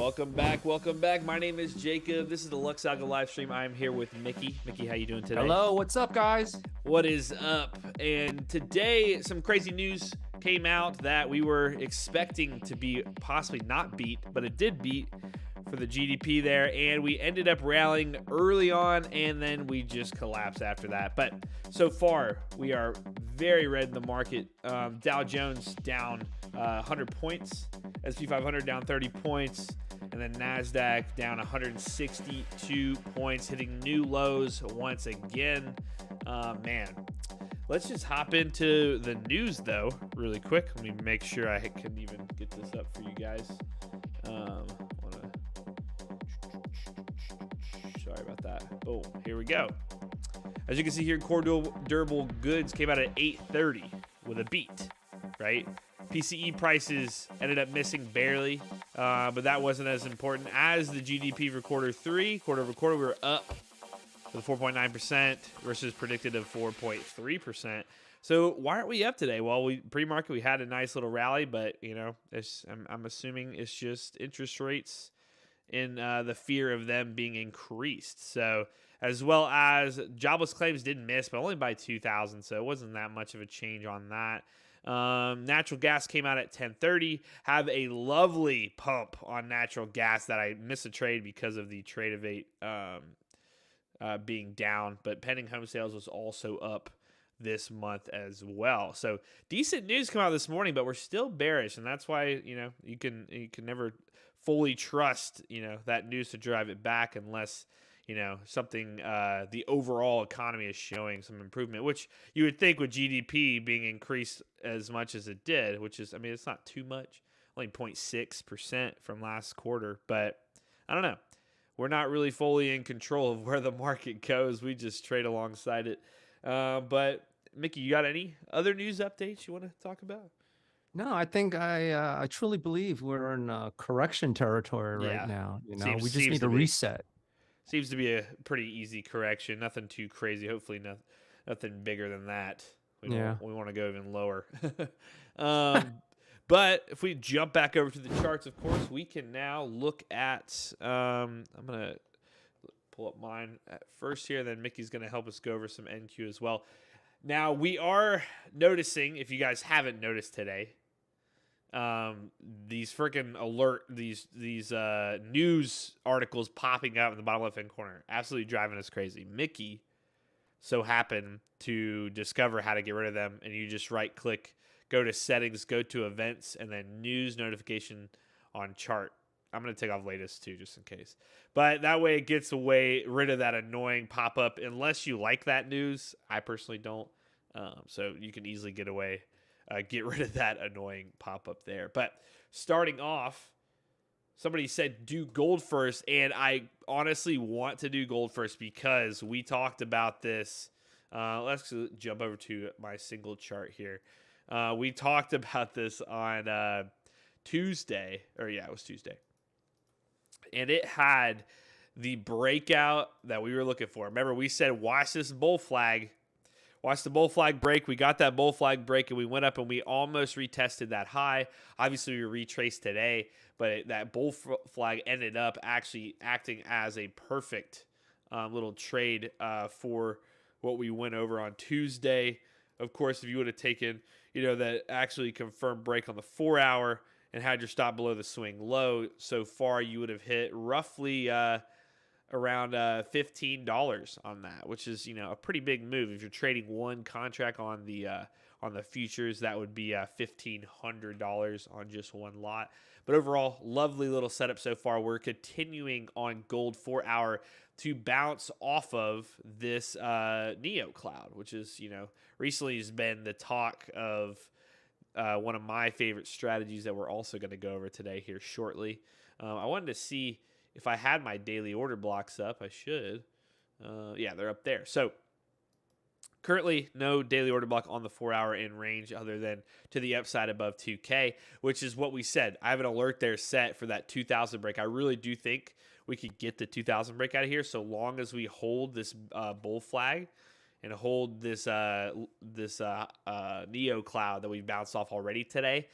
Welcome back. Welcome back. My name is Jacob. This is the Lux Saga live stream. I'm here with Mickey. Mickey, how you doing today? Hello, what's up, guys? What is up? And today, some crazy news came out that we were expecting to be possibly not beat, but it did beat for the GDP there, and we ended up rallying early on, and then we just collapsed after that. But so far, we are very red in the market. Dow Jones down 100 points, S&P 500 down 30 points, and then NASDAQ down 162 points, hitting new lows once again. Man, let's just hop into the news, though, really quick. Let me make sure I can even get this up for you guys. Sorry about that. Oh, here we go. As you can see here, core durable goods came out at 830 with a beat, right? PCE prices ended up missing barely, but that wasn't as important as the GDP for quarter three. Quarter over quarter, we were up with 4.9% versus predicted of 4.3%. So why aren't we up today? Well, pre-market we had a nice little rally, but I'm assuming it's just interest rates in the fear of them being increased. So as well as jobless claims did miss, but only by 2,000. So it wasn't that much of a change on that. Natural gas came out at 1030. Have a lovely pump on natural gas that I missed a trade because of the trade of 8 being down. But pending home sales was also up this month as well. So decent news come out this morning, but we're still bearish, and that's why you can never fully trust that news to drive it back unless something the overall economy is showing some improvement, which you would think with GDP being increased as much as it did, which is, it's not too much, only 0.6% from last quarter, but I don't know. We're not really fully in control of where the market goes. We just trade alongside it. But Mickey, you got any other news updates you want to talk about? No, I think I truly believe we're in correction territory right now. We just need a reset. Seems to be a pretty easy correction. Nothing too crazy. Hopefully, nothing bigger than that. We want to go even lower. But if we jump back over to the charts, of course, we can now look at. I'm gonna pull up mine at first here. Then Mickey's gonna help us go over some NQ as well. Now we are noticing, if you guys haven't noticed today, these freaking these news articles popping up in the bottom left hand corner, absolutely driving us crazy. Mickey so happened to discover how to get rid of them, and you just right click, go to settings, go to events, and then news notification on chart. I'm going to take off latest too, just in case. But that way it gets rid of that annoying pop-up, unless you like that news. I personally don't. So you can easily get rid of that annoying pop-up there. But starting off, somebody said do gold first, and I honestly want to do gold first because we talked about this. Let's jump over to my single chart here. We talked about this on Tuesday. It was Tuesday. And it had the breakout that we were looking for. Remember, we said watch this bull flag. Watch the bull flag break. We got that bull flag break, and we went up, and we almost retested that high. Obviously, we retraced today, but that bull flag ended up actually acting as a perfect little trade for what we went over on Tuesday. Of course, if you would have taken, that actually confirmed break on the 4-hour and had your stop below the swing low, so far you would have hit roughly around $15 on that, which is a pretty big move. If you're trading one contract on the futures, that would be $1,500 on just one lot. But overall, lovely little setup so far. We're continuing on gold 4-hour to bounce off of this Neo cloud, which is recently has been the talk of one of my favorite strategies that we're also going to go over today here shortly. I wanted to see if I had my daily order blocks up. I should. Yeah, they're up there. So currently, no daily order block on the 4-hour in range other than to the upside above 2K, which is what we said. I have an alert there set for that 2,000 break. I really do think we could get the 2,000 break out of here so long as we hold this bull flag and hold this Neo cloud that we've bounced off already today.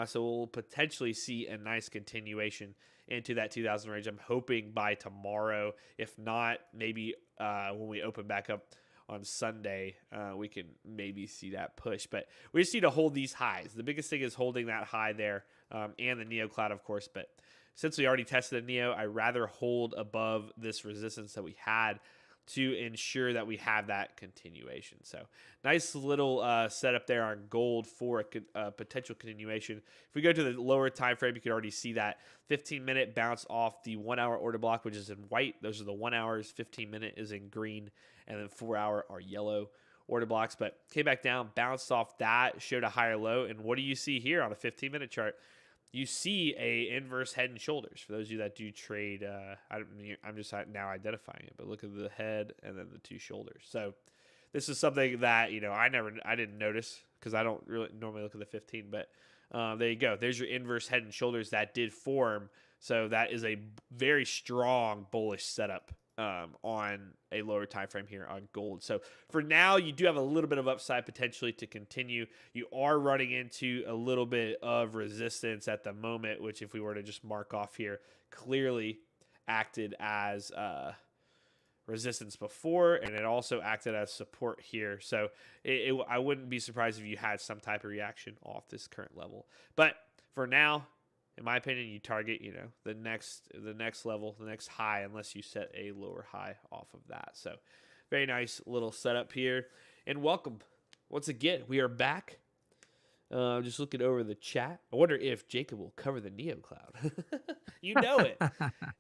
So we'll potentially see a nice continuation into that 2000 range. I'm hoping by tomorrow. If not, maybe when we open back up on Sunday, we can maybe see that push. But we just need to hold these highs. The biggest thing is holding that high there, and the Neo cloud, of course. But since we already tested a Neo, I'd rather hold above this resistance that we had to ensure that we have that continuation. So nice little setup there on gold for a potential continuation. If we go to the lower time frame, you can already see that 15-minute bounce off the 1 hour order block, which is in white. Those are the 1 hours. 15-minute is in green, and then 4 hour are yellow order blocks. But came back down, bounced off that, showed a higher low. And what do you see here on a 15-minute chart? You see a inverse head and shoulders. For those of you that do trade, I'm just now identifying it, but look at the head and then the two shoulders. So this is something that, I didn't notice because I don't really normally look at the 15, but there you go. There's your inverse head and shoulders that did form. So that is a very strong bullish setup on a lower time frame here on gold. So for now, you do have a little bit of upside potentially to continue. You are running into a little bit of resistance at the moment, which if we were to just mark off here, clearly acted as resistance before, and it also acted as support here. So I wouldn't be surprised if you had some type of reaction off this current level. But for now, in my opinion, you target, the next level, the next high, unless you set a lower high off of that. So very nice little setup here. And welcome. Once again, we are back. Just looking over the chat. I wonder if Jacob will cover the Neo cloud. You know it.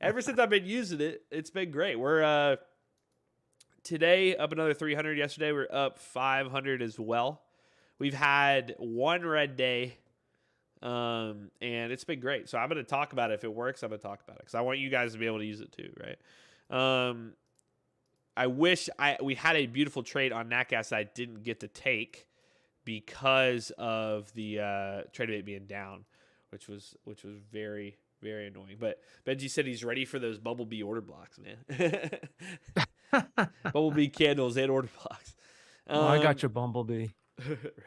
Ever since I've been using it, it's been great. We're today up another 300. Yesterday, we're up 500 as well. We've had one red day. And it's been great. So I'm going to talk about it. If it works, I'm going to talk about it because I want you guys to be able to use it too, right? I wish we had a beautiful trade on NatGas that I didn't get to take because of the trade rate being down, which was very, very annoying. But Benji said he's ready for those Bumblebee order blocks, man. Bumblebee candles and order blocks. I got your Bumblebee.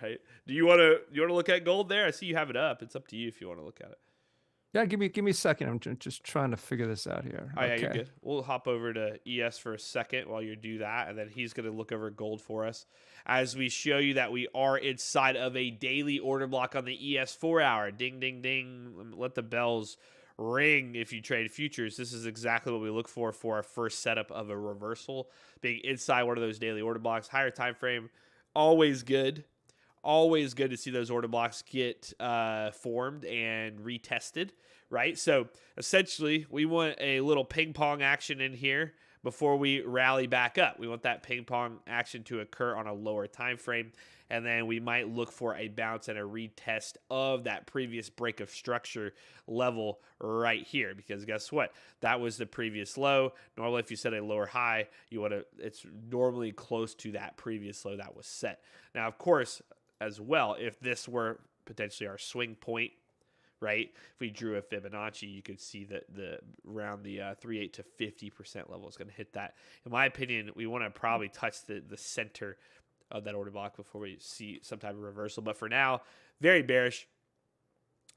Right. Do you want to look at gold there? I see you have it up. It's up to you if you want to look at it. Yeah, give me a second. I'm just trying to figure this out here. Oh, yeah, you're good. We'll hop over to ES for a second while you do that, and then he's going to look over gold for us as we show you that we are inside of a daily order block on the ES 4 hour. Ding, ding, ding. Let the bells ring if you trade futures. This is exactly what we look for our first setup of a reversal, being inside one of those daily order blocks. Higher time frame, always good. Always good to see those order blocks get formed and retested, right? So essentially, we want a little ping pong action in here before we rally back up. We want that ping pong action to occur on a lower time frame, and then we might look for a bounce and a retest of that previous break of structure level right here, because guess what? That was the previous low. Normally, if you set a lower high, it's normally close to that previous low that was set. Now, of course, as well, if this were potentially our swing point, right? If we drew a Fibonacci, you could see that around the 3.8 to 50% level is going to hit that. In my opinion, we want to probably touch the center of that order block before we see some type of reversal. But for now, very bearish,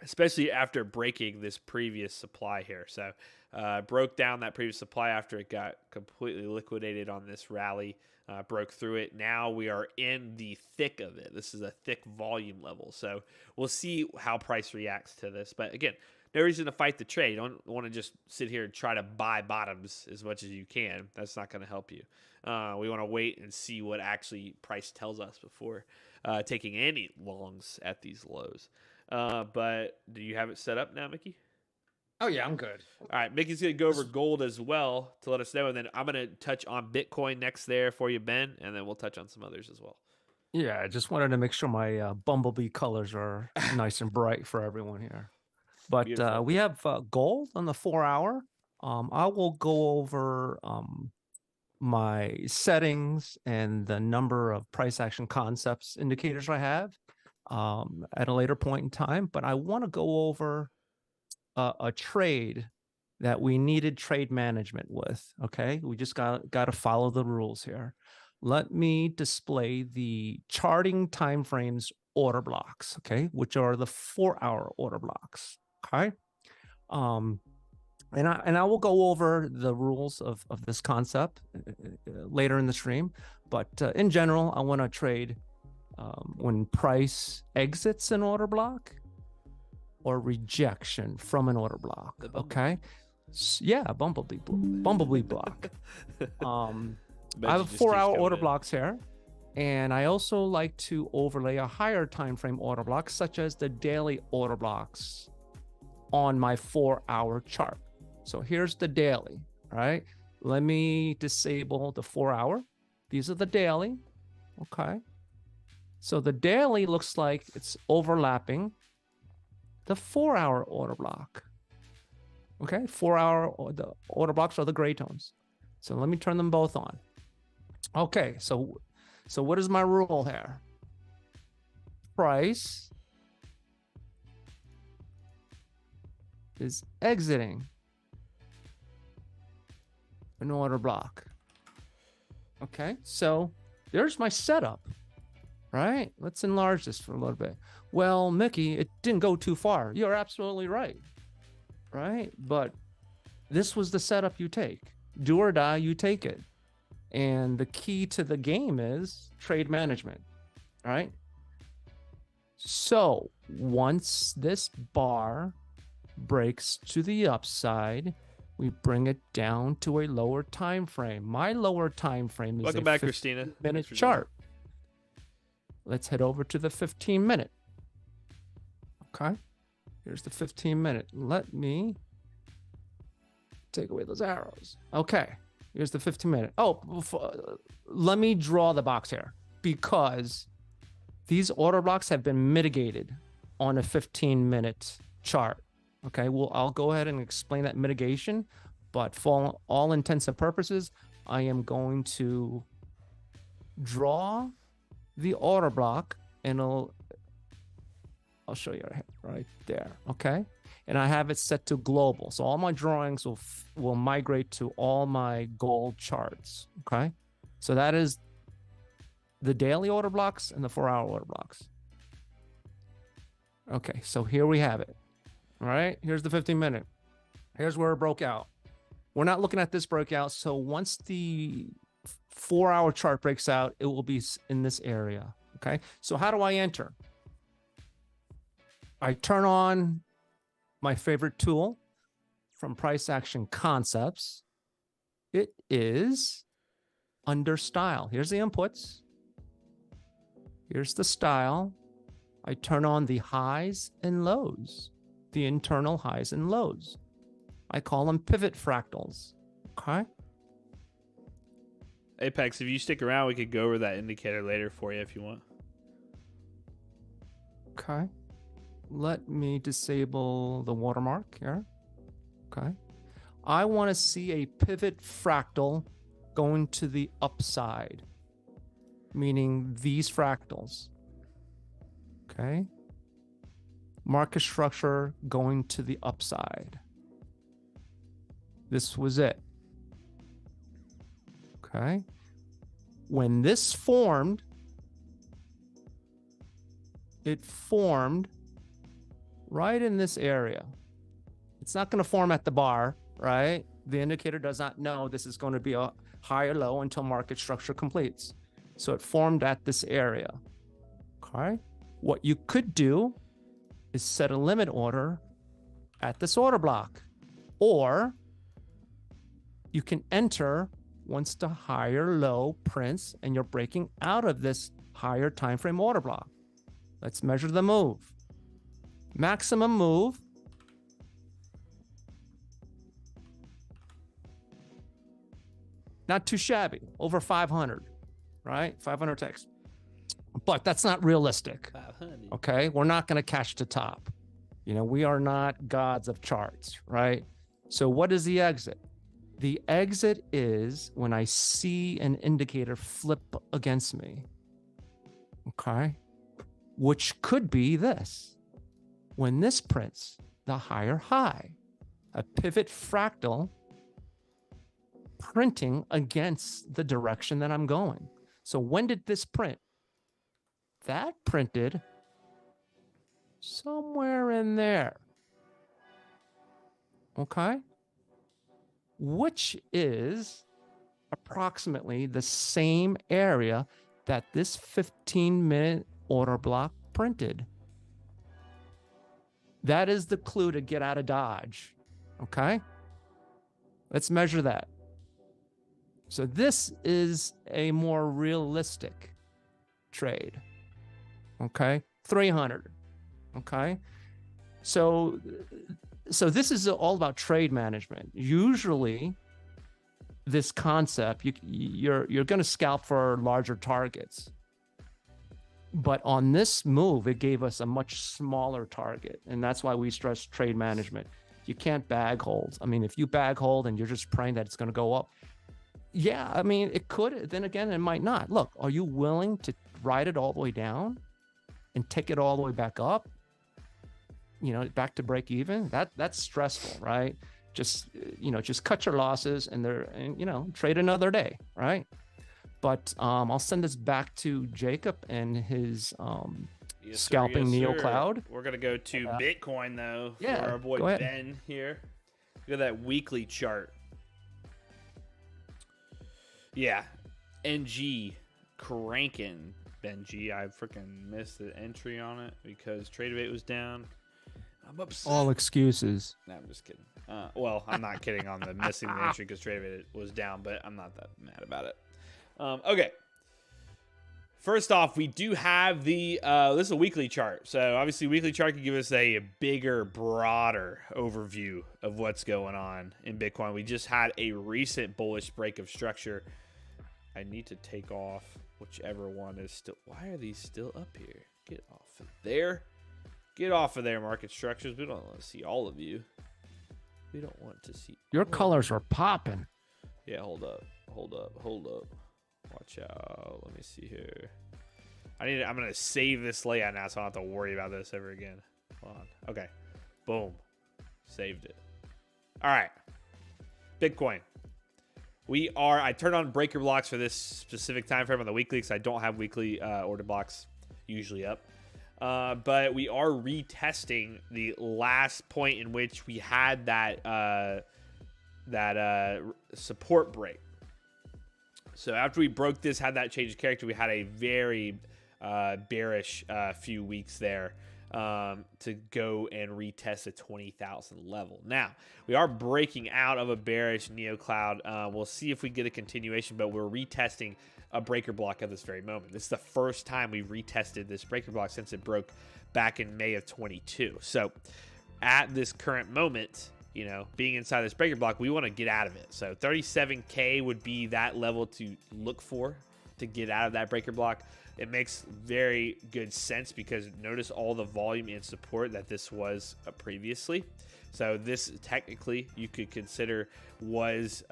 especially after breaking this previous supply here. So broke down that previous supply after it got completely liquidated on this rally. Broke through it. Now we are in the thick of it. This is a thick volume level. So we'll see how price reacts to this. But again, no reason to fight the trade. You don't want to just sit here and try to buy bottoms as much as you can. That's not going to help you. We want to wait and see what actually price tells us before taking any longs at these lows. But do you have it set up now, Mickey? Oh, yeah, I'm good. All right, Mickey's going to go over gold as well to let us know, and then I'm going to touch on Bitcoin next there for you, Ben, and then we'll touch on some others as well. Yeah, I just wanted to make sure my Bumblebee colors are nice and bright for everyone here. But we have gold on the 4 hour. I will go over my settings and the number of price action concepts indicators I have at a later point in time. But I want to go over a trade that we needed trade management with. Okay, we just got to follow the rules here. let me display the charting timeframes order blocks, okay, which are the 4-hour order blocks, okay? And I will go over the rules of this concept later in the stream, but in general, I want to trade when price exits an order block or rejection from an order block. Okay, yeah, bumblebee block. I have 4-hour order blocks here, and I also like to overlay a higher time frame order block, such as the daily order blocks, on my 4-hour chart. So here's the daily, right? Let me disable the 4-hour. These are the daily, okay? So the daily looks like it's overlapping the 4-hour order block, okay? 4-hour, the order blocks are the gray tones. So let me turn them both on. Okay, so what is my rule here? Price is exiting an order block. Okay, so there's my setup, right? Let's enlarge this for a little bit. Well, Mickey, it didn't go too far. You're absolutely right, right? But this was the setup you take. Do or die, you take it. And the key to the game is trade management, right? So once this bar breaks to the upside, we bring it down to a lower time frame. My lower time frame is Welcome back, Christina. Minute chart. Let's head over to the 15-minute. Okay, here's the 15-minute. Let me take away those arrows. Okay, here's the 15-minute. Oh, let me draw the box here, because these order blocks have been mitigated on a 15-minute chart. Okay, well, I'll go ahead and explain that mitigation, but for all intents and purposes, I am going to draw the order block, and I'll show you right there, okay? And I have it set to global, so all my drawings will migrate to all my gold charts, okay? So that is the daily order blocks and the 4-hour order blocks. Okay, so here we have it. All right, here's the 15-minute. Here's where it broke out. We're not looking at this breakout, so once the 4-hour chart breaks out, it will be in this area, okay? So how do I enter? I turn on my favorite tool from Price Action Concepts. It is under Style. Here's the inputs. Here's the style. I turn on the highs and lows, the internal highs and lows. I call them pivot fractals, okay? Apex, if you stick around, we could go over that indicator later for you if you want. Okay. Let me disable the watermark here. Okay. I want to see a pivot fractal going to the upside, meaning these fractals. Okay. Market structure going to the upside. This was it. Okay. When this formed, it formed right in this area. It's not going to form at the bar, right? The indicator does not know this is going to be a high or low until market structure completes. So it formed at this area. Okay. What you could do is set a limit order at this order block, or you can enter once the higher low prints and you're breaking out of this higher time frame order block. Let's measure the move. Maximum move. Not too shabby, over 500, right? 500 ticks. But that's not realistic. 500. Okay, we're not going to catch the top. You know, we are not gods of charts, right? So what is the exit? The exit is when I see an indicator flip against me, okay? Which could be this. When this prints the higher high, a pivot fractal printing against the direction that I'm going. So when did this print? That printed somewhere in there. Okay. Which is approximately the same area that this 15-minute order block printed. That is the clue to get out of Dodge. Okay. Let's measure that. So this is a more realistic trade. Okay. 300. Okay. So this is all about trade management. Usually this concept, you're going to scalp for larger targets. But on this move, it gave us a much smaller target. And that's why we stress trade management. You can't bag hold. I mean, if you bag hold and you're just praying that it's going to go up, yeah, I mean, it could. Then again, it might not. Look, are you willing to ride it all the way down and take it all the way back up? You know, back to break even? That's stressful, right? Just, just cut your losses and trade another day, right? But I'll send this back to Jacob and his scalping NeoCloud. We're going to go to Bitcoin, though, yeah, for our boy Ben here. Look at that weekly chart. Yeah. NG cranking Benji. I freaking missed the entry on it because trade rate was down. I'm upset. All excuses. No, I'm just kidding. Well, I'm not kidding on the missing the entry because trade rate was down, but I'm not that mad about it. Okay. First off, we do have the this is a weekly chart. So obviously weekly chart can give us a bigger, broader overview of what's going on in Bitcoin. We just had a recent bullish break of structure. I need to take off whichever one is still. Why are these still up here? Get off of there. Get off of there, market structures. We don't want to see all of you. We don't want to see. Your colors are popping. Yeah, hold up. Watch out. Let me see here. I'm gonna save this layout now, so I don't have to worry about this ever again. Hold on. Okay. Boom. Saved it. All right. Bitcoin. I turned on breaker blocks for this specific time frame on the weekly because I don't have weekly order blocks usually up. But we are retesting the last point in which we had that support break. So after we broke this, had that change of character, we had a very bearish few weeks there to go and retest the 20,000 level. Now, we are breaking out of a bearish NeoCloud. We'll see if we get a continuation, but we're retesting a breaker block at this very moment. This is the first time we've retested this breaker block since it broke back in May of 22. So at this current moment, being inside this breaker block, we want to get out of it. So 37K would be that level to look for to get out of that breaker block. It makes very good sense because notice all the volume and support that this was previously. So this technically you could consider was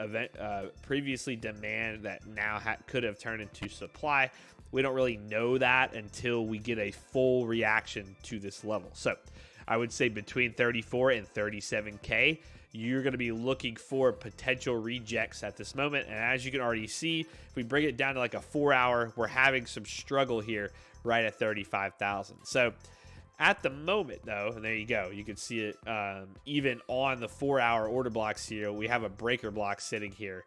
previously demand that now could have turned into supply. We don't really know that until we get a full reaction to this level. So I would say between 34 and 37K, you're going to be looking for potential rejects at this moment. And as you can already see, if we bring it down to like a 4-hour, we're having some struggle here right at 35,000. So at the moment, though, and there you go, you can see it even on the 4-hour order blocks here, we have a breaker block sitting here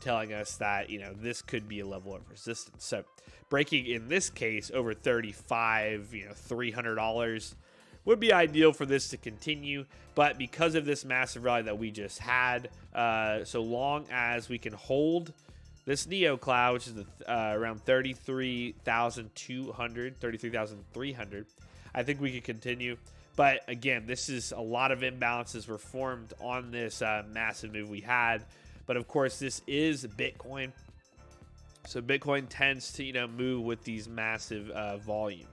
telling us that, this could be a level of resistance. So breaking in this case over 35, $300 would be ideal for this to continue, but because of this massive rally that we just had, so long as we can hold this NeoCloud, which is around 33,200, 33,300, I think we could continue. But again, this is a lot of imbalances were formed on this massive move we had. But of course, this is Bitcoin, so Bitcoin tends to move with these massive volume.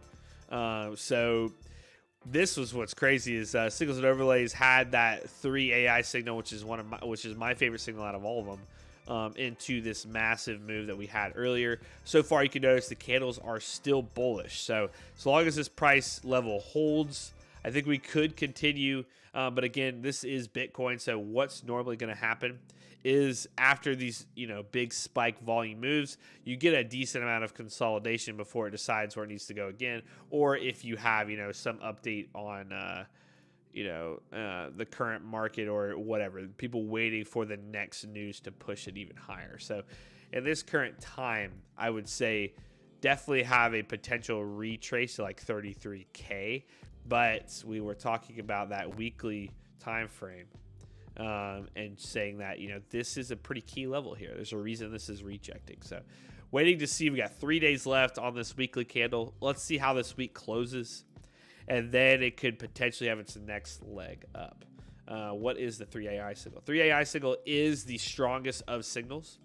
So this was what's crazy is Signals and Overlays had that 3 AI signal, which is my favorite signal out of all of them, into this massive move that we had earlier. So far, you can notice the candles are still bullish. So as long as this price level holds, I think we could continue. But again, this is Bitcoin. So what's normally going to happen is after these, big spike volume moves, you get a decent amount of consolidation before it decides where it needs to go again. Or if you have, some update on, the current market or whatever, people waiting for the next news to push it even higher. So in this current time, I would say definitely have a potential retrace to like 33K, but we were talking about that weekly time frame. And saying that, this is a pretty key level here. There's a reason this is rejecting. So waiting to see. We got 3 days left on this weekly candle. Let's see how this week closes. And then it could potentially have its next leg up. What is the 3AI signal? 3AI signal is the strongest of signals.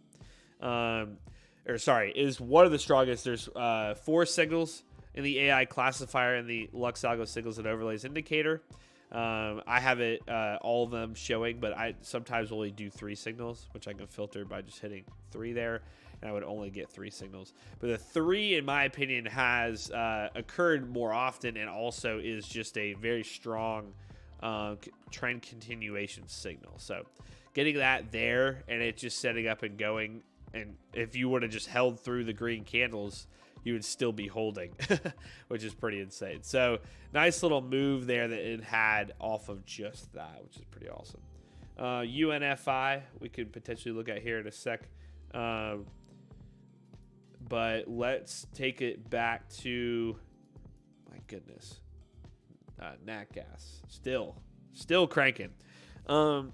Is one of the strongest. There's 4 signals in the AI classifier and the Lux Algo signals and overlays indicator. I have it all of them showing, but I sometimes only do 3 signals, which I can filter by just hitting 3 there, and I would only get 3 signals. But the 3, in my opinion, has occurred more often and also is just a very strong trend continuation signal. So getting that there and it just setting up and going, and if you would have just held through the green candles, you would still be holding, which is pretty insane. So nice little move there that it had off of just that, which is pretty awesome. UNFI, we could potentially look at here in a sec. But let's take it back to, my goodness, nat gas. Still cranking. So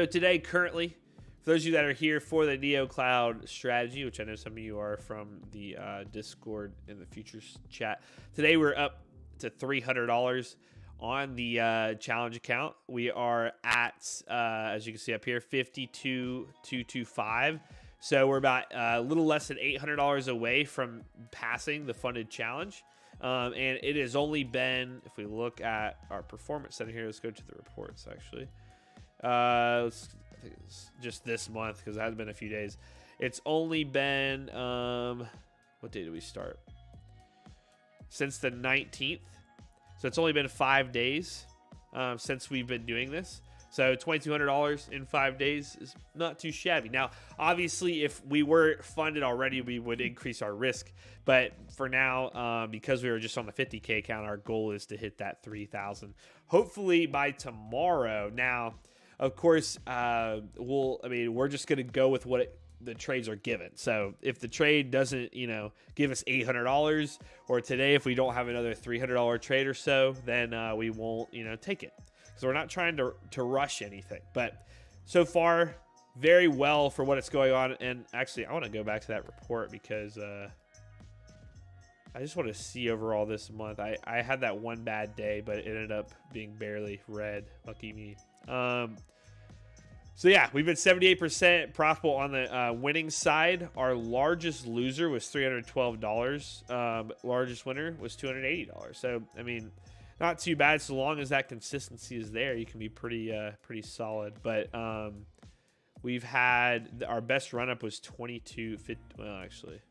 today, currently, for those of you that are here for the Neo Cloud strategy, which I know some of you are from the Discord in the futures chat, today we're up to $300 on the challenge account. We are at, as you can see up here, 52,225. So we're about a little less than $800 away from passing the funded challenge. And it has only been, if we look at our performance center here, let's go to the reports actually. I think it's just this month because it hasn't been a few days. It's only been, what day did we start? Since the 19th. So it's only been 5 days since we've been doing this. So $2,200 in 5 days is not too shabby. Now, obviously, if we were funded already, we would increase our risk. But for now, because we were just on the 50K account, our goal is to hit that 3,000. Hopefully by tomorrow. Now, of course, we're just going to go with what the trades are given. So if the trade doesn't, give us $800, or today, if we don't have another $300 trade or so, then we won't, take it. So we're not trying to rush anything. But so far, very well for what it's going on. And actually, I want to go back to that report because I just want to see overall this month. I had that one bad day, but it ended up being barely red. Lucky me. So yeah, we've been 78% profitable on the winning side. Our largest loser was $312. Largest winner was $280. So I mean, not too bad. So long as that consistency is there, you can be pretty solid. But we've had our best run up was 22.50. Well, actually,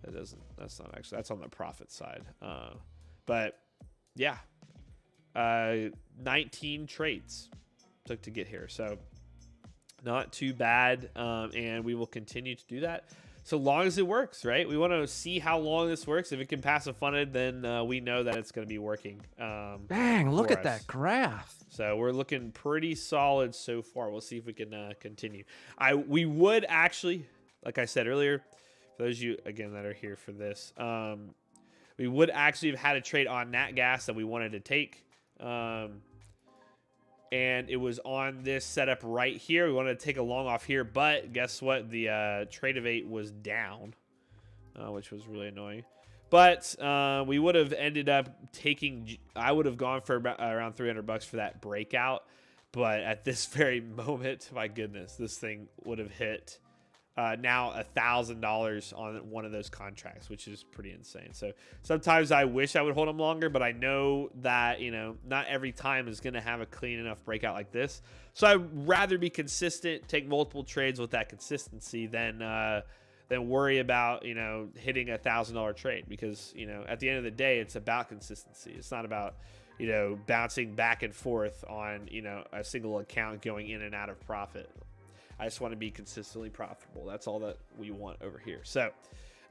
that's not actually. That's on the profit side. But yeah, 19 trades took to get here. So not too bad, and we will continue to do that so long as it works, right? We want to see how long this works. If it can pass a funded, then we know that it's going to be working. Dang, look at that graph. So we're looking pretty solid so far. We'll see if we can continue. We would actually, like I said earlier, for those of you, again, that are here for this, we would actually have had a trade on nat gas that we wanted to take. And it was on this setup right here. We wanted to take a long off here, but guess what? The trade of 8 was down, which was really annoying. But we would have ended up taking. I would have gone for about around $300 for that breakout. But at this very moment, my goodness, this thing would have hit now $1,000 on one of those contracts, which is pretty insane. So sometimes I wish I would hold them longer, but I know that, not every time is going to have a clean enough breakout like this. So I'd rather be consistent, take multiple trades with that consistency than worry about, hitting $1,000 trade, because, at the end of the day, it's about consistency. It's not about, bouncing back and forth on, a single account going in and out of profit. I just want to be consistently profitable. That's all that we want over here. So,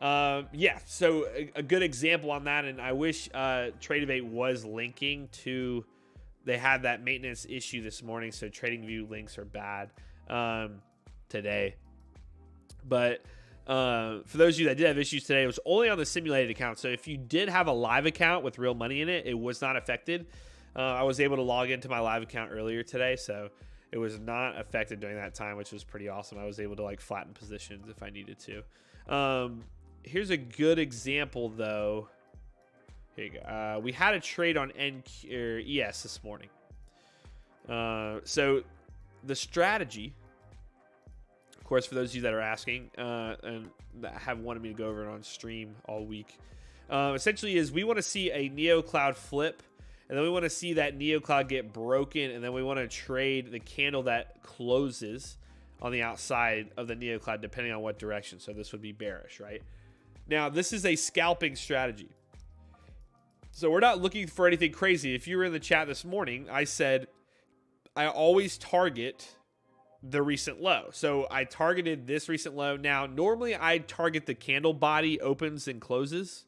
yeah, so a good example on that. And I wish Tradeovate was linking to, they had that maintenance issue this morning. So TradingView links are bad today. But for those of you that did have issues today, it was only on the simulated account. So if you did have a live account with real money in it, it was not affected. I was able to log into my live account earlier today, so it was not affected during that time, which was pretty awesome. I was able to like flatten positions if I needed to. Here's a good example though. Here you go. We had a trade on ES this morning. So the strategy, of course, for those of you that are asking and that have wanted me to go over it on stream all week, essentially is we want to see a NeoCloud flip, and then we want to see that NeoCloud get broken, and then we want to trade the candle that closes on the outside of the NeoCloud, depending on what direction. So this would be bearish, right? Now, this is a scalping strategy. So we're not looking for anything crazy. If you were in the chat this morning, I said I always target the recent low. So I targeted this recent low. Now, normally I target the candle body opens and closes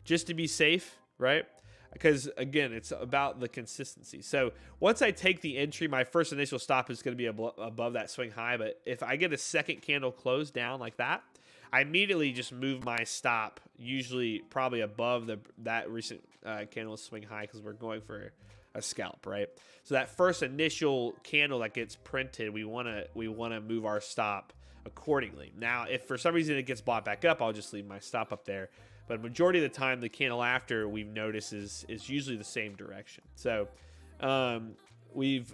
just to be safe, right? Because again, it's about the consistency. So once I take the entry, my first initial stop is going to be above that swing high. But if I get a second candle close down like that, I immediately just move my stop, usually probably above that recent candle swing high, because we're going for a scalp, right? So that first initial candle that gets printed, we want to move our stop accordingly. Now, if for some reason it gets bought back up, I'll just leave my stop up there. But majority of the time, the candle after we've noticed is usually the same direction. So we've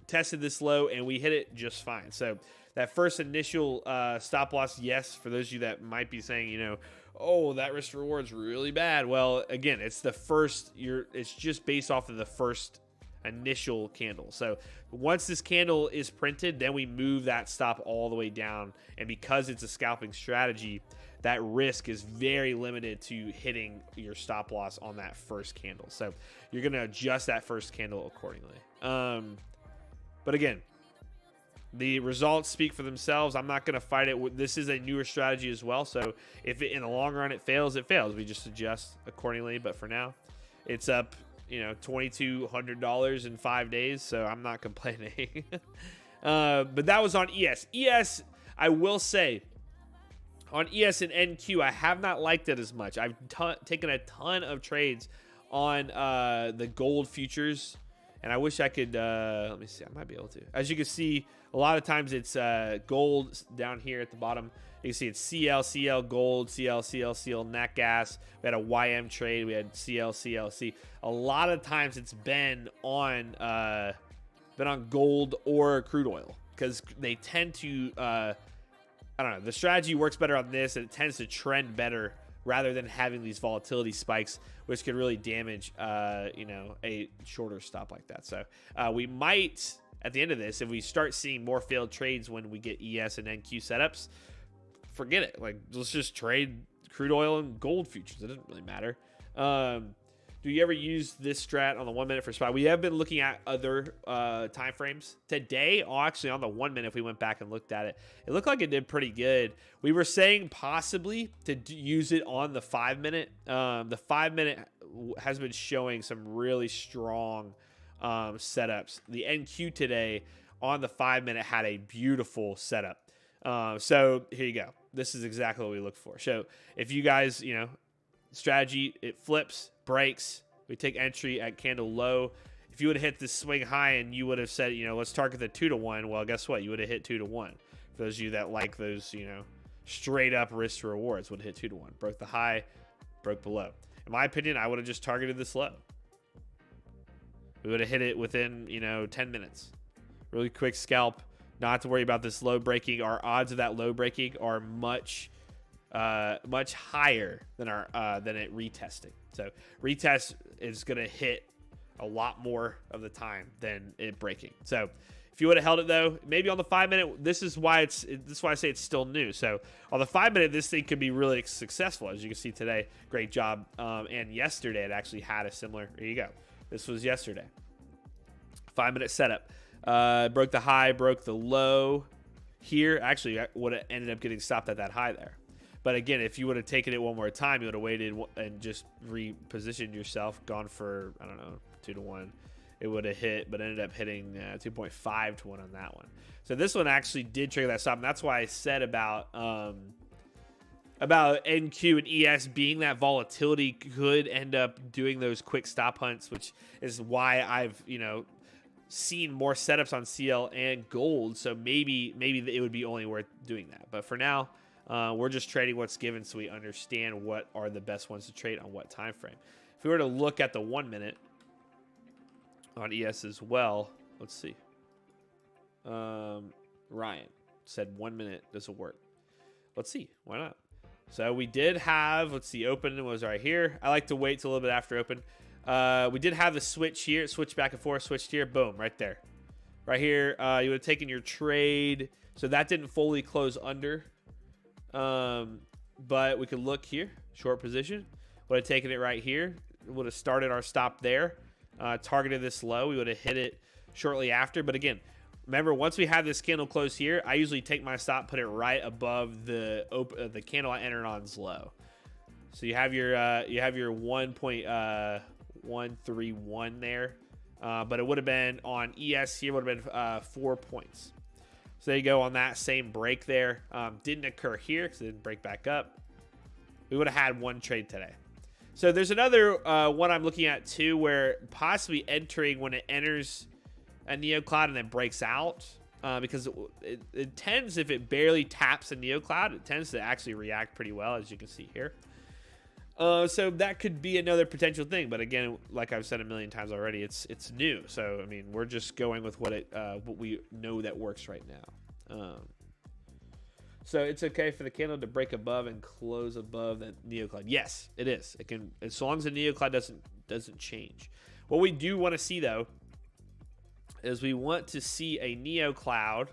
tested this low and we hit it just fine. So that first initial stop loss, yes, for those of you that might be saying, you know, oh, that risk reward's really bad. Well, again, it's the first, it's just based off of the first initial candle. So once this candle is printed, then we move that stop all the way down. And because it's a scalping strategy, that risk is very limited to hitting your stop loss on that first candle. So you're going to adjust that first candle accordingly. But again, the results speak for themselves. I'm not going to fight it. This is a newer strategy as well. So if it, in the long run it fails, it fails. We just adjust accordingly. But for now, it's up, you know, $2,200 in 5 days. So I'm not complaining. But that was on ES. ES, I will say, on ES and NQ, I have not liked it as much. I've taken a ton of trades on the gold futures, and I wish I could, let me see, I might be able to. As you can see, a lot of times it's gold down here at the bottom. You can see it's CL, CL, gold, CL, CL, CL, nat gas. We had a YM trade. We had CL, CLC. A lot of times it's been on gold or crude oil, because they tend to, I don't know, the strategy works better on this, and it tends to trend better rather than having these volatility spikes, which could really damage, you know, a shorter stop like that. So we might, at the end of this, if we start seeing more failed trades when we get ES and NQ setups, forget it. Like, let's just trade crude oil and gold futures. It doesn't really matter. Do you ever use this strat on the 1 minute for spot? We have been looking at other time frames. Today, actually on the 1 minute, if we went back and looked at it, it looked like it did pretty good. We were saying possibly to use it on the 5 minute. The 5 minute has been showing some really strong setups. The NQ today on the 5 minute had a beautiful setup. So here you go. This is exactly what we look for. So if you guys, you know, strategy, it flips, breaks, we take entry at candle low. If you would have hit this swing high and you would have said, you know, let's target the 2-to-1, well, guess what? You would have hit 2-to-1. For those of you that like those, you know, straight up risk to rewards, would hit 2-to-1. Broke the high, broke the low. In my opinion, I would have just targeted this low. We would have hit it within, you know, 10 minutes. Really quick scalp. Not to worry about this low breaking. Our odds of that low breaking are much higher than than it retesting. So retest is going to hit a lot more of the time than it breaking. So if you would have held it though, maybe on the 5 minute, this is why I say it's still new. So on the 5 minute, this thing could be really successful. As you can see today, great job. And yesterday it actually had a similar, here you go. This was yesterday. 5 minute setup. Broke the high, broke the low. here, actually would have ended up getting stopped at that high there. But again, if you would have taken it one more time, you would have waited and just repositioned yourself, gone for, I don't know, 2 to 1. It would have hit, but ended up hitting 2.5 to 1 on that one. So this one actually did trigger that stop, and that's why I said about NQ and ES being that volatility could end up doing those quick stop hunts, which is why I've, seen more setups on CL and gold. So maybe it would be only worth doing that. But for now, we're just trading what's given so we understand what are the best ones to trade on what time frame. If we were to look at the 1 minute on ES as well, let's see. Ryan said 1 minute doesn't work. Let's see. Why not? So we did have, let's see, open was right here. I like to wait till a little bit after open. We did have the switch here, switch back and forth, switched here, boom, right there. Right here, you would have taken your trade. So that didn't fully close under. But we could look here, short position. Would have taken it right here. Would have started our stop there. Targeted this low. We would have hit it shortly after. But again, remember, once we have this candle close here, I usually take my stop, put it right above the candle I entered on's low. So you have your 1.131 there, but it would have been on ES here, would have been 4 points. So there you go on that same break there. Didn't occur here because it didn't break back up. We would have had one trade today. So there's another one I'm looking at too, where possibly entering when it enters a NeoCloud and then breaks out, because it tends, if it barely taps a NeoCloud, it tends to actually react pretty well, as you can see here. So that could be another potential thing, but again, like I've said a million times already, it's new. So I mean, we're just going with what we know that works right now. So it's okay for the candle to break above and close above that NeoCloud. Yes, it is. It can, as long as the NeoCloud doesn't change. What we do want to see though is we want to see a NeoCloud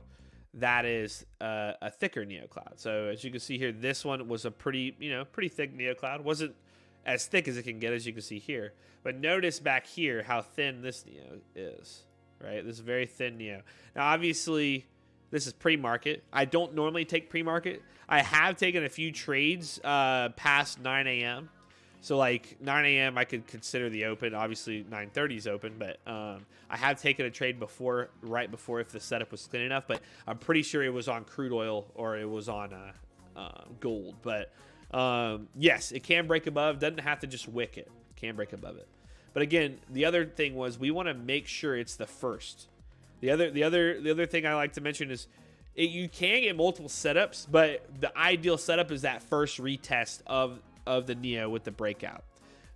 that is a thicker NeoCloud. So as you can see here, this one was a pretty thick NeoCloud. Wasn't as thick as it can get, as you can see here. But notice back here how thin this Neo is, right? This is very thin Neo. Now, obviously, this is pre-market. I don't normally take pre-market. I have taken a few trades past 9 a.m. So like 9 a.m. I could consider the open. Obviously 9:30 is open, but I have taken a trade before, right before, if the setup was thin enough. But I'm pretty sure it was on crude oil or it was on gold. But yes, it can break above. Doesn't have to just wick it. Can break above it. But again, the other thing was we want to make sure it's the first. The other thing I like to mention is you can get multiple setups, but the ideal setup is that first retest of the Neo with the breakout.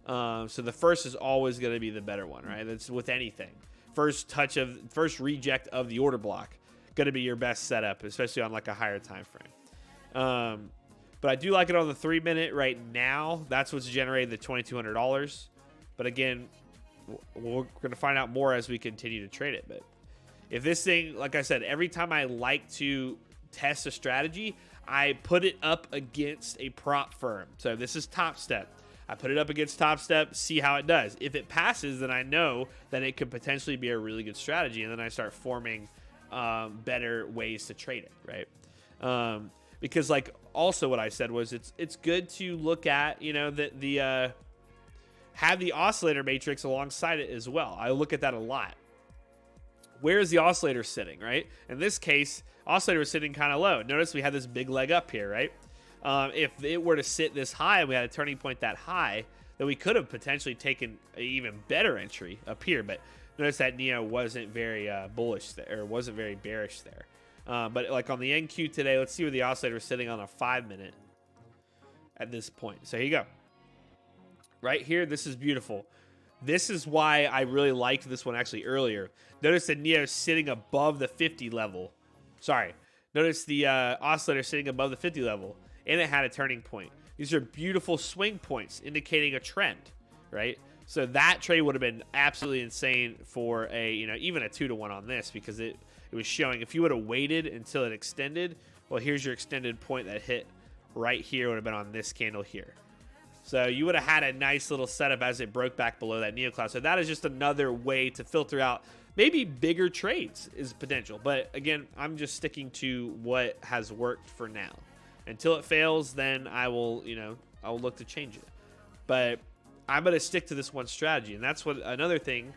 So the first is always going to be the better one, right? That's with anything. First reject of the order block, going to be your best setup, especially on like a higher time frame. But I do like it on the 3 minute right now. That's what's generated the $2,200. But again, we're going to find out more as we continue to trade it. But if this thing, like I said, every time I like to test a strategy, I put it up against a prop firm. So this is Top Step. I put it up against Top Step, see how it does. If it passes, then I know that it could potentially be a really good strategy, and then I start forming better ways to trade it, right? Because like also what I said was it's good to look at, have the oscillator matrix alongside it as well. I look at that a lot. Where is the oscillator sitting, right? In this case, oscillator was sitting kind of low. Notice we had this big leg up here, right? If it were to sit this high and we had a turning point that high, then we could have potentially taken an even better entry up here. But notice that Neo wasn't very bullish there, or wasn't very bearish there. But like on the NQ today, let's see where the oscillator is sitting on a 5 minute at this point. So here you go. Right here, this is beautiful. This is why I really liked this one actually earlier. Notice the Neo sitting above the 50 level. Sorry. Notice the oscillator sitting above the 50 level. And it had a turning point. These are beautiful swing points indicating a trend, right? So that trade would have been absolutely insane for a, even a 2-to-1 on this, because it was showing if you would have waited until it extended, well, here's your extended point that hit right here, would have been on this candle here. So you would have had a nice little setup as it broke back below that NeoCloud. So that is just another way to filter out Maybe bigger trades is potential, but again, I'm just sticking to what has worked for now. Until it fails, then I will, I'll look to change it. But I'm going to stick to this one strategy. And that's what another thing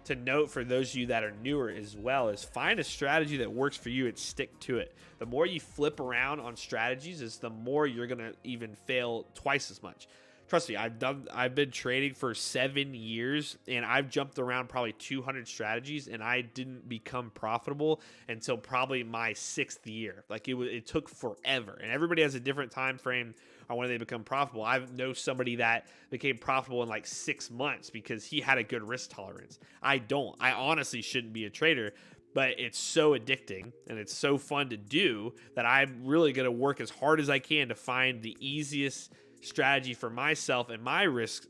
to note for those of you that are newer as well is find a strategy that works for you and stick to it. The more you flip around on strategies is the more you're going to even fail twice as much. Trust me, I've been trading for 7 years and I've jumped around probably 200 strategies and I didn't become profitable until probably my 6th year. Like it took forever, and everybody has a different time frame on when they become profitable. I know somebody that became profitable in like 6 months because he had a good risk tolerance. I don't. I honestly shouldn't be a trader, but it's so addicting and it's so fun to do that I'm really going to work as hard as I can to find the easiest strategy for myself and my risk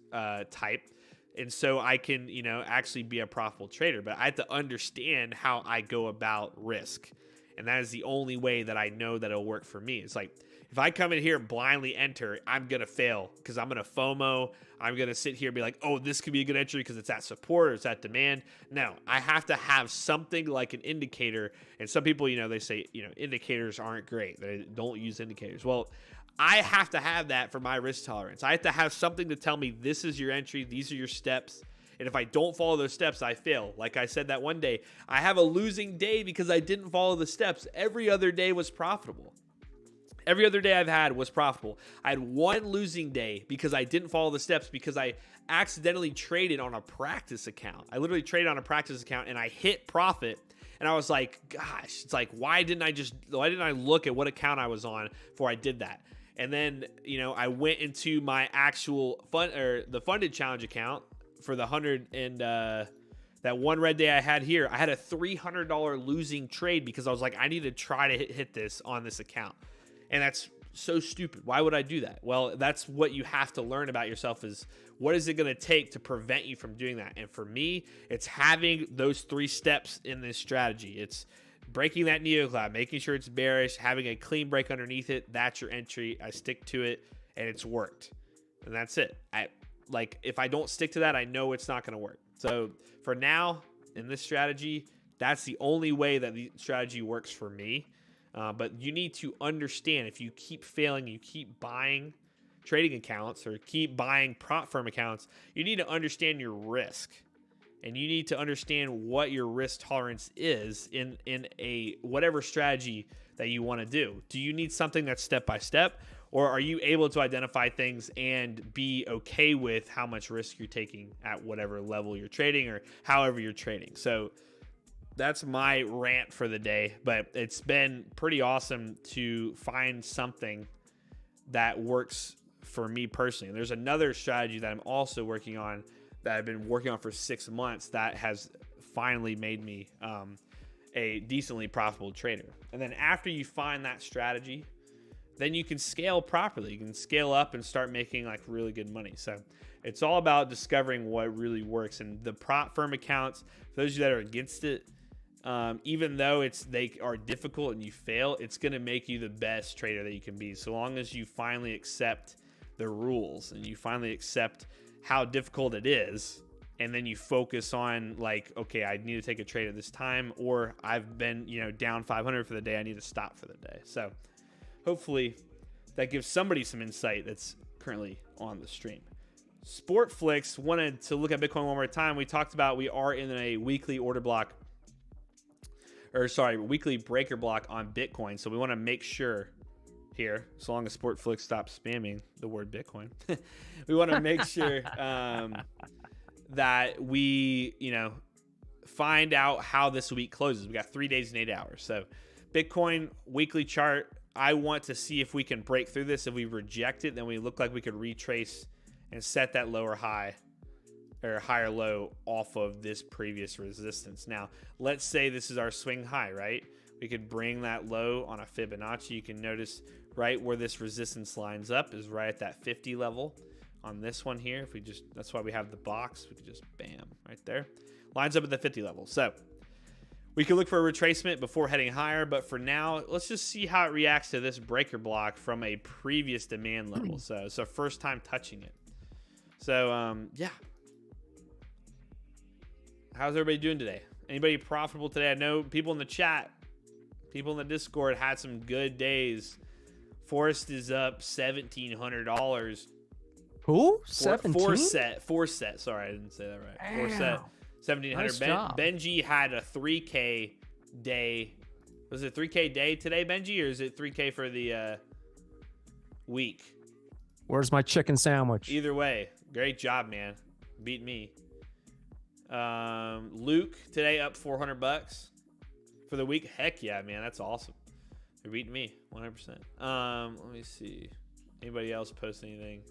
type, and so I can actually be a profitable trader. But I have to understand how I go about risk, and that is the only way that I know that it'll work for me. It's like if I come in here and blindly enter, I'm gonna fail because I'm gonna FOMO. I'm gonna sit here and be like, oh, this could be a good entry because it's at support or it's at demand. No, I have to have something like an indicator. And some people, they say indicators aren't great, they don't use indicators. Well, I have to have that for my risk tolerance. I have to have something to tell me this is your entry, these are your steps. And if I don't follow those steps, I fail. Like I said that one day, I have a losing day because I didn't follow the steps. Every other day was profitable. Every other day I've had was profitable. I had one losing day because I didn't follow the steps because I accidentally traded on a practice account. I literally traded on a practice account and I hit profit. And I was like, gosh, it's like, why didn't I look at what account I was on before I did that? And then, I went into my actual the funded challenge account for the 100 and that one red day I had here. I had a $300 losing trade because I was like, I need to try to hit this on this account. And that's so stupid. Why would I do that? Well, that's what you have to learn about yourself is what is it going to take to prevent you from doing that? And for me, it's having those 3 steps in this strategy. It's breaking that neocloud, making sure it's bearish, having a clean break underneath it. That's your entry. I stick to it and it's worked. And that's it. If I don't stick to that, I know it's not going to work. So for now in this strategy, that's the only way that the strategy works for me. But you need to understand if you keep failing, you keep buying trading accounts or keep buying prop firm accounts, you need to understand your risk. And you need to understand what your risk tolerance is in a whatever strategy that you want to do. Do you need something that's step by step, or are you able to identify things and be okay with how much risk you're taking at whatever level you're trading or however you're trading? So that's my rant for the day, but it's been pretty awesome to find something that works for me personally. And there's another strategy that I'm also working on that I've been working on for 6 months that has finally made me a decently profitable trader. And then after you find that strategy, then you can scale properly. You can scale up and start making like really good money. So it's all about discovering what really works. And the prop firm accounts, for those of you that are against it, even though they are difficult and you fail, it's going to make you the best trader that you can be. So long as you finally accept the rules and you finally accept how difficult it is, and then you focus on like, okay, I need to take a trade at this time, or I've been, down 500 for the day, I need to stop for the day. So hopefully that gives somebody some insight that's currently on the stream. Sportflix wanted to look at Bitcoin one more time. We talked about we are in a weekly weekly breaker block on Bitcoin. So we want to make sure here, so long as Sportflix stops spamming the word Bitcoin, we want to make sure that we, find out how this week closes. We got 3 days and 8 hours. So Bitcoin weekly chart, I want to see if we can break through this. If we reject it, then we look like we could retrace and set that lower high or higher low off of this previous resistance. Now, let's say this is our swing high, right? We could bring that low on a Fibonacci. You can notice right where this resistance lines up is right at that 50 level on this one here. That's why we have the box. We could just bam right there. Lines up at the 50 level. So we could look for a retracement before heading higher, but for now, let's just see how it reacts to this breaker block from a previous demand level. So it's our first time touching it. So yeah. How's everybody doing today? Anybody profitable today? I know people in the chat, people in the Discord had some good days. Forrest is up $1,700. Who? 17? Four set. Sorry, I didn't say that right. Damn. 4 set. 1,700. Nice job. Benji had a 3K day. Was it 3K day today, Benji, or is it 3K for the week? Where's my chicken sandwich? Either way, great job, man. Beat me. Luke today up $400 for the week. Heck yeah, man, that's awesome. They're beating me 100%. Let me see. Anybody else post anything?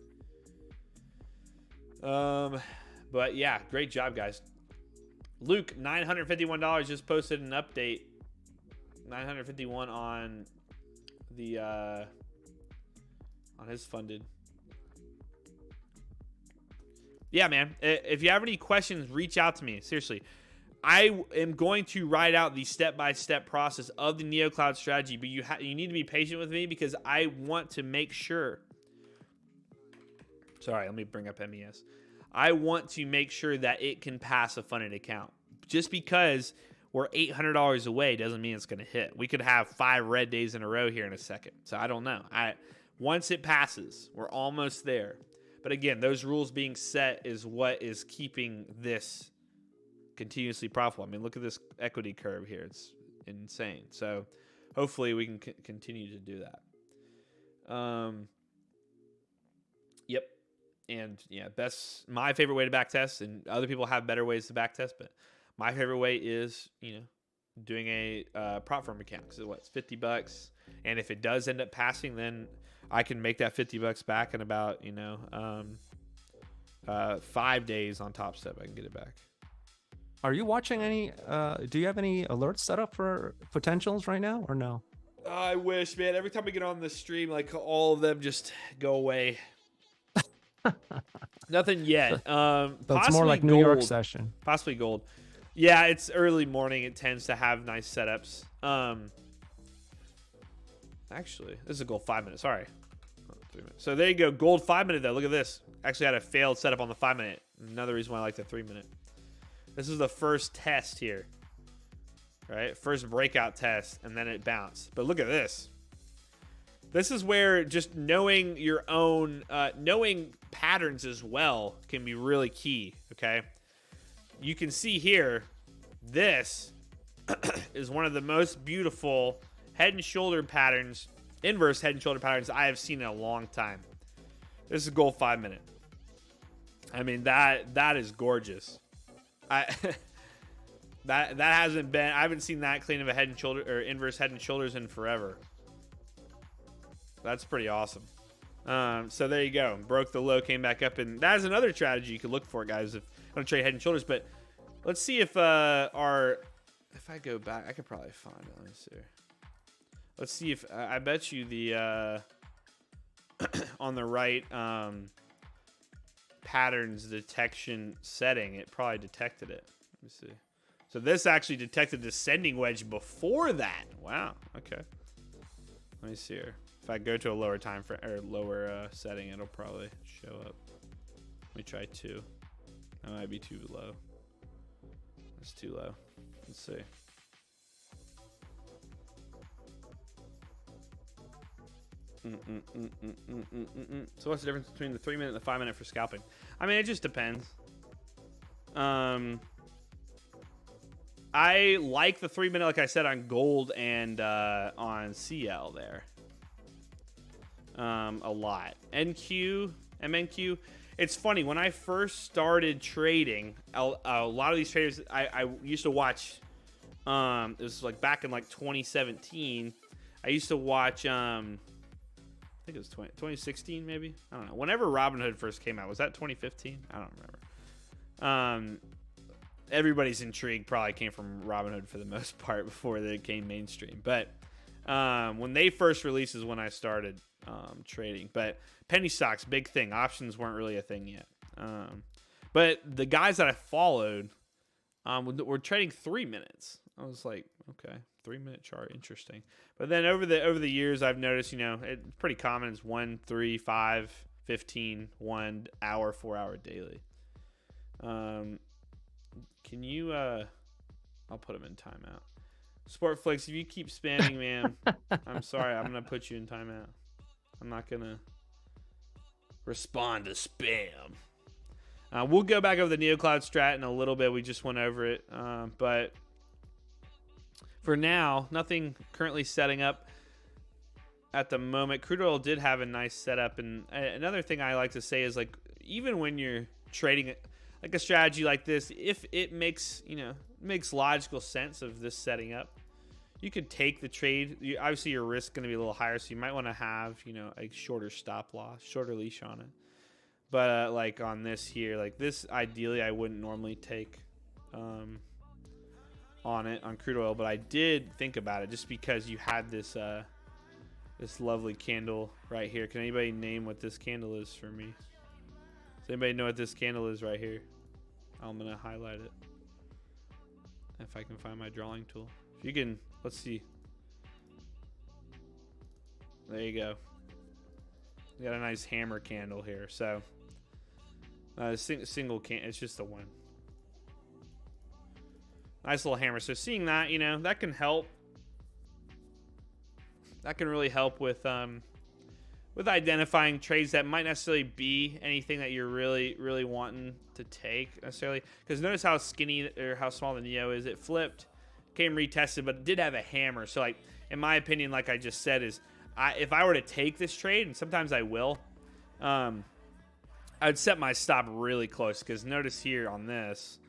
But yeah, great job, guys. Luke, $951 just posted an update. 951 on the on his funded. Yeah, man. If you have any questions, reach out to me. Seriously. I am going to write out the step-by-step process of the NeoCloud strategy, but you need to be patient with me because I want to make sure. Sorry, let me bring up MES. I want to make sure that it can pass a funded account. Just because we're $800 away doesn't mean it's going to hit. We could have 5 red days in a row here in a second. So I don't know. Once it passes, we're almost there. But again, those rules being set is what is keeping this continuously profitable. I mean, look at this equity curve here. It's insane. So hopefully we can continue to do that. Yep. And yeah, my favorite way to backtest, and other people have better ways to backtest, but my favorite way is, doing a prop firm account. Because it's $50. And if it does end up passing, then I can make that $50 back in about, 5 days on Top Step. I can get it back. Are you watching any? Do you have any alerts set up for potentials right now, or no? I wish, man. Every time we get on the stream, like all of them just go away. Nothing yet. So it's more like New York session. Possibly gold. Yeah, it's early morning. It tends to have nice setups. Actually, this is a gold 5 minute. Sorry. 3 minutes. So there you go. Gold 5 minute though. Look at this. Actually had a failed setup on the 5 minute. Another reason why I like the 3 minute. This is the first test here. Right? First breakout test, and then it bounced. But look at this. This is where just knowing your own, knowing patterns as well can be really key, okay? You can see here, this is one of the most beautiful head and shoulder patterns, inverse head and shoulder patterns I have seen in a long time. This is gold 5 minute. I mean, that is gorgeous. That hasn't been, I haven't seen that clean of a head and shoulder or inverse head and shoulders in forever. That's pretty awesome. So there you go. Broke the low, came back up, and that is another strategy you could look for, guys. If I don't trade head and shoulders, but let's see if if I go back, I could probably find it. Let me see. Let's see if I bet you the on the right patterns detection setting, it probably detected it. Let me see. So this actually detected descending wedge before that. Wow. Okay. Let me see here. If I go to a lower time frame or lower setting, it'll probably show up. Let me try 2. That might be too low. That's too low. Let's see. So what's the difference between the 3 minute and the 5 minute for scalping? I mean, it just depends. I like the 3 minute, like I said, on gold and on CL there. A lot. NQ, MNQ. It's funny, when I first started trading, a lot of these traders, I used to watch, it was like back in like 2017. I used to watch, I think it was 2016 maybe. I don't know. Whenever Robinhood first came out, was that 2015? I don't remember. Everybody's intrigue probably came from Robinhood for the most part before they came mainstream. But when they first released is when I started trading. But penny stocks, big thing. Options weren't really a thing yet. But the guys that I followed were trading 3 minutes. I was like, okay, 3 minute chart, interesting. But then over the years, I've noticed, it's pretty common. It's 1, 3, 5, 15, 1 hour, 4 hour daily. Can you I'll put him in timeout. Sportflix, if you keep spamming, man, I'm sorry. I'm going to put you in timeout. I'm not going to respond to spam. We'll go back over the NeoCloud strat in a little bit. We just went over it. But for now, nothing currently setting up at the moment. Crude oil did have a nice setup. And another thing I like to say is, like, even when you're trading like a strategy like this, if it makes logical sense of this setting up, you could take the trade. Obviously, your risk is going to be a little higher, so you might want to have, a shorter stop loss, shorter leash on it. But like on this here, like this, ideally, I wouldn't normally take on it on crude oil, but I did think about it just because you had this this lovely candle right here. Can anybody name what this candle is for me? Does anybody know what this candle is right here? I'm gonna highlight it if I can find my drawing tool. If you can, let's see. There you go. We got a nice hammer candle here. So single can, it's just the one. Nice little hammer. So seeing that, that can help. That can really help with identifying trades that might necessarily be anything that you're really wanting to take necessarily. Because notice how skinny or how small the Neo is. It flipped, came retested, but it did have a hammer. So like, in my opinion, like I just said, is if I were to take this trade, and sometimes I will, I'd set my stop really close. Because notice here on this,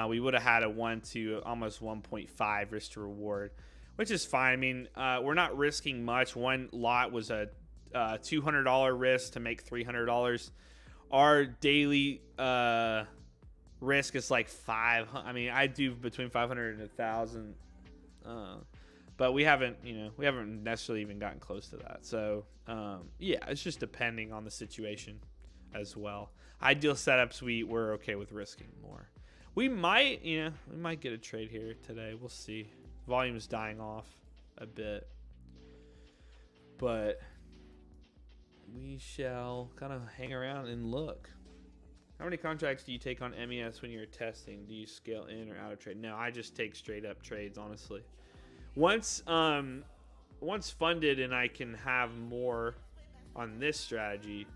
we would have had a 1 to almost 1.5 risk to reward, which is fine. I mean, we're not risking much. One lot was a $200 risk to make $300. Our daily risk is like $500. I mean, I do between $500 and $1,000, but we haven't necessarily even gotten close to that. So yeah, it's just depending on the situation as well. Ideal setups, we're okay with risking more. We might get a trade here today. We'll see. Volume's dying off a bit, but we shall kind of hang around and look. How many contracts do you take on MES when you're testing? Do you scale in or out of trade? No, I just take straight up trades, honestly. Once funded and I can have more on this strategy,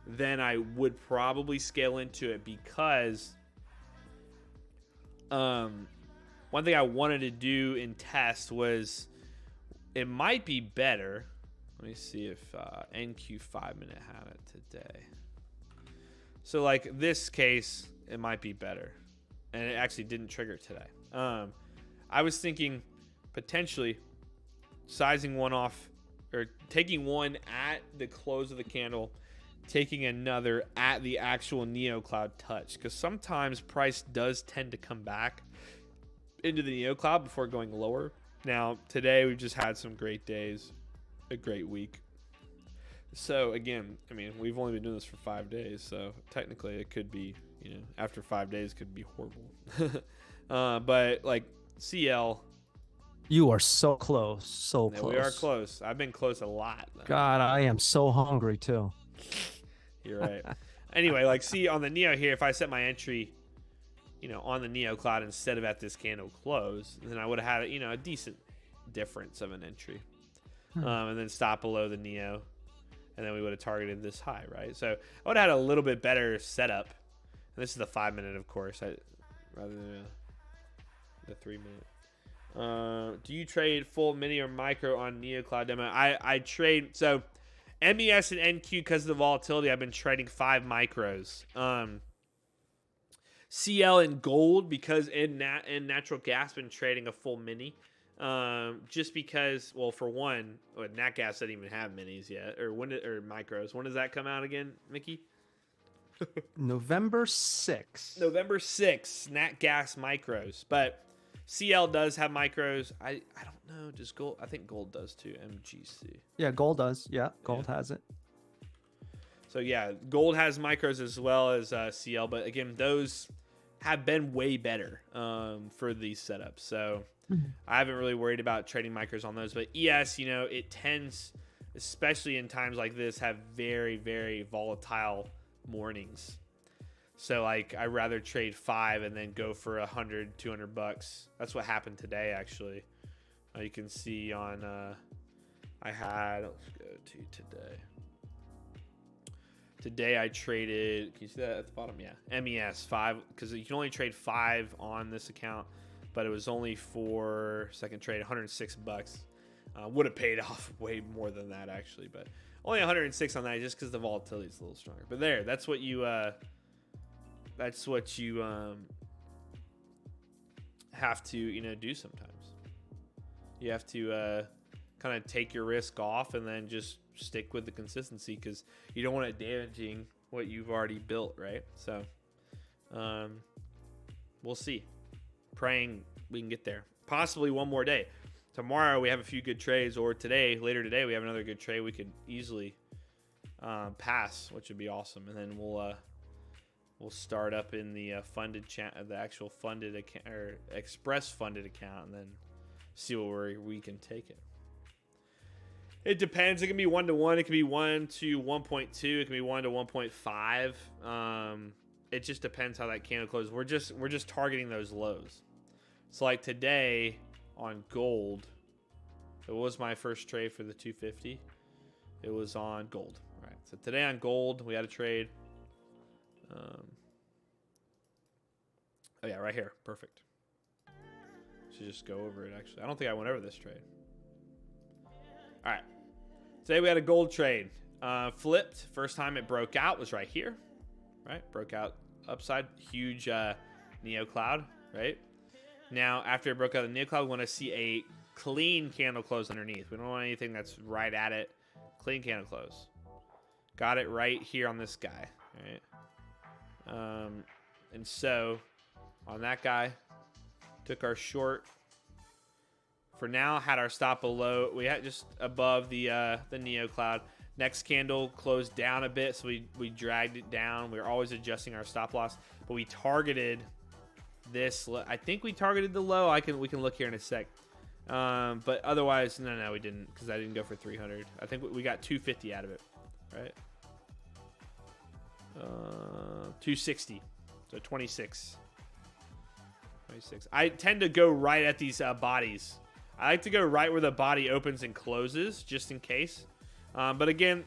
then I would probably scale into it, because one thing I wanted to do in test was, it might be better. Let me see if NQ 5-minute had it today. So like this case, it might be better, and it actually didn't trigger today. I was thinking potentially sizing one off, or taking one at the close of the candle, taking another at the actual NeoCloud touch, because sometimes price does tend to come back into the NeoCloud before going lower. Now today we've just had some great days, a great week. So again, I mean, we've only been doing this for 5 days, so technically it could be, after 5 days could be horrible. But like CL, you are so close, so yeah, close. we are close. I've been close a lot, though. God, I am so hungry too. You're right. Anyway, like see on the Neo here, if I set my entry, on the NeoCloud instead of at this candle close, then I would have had a decent difference of an entry, and then stop below the Neo, and then we would have targeted this high, right? So I would have had a little bit better setup. And this is the 5-minute, of course, rather than the 3-minute. Do you trade full mini or micro on NeoCloud demo? I trade, so MES and NQ, because of the volatility, I've been trading 5 micros. CL and gold, because in natural gas, been trading a full mini. Just because, well, for one, nat gas doesn't even have minis yet, or micros. When does that come out again, Mickey? November 6th. November 6th, nat gas micros, but CL does have micros. I don't know. Does gold? I think gold does too. MGC. Yeah, gold does. Yeah, gold has it. So yeah, gold has micros as well as CL, but again, those have been way better for these setups. So I haven't really worried about trading micros on those. But ES, it tends, especially in times like this, have very, very volatile mornings. So like I'd rather trade 5 and then go for $100-200. That's what happened today actually. You can see on let's go to today. Today I traded, can you see that at the bottom? Yeah, MES 5, because you can only trade 5 on this account, but it was only for second trade $106. Would have paid off way more than that actually, but only 106 on that just because the volatility is a little stronger. But there, that's what you have to do sometimes. You have to kind of take your risk off and then just stick with the consistency, because you don't want it damaging what you've already built, right? So we'll see. Praying we can get there. Possibly one more day. Tomorrow we have a few good trades, or later today we have another good trade we could easily pass, which would be awesome. And then we'll start up in the funded the actual funded account, or express funded account, and then see where we can take it. It depends. It can be 1-to-1. It can be 1-to-1.2. It can be 1-to-1.5. It just depends how that candle closes. We're just targeting those lows. So like today on gold, it was my first trade for the 250. It was on gold. All right. So today on gold, we had a trade. Oh yeah, right here. Perfect. Should just go over it actually. I don't think I went over this trade. All right. Today we had a gold trade. Flipped. First time it broke out was right here. Right? Broke out upside. Huge Neo cloud. Right? Now, after it broke out the Neo cloud, we want to see a clean candle close underneath. We don't want anything that's right at it. Clean candle close. Got it right here on this guy. Right? And so, on that guy, took our short. For now, had our stop below. We had just above the Neo cloud. Next candle closed down a bit, so we dragged it down. We were always adjusting our stop loss, but we targeted this. I think we targeted the low. We can look here in a sec. But otherwise, no, we didn't, because I didn't go for 300. I think we got 250 out of it, right? 260, so 26. 26. I tend to go right at these bodies. I like to go right where the body opens and closes, just in case. But again,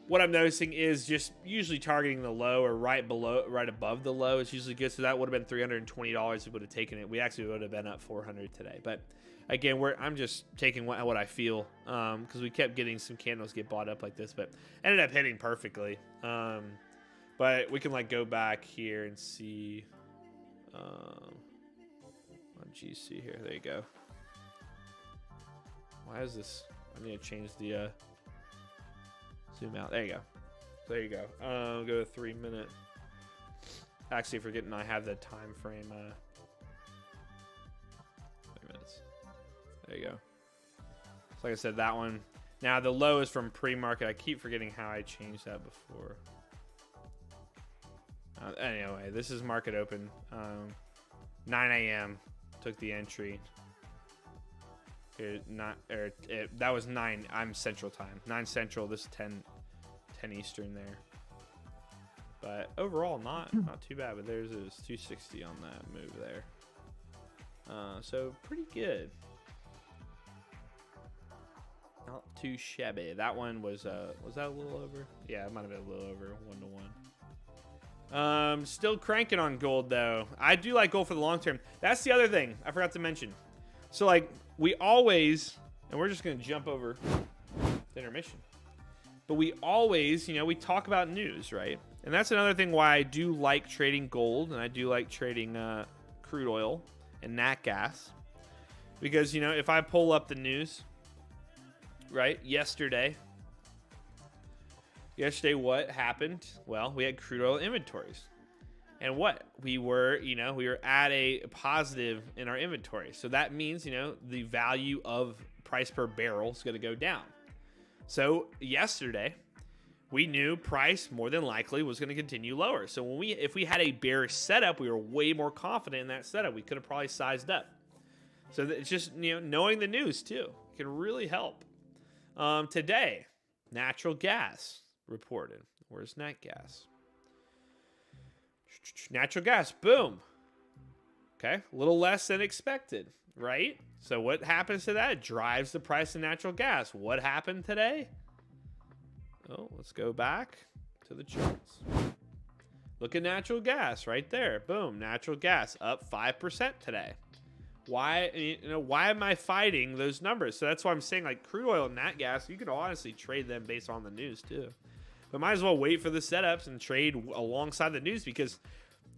what I'm noticing is just usually targeting the low or right above the low is usually good. So that would have been $320 if we would have taken it. We actually would have been up 400 today. But again, I'm just taking what I feel, because we kept getting some candles get bought up like this, but ended up hitting perfectly. But we can like go back here and see on GC here. There you go. Why is this? I need to change the zoom out. There you go. There you go. Go to 3 minute. Actually, forgetting I have the time frame. 3 minutes. There you go. So like I said, that one. Now the low is from pre-market. I keep forgetting how I changed that before. Anyway, this is market open. 9 a.m. took the entry. That was 9. I'm Central Time. 9 Central. This is 10 Eastern there. But overall, not too bad. But there's 260 on that move there. So pretty good. Not too shabby. That one was that a little over? Yeah, it might have been a little over 1-to-1. Still cranking on gold though. I do like gold for the long term. That's the other thing I forgot to mention. So like we always, and we're just gonna jump over the intermission, but we always, we talk about news, right? And that's another thing why I do like trading gold, and I do like trading crude oil and nat gas, because if I pull up the news, right? Yesterday what happened? Well, we had crude oil inventories. And what? We were at a positive in our inventory. So that means, the value of price per barrel is going to go down. So yesterday, we knew price more than likely was going to continue lower. So if we had a bearish setup, we were way more confident in that setup. We could have probably sized up. So it's just, knowing the news too can really help. Today, natural gas reported. Where's nat gas? Natural gas, boom. Okay, a little less than expected, right? So what happens to that? It drives the price of natural gas. What happened today? Oh, let's go back to the charts. Look at natural gas right there. Boom, natural gas up 5% today. Why, why am I fighting those numbers? So that's why I'm saying, like, crude oil and nat gas, you can honestly trade them based on the news too. But might as well wait for the setups and trade alongside the news, because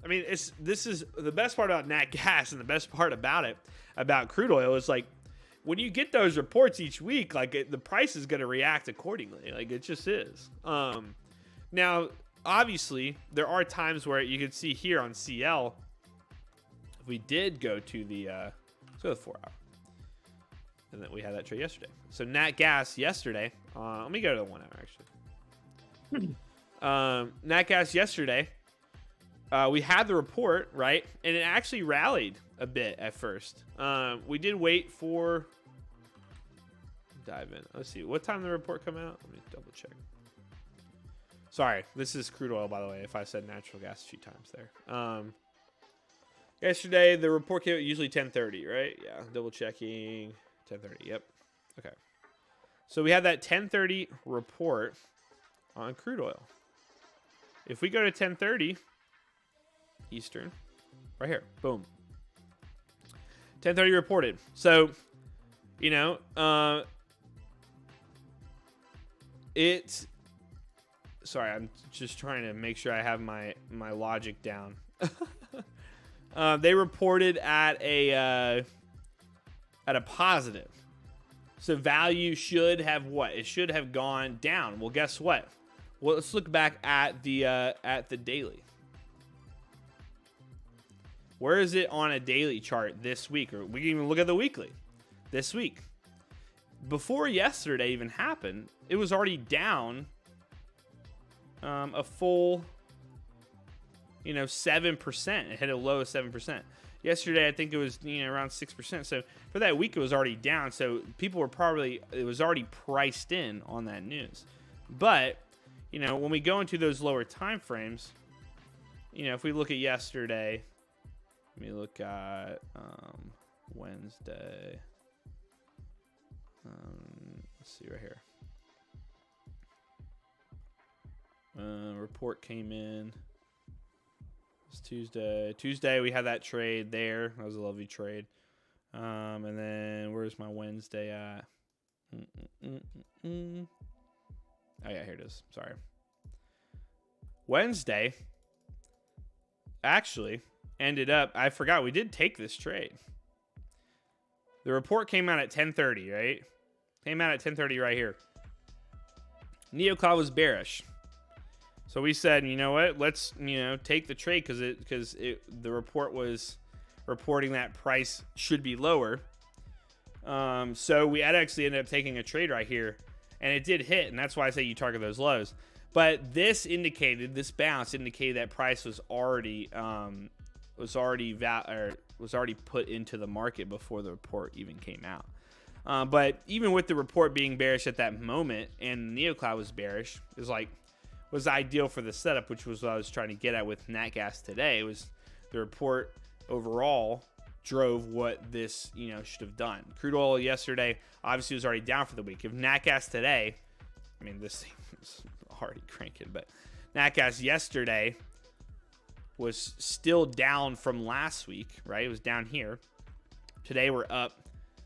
I mean, this is the best part about nat gas, and the best part about it, about crude oil, is like when you get those reports each week, like the price is going to react accordingly. Like it just is. Now, obviously, there are times where you can see here on CL, if we did go to the let's go to the 4 hour, and then we had that trade yesterday. So nat gas yesterday. Let me go to the 1 hour actually. Nat gas yesterday. We had the report, right? And it actually rallied a bit at first. We did wait for... Dive in. Let's see. What time did the report come out? Let me double check. Sorry. This is crude oil, by the way, if I said natural gas a few times there. Yesterday, the report came out usually 10:30, right? Yeah. Double checking. 10:30. Yep. Okay. So we had that 10:30 report on crude oil. If we go to 10:30... Eastern, right here, boom. 10:30 reported. So, it's. Sorry, I'm just trying to make sure I have my logic down. They reported at a positive. So value should have what? It should have gone down. Well, guess what? Well, let's look back at the daily. Where is it on a daily chart this week? Or we can even look at the weekly this week. Before yesterday even happened, it was already down a full, 7%. It hit a low of 7%. Yesterday, I think it was around 6%. So for that week, it was already down. So people were it was already priced in on that news. But, when we go into those lower time frames, if we look at yesterday... Let me look at Wednesday. Let's see right here. Report came in. It's Tuesday. Tuesday we had that trade there. That was a lovely trade. And then where's my Wednesday at? Oh yeah, here it is. Sorry. Wednesday. Actually. Ended up, I forgot, we did take this trade. The report came out at 10:30, right? Came out at 10:30 right here. NeoCloud was bearish. So we said, you know what? Let's, take the trade because the report was reporting that price should be lower. So we had actually ended up taking a trade right here, and it did hit, and that's why I say you target those lows. But this bounce indicated that price was already put into the market before the report even came out. But even with the report being bearish at that moment, and NeoCloud was bearish, was ideal for the setup, which was what I was trying to get at with nat gas today. It was the report overall drove what this should have done. Crude oil yesterday obviously was already down for the week. If nat gas today, I mean this thing was already cranking, but nat gas yesterday was still down from last week, right? It was down here. Today we're up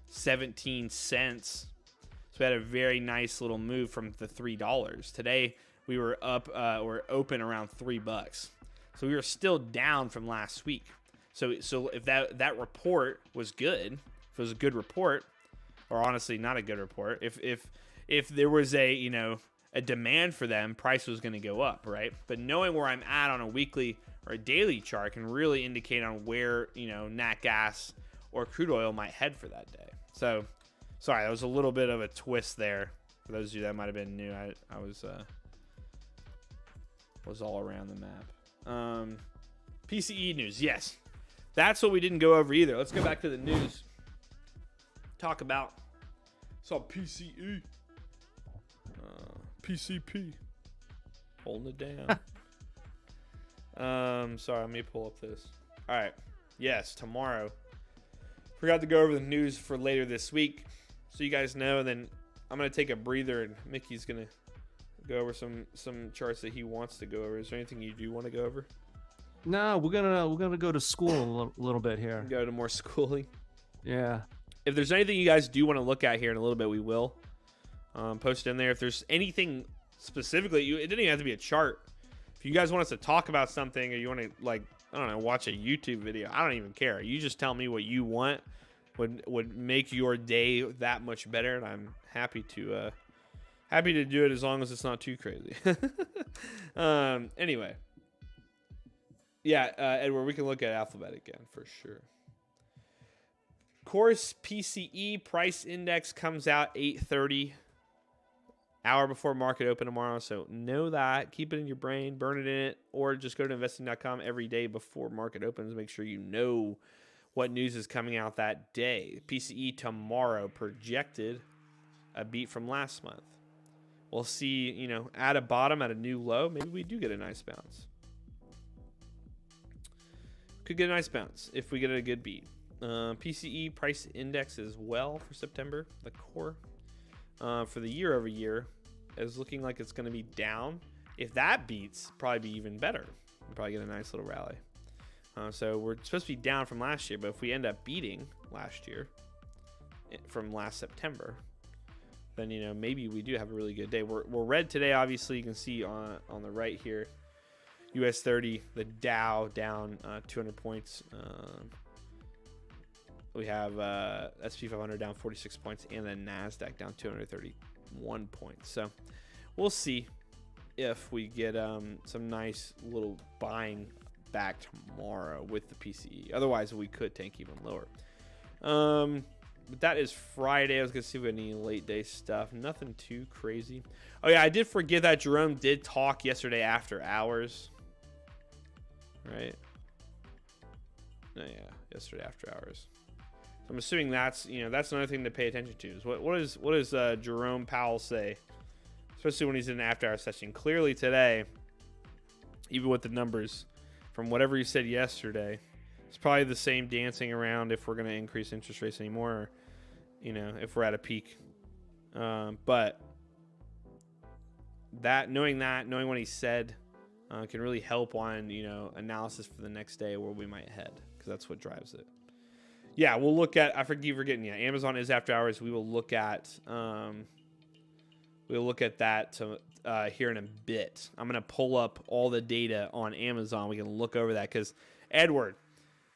17 cents. So we had a very nice little move from the $3. Today we were up, we're open around $3. So we were still down from last week. So if that report was good, if it was a good report, or honestly not a good report, if there was a demand for them, price was going to go up, right? But knowing where I'm at on a weekly or a daily chart can really indicate on where, nat gas or crude oil might head for that day. So, sorry, that was a little bit of a twist there. For those of you that might have been new, I was all around the map. PCE news, yes. That's what we didn't go over either. Let's go back to the news. Talk about some PCE. PCP. Holding it down. Sorry, let me pull up this. All right. Yes, tomorrow. Forgot to go over the news for later this week, so you guys know. And then I'm gonna take a breather, and Mickey's gonna go over some charts that he wants to go over. Is there anything you do want to go over? No, we're gonna go to school a little bit here. Go to more schooling. Yeah. If there's anything you guys do want to look at here in a little bit, we will post it in there. If there's anything specifically, it didn't even have to be a chart. If you guys want us to talk about something, or you want to, like, I don't know, watch a YouTube video, I don't even care. You just tell me what you want would make your day that much better, and I'm happy to do it as long as it's not too crazy. Anyway, yeah, Edward, we can look at Alphabet again for sure. Course PCE price index comes out 8:30, hour before market open tomorrow. So know that, keep it in your brain, burn it in it, or just go to investing.com every day before market opens. Make sure you know what news is coming out that day. PCE tomorrow projected a beat from last month. We'll see, at a bottom, at a new low, maybe we do get a nice bounce. Could get a nice bounce if we get a good beat. PCE price index as well for September, the core. For the year over year is looking like it's going to be down. If that beats, probably be even better. We'll probably get a nice little rally. So we're supposed to be down from last year, but if we end up beating last year from last September, then maybe we do have a really good day. We're red today, obviously. You can see on the right here, US 30, the Dow down 200 points. We have SP 500 down 46 points, and then NASDAQ down 231 points. So we'll see if we get some nice little buying back tomorrow with the PCE. Otherwise, we could tank even lower. But that is Friday. I was going to see if we had any late day stuff. Nothing too crazy. Oh, yeah, I did forget that Jerome did talk yesterday after hours. Right? Oh, yeah, yesterday after hours. I'm assuming that's another thing to pay attention to. Is what does Jerome Powell say, especially when he's in an after-hour session? Clearly today, even with the numbers from whatever he said yesterday, it's probably the same dancing around if we're going to increase interest rates anymore, or, if we're at a peak. But knowing what he said can really help on analysis for the next day where we might head, because that's what drives it. Yeah, we'll look at. I keep forgetting. Yeah, Amazon is after hours. We will look at. That here in a bit. I'm gonna pull up all the data on Amazon. We can look over that because Edward,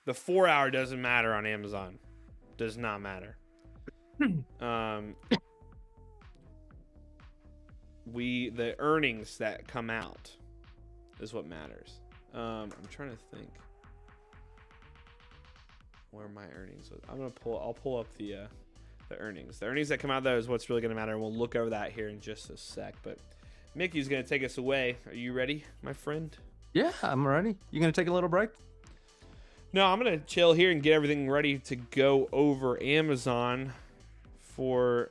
the 4 hour doesn't matter on Amazon. Does not matter. The earnings that come out is what matters. I'm trying to think where my earnings was. I'll pull up the earnings. The earnings that come out, though, is what's really going to matter. We'll look over that here in just a sec. But Mickey's going to take us away. Are you ready, my friend? Yeah, I'm ready. You going to take a little break? No, I'm going to chill here and get everything ready to go over Amazon for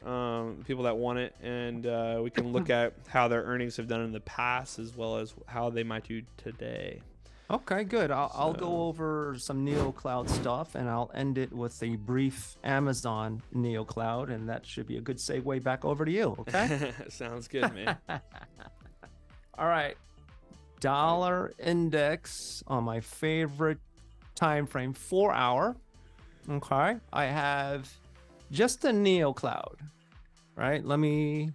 people that want it. And we can look at how their earnings have done in the past as well as how they might do today. Okay, good. I'll go over some NeoCloud stuff, and I'll end it with a brief Amazon NeoCloud, and that should be a good segue back over to you, okay? Sounds good, man. All right. Dollar index on my favorite time frame, 4 hour. Okay. I have just a NeoCloud, right? Let me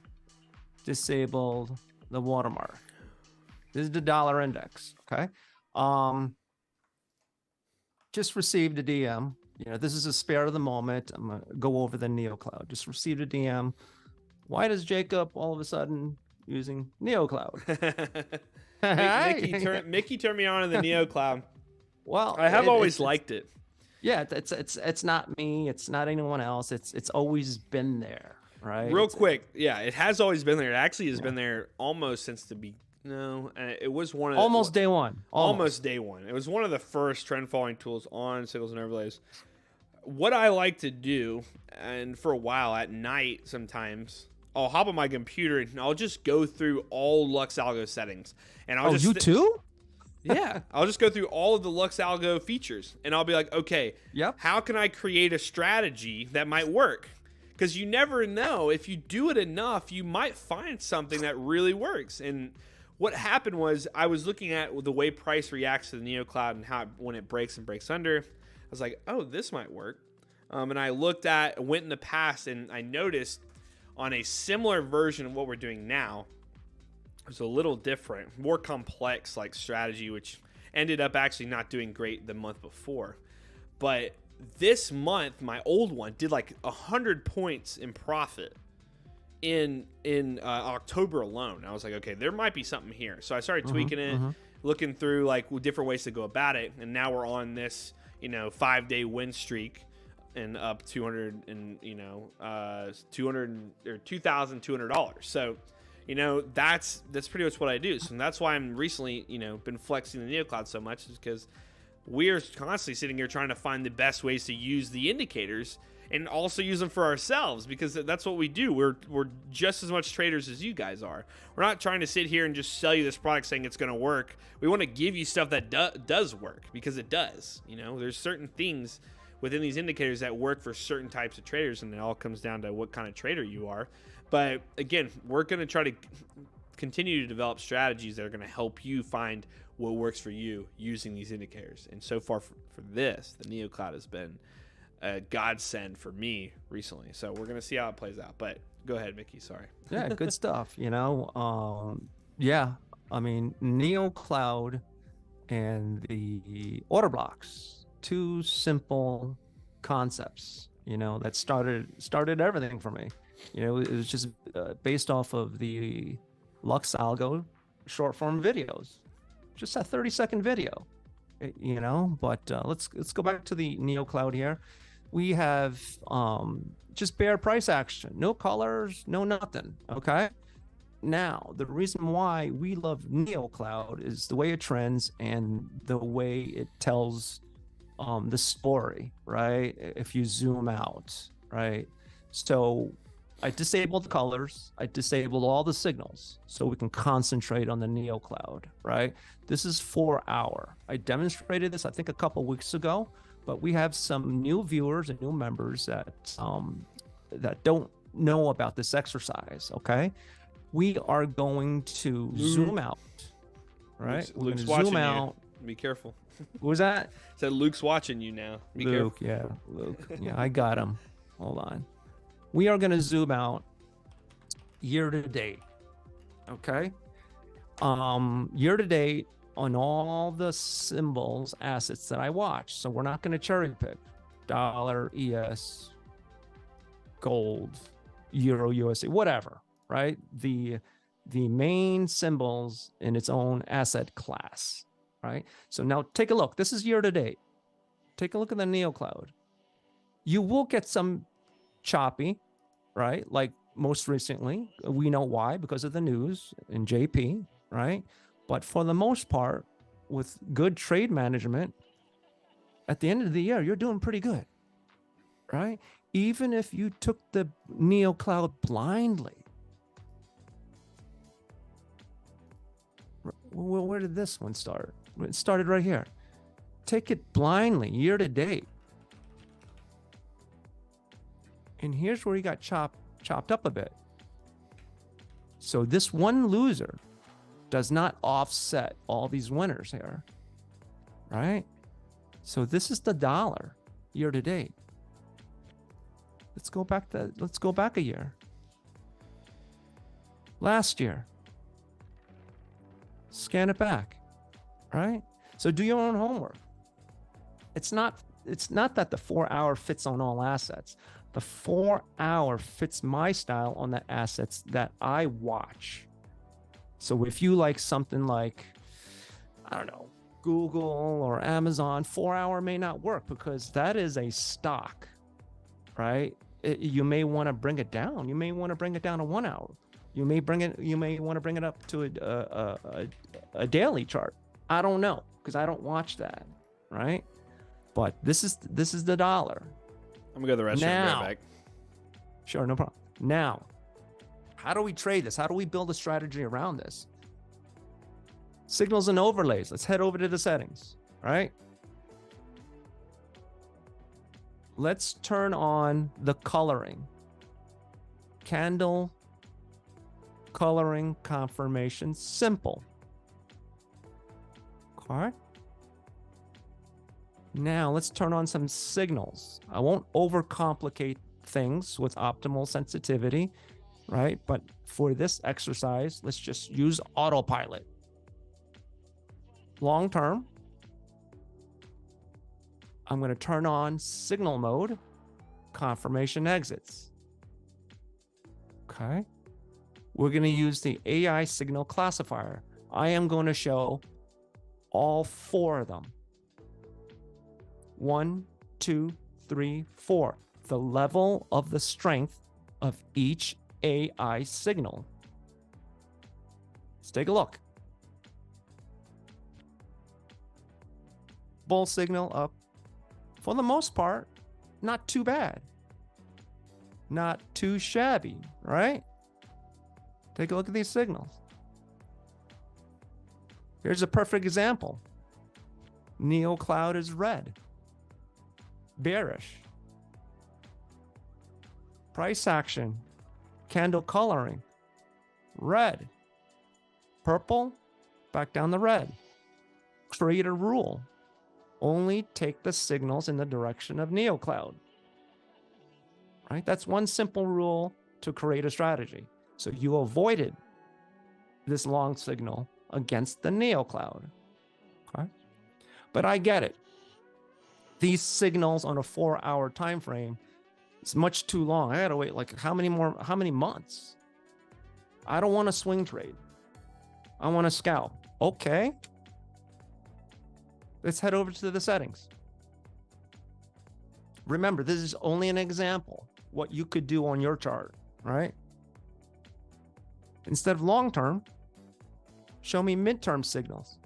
disable the watermark. This is the dollar index, okay? Just received a DM. This is a spare of the moment. I'm gonna go over the NeoCloud. Just received a DM. Why does Jacob all of a sudden using NeoCloud? Mickey turned me on to the NeoCloud. Well, I have always liked it. Yeah, it's not me. It's not anyone else. It's always been there, right? Real quick, yeah, it has always been there. It actually has been there almost since the beginning. No, it was one of almost day one. Almost day one. It was one of the first trend following tools on signals and overlays. What I like to do, and for a while at night, sometimes I'll hop on my computer and I'll just go through all Lux Algo settings, and I'll you too? Yeah, I'll just go through all of the Lux Algo features, and I'll be like, okay, Yep. how can I create a strategy that might work? Because you never know. If you do it enough, you might find something that really works. And what happened was I was looking at the way price reacts to the NeoCloud and how when it breaks and breaks under. I was like, oh, this might work. And I went in the past, and I noticed on a similar version of what we're doing now, it was a little different, more complex like strategy, which ended up actually not doing great the month before. But this month, my old one did like 100 points in profit in October alone. I was like, okay, there might be something here. So I started tweaking it, looking through like different ways to go about it. And now we're on this, 5-day win streak and up 200 and, $200 or $2,200. So, that's pretty much what I do. So that's why I'm recently, been flexing the NeoCloud so much, is because we're constantly sitting here trying to find the best ways to use the indicators and also use them for ourselves, because that's what we do. We're just as much traders as you guys are. We're not trying to sit here and just sell you this product saying it's going to work. We want to give you stuff that does work, because it does. There's certain things within these indicators that work for certain types of traders, and it all comes down to what kind of trader you are. But again, we're going to try to continue to develop strategies that are going to help you find what works for you using these indicators. And so far for this, the NeoCloud has been a godsend for me recently. So we're going to see how it plays out. But go ahead, Mickey. Sorry. Yeah, good stuff. Yeah, I mean, NeoCloud and the order blocks, two simple concepts, that started everything for me. It was just based off of the Lux Algo short form videos, just a 30-second video, but let's go back to the NeoCloud here. We have just bare price action, no colors, no nothing. Okay. Now, the reason why we love NeoCloud is the way it trends and the way it tells the story, right? If you zoom out, right? So I disabled the colors. I disabled all the signals so we can concentrate on the NeoCloud, right? This is 4 hour. I demonstrated this, I think, a couple weeks ago, but we have some new viewers and new members that don't know about this exercise, okay? We are going to zoom out, right? Luke's watching zoom out. You. Be careful. What was that? Said Luke's watching you now. Be Luke, careful. Yeah, Luke. Yeah, I got him. Hold on. We are going to zoom out year to date. Okay. Year to date on all the symbols, assets that I watch. So we're not going to cherry pick dollar, ES, gold, euro, USD, whatever, right? The main symbols in its own asset class, right? So now take a look. This is year to date. Take a look at the NeoCloud. You will get some choppy, right? Like most recently, we know why, because of the news in JP, right? But for the most part, with good trade management, at the end of the year, you're doing pretty good, right? Even if you took the NeoCloud blindly. Well, where did this one start? It started right here. Take it blindly, year to date. And here's where he got chopped up a bit. So this one loser does not offset all these winners here, right? So this is the dollar year to date. Let's go back a year. Last year. Scan it back, right? So do your own homework. It's not that the 4 hour fits on all assets. The 4 hour fits my style on the assets that I watch. So if you like something like, I don't know, Google or Amazon, 4 hour may not work because that is a stock, right? You may want to bring it down. You may want to bring it down to 1 hour. You may want to bring it up to a daily chart. I don't know, because I don't watch that, right? But this is the dollar. I'm gonna go to the restaurant and be right back. Sure, no problem. Now, how do we trade this? How do we build a strategy around this? Signals and overlays. Let's head over to the settings, right? Let's turn on the coloring. Candle coloring confirmation simple. Okay. Now let's turn on some signals. I won't overcomplicate things with optimal sensitivity, right? But for this exercise, let's just use autopilot. Long term, I'm going to turn on signal mode, confirmation exits. Okay. We're going to use the AI signal classifier. I am going to show all 4 of them. 1, 2, 3, 4. The level of the strength of each AI signal. Let's take a look. Bull signal up. For the most part, not too bad. Not too shabby, right? Take a look at these signals. Here's a perfect example. Neo cloud is red. Bearish. Price action. Candle coloring. Red. Purple. Back down the red. Create a rule. Only take the signals in the direction of Neo cloud. Right? That's one simple rule to create a strategy. So you avoided this long signal against the Neo cloud. Okay? But I get it. These signals on a 4-hour time frame, it's much too long. I gotta wait like how many months? I don't want to swing trade. I want to scalp. Okay. Let's head over to the settings. Remember, this is only an example, what you could do on your chart, right? Instead of long-term, show me midterm signals.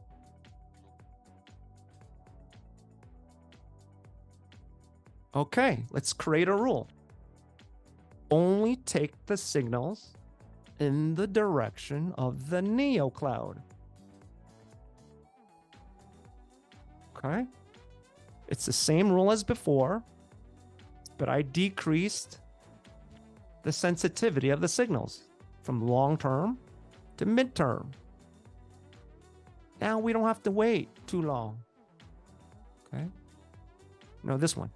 Okay, let's create a rule. Only take the signals in the direction of the Neo cloud. Okay. It's the same rule as before, but I decreased the sensitivity of the signals from long-term to midterm. Now we don't have to wait too long. Okay. No, this one.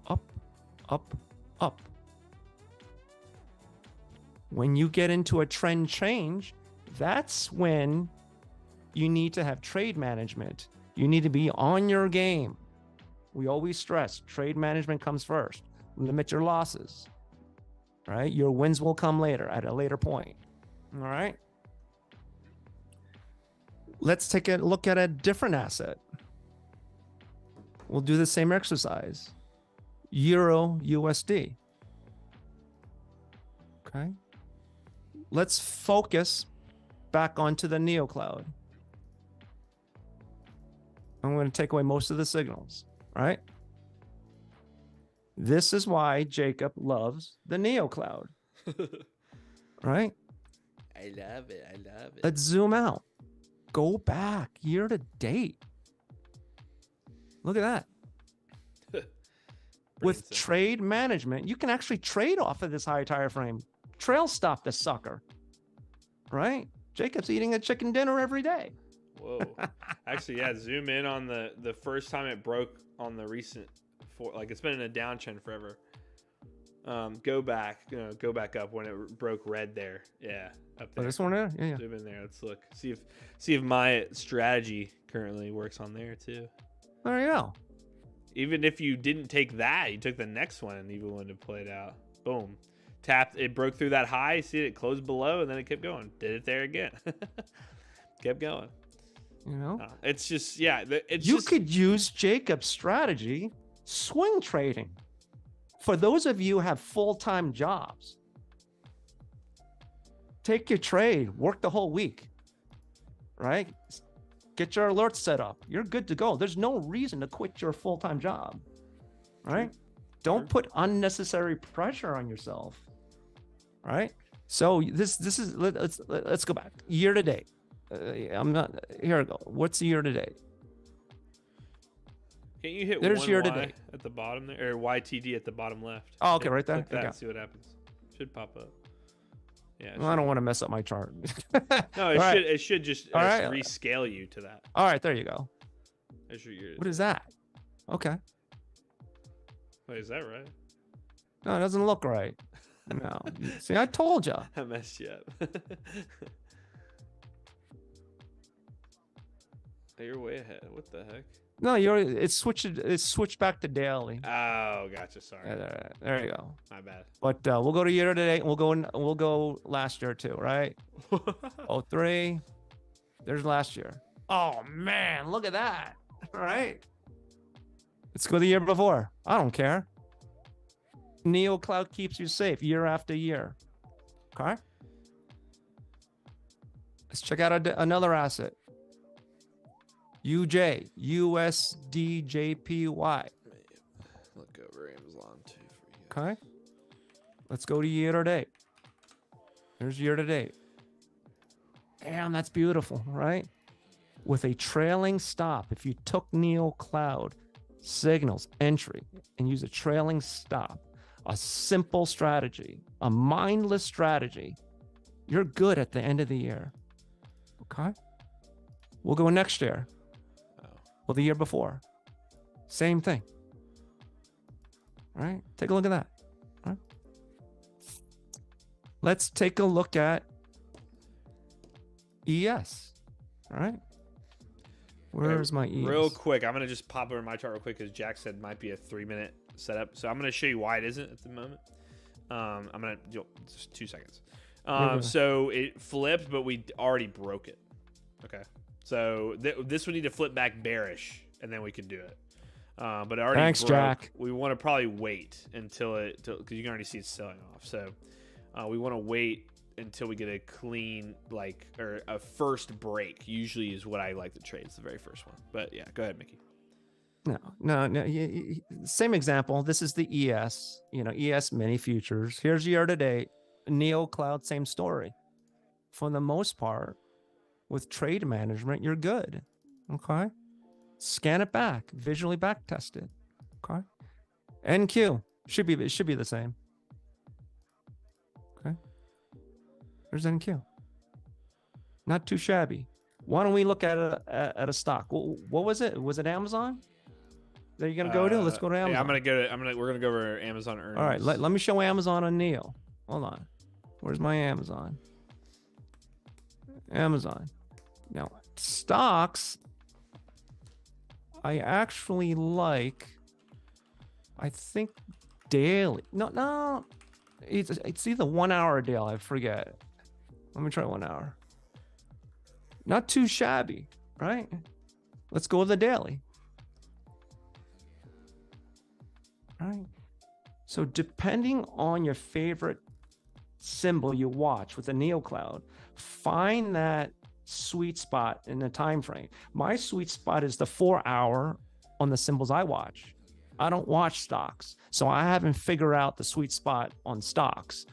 Up, up, up. When you get into a trend change, that's when you need to have trade management. You need to be on your game. We always stress trade management comes first. Limit your losses, right? Your wins will come later at a later point. All right. Let's take a look at a different asset. We'll do the same exercise. Euro USD. Okay. Let's focus back onto the Neo cloud. I'm going to take away most of the signals, right? This is why Jacob loves the Neo cloud, right? I love it. I love it. Let's zoom out. Go back year to date. Look at that. With trade management, you can actually trade off of this high tire frame. Trail stop the sucker, right? Jacob's eating a chicken dinner every day. Whoa. Actually, yeah, zoom in on the first time it broke on the recent, like it's been in a downtrend forever. Go back up when it broke red there. Yeah, up there. Oh, this one there? Yeah. Zoom in there. Let's look. See if my strategy currently works on there too. There you go. Even if you didn't take that, you took the next one and even wouldn't have played out. Boom. Tapped, it broke through that high, see it closed below, and then it kept going. Did it there again. Kept going. You know? It's just, yeah. You could use Jacob's strategy, swing trading. For those of you who have full-time jobs, take your trade, work the whole week, right? Get your alerts set up. You're good to go. There's no reason to quit your full-time job, right? Don't put unnecessary pressure on yourself, right? So this is let's go back year to date. I'm not. Here we go. What's the year to date? Can't you hit There's one year to Y date. at the bottom there, or YTD at the bottom left? Oh, okay, right there. Click that Okay. and see what happens. Should pop up. Yeah. Well, I don't want to mess up my chart. No, it should. It should just All right. rescale you to that. All right, there you go. Year What is that? Okay. Wait, is that right? No, it doesn't look right. No. See, I told you. I messed you up. You're way ahead. What the heck? No, it's switched back to daily. Oh, gotcha. Sorry. There you go. My bad. But we'll go to year to date. We'll go last year too, right? 03. There's last year. Oh man, look at that. All right. Let's go the year before. I don't care. Neo Cloud keeps you safe year after year. Okay. Let's check out another asset. USDJPY. Look over Amazon too for you. Okay. Let's go to year to date. There's year to date. Damn, that's beautiful, right? With a trailing stop, if you took Neo Cloud signals entry and use a trailing stop, a simple strategy, a mindless strategy, you're good at the end of the year. Okay. We'll go next year. Well, the year before. Same thing. All right. Take a look at that. All right. Let's take a look at ES. All right. Where's my ES? Real quick, I'm going to just pop over my chart real quick because Jack said it might be a 3-minute setup. So I'm going to show you why it isn't at the moment. I'm going to do just 2 seconds. So it flipped, but we already broke it. Okay. So this would need to flip back bearish, and then we could do it. But it already Thanks, broke. Jack. We want to probably wait until because you can already see it's selling off. So we want to wait until we get a clean, or a first break. Usually is what I like to trade. It's the very first one. But yeah, go ahead, Mickey. No. Same example. This is the ES. ES mini futures. Here's year to date. Neo Cloud, same story. For the most part, with trade management, you're good. Okay. Scan it back, visually back test it. Okay. NQ should be the same. Okay. There's NQ. Not too shabby. Why don't we look at a stock? What was it? Was it Amazon that you're gonna go to? Let's go to Amazon. Yeah, we're gonna go over Amazon earnings. All right. Let me show Amazon on Neo. Hold on. Where's my Amazon? Amazon. Now, stocks, I actually like, I think daily. No. It's either 1 hour or daily. I forget. Let me try 1 hour. Not too shabby, right? Let's go with the daily. All right. So depending on your favorite symbol you watch with the Neo Cloud, find that sweet spot in the time frame. My sweet spot is the 4 hour on the symbols I watch. I don't watch stocks, so I haven't figured out the sweet spot on stocks.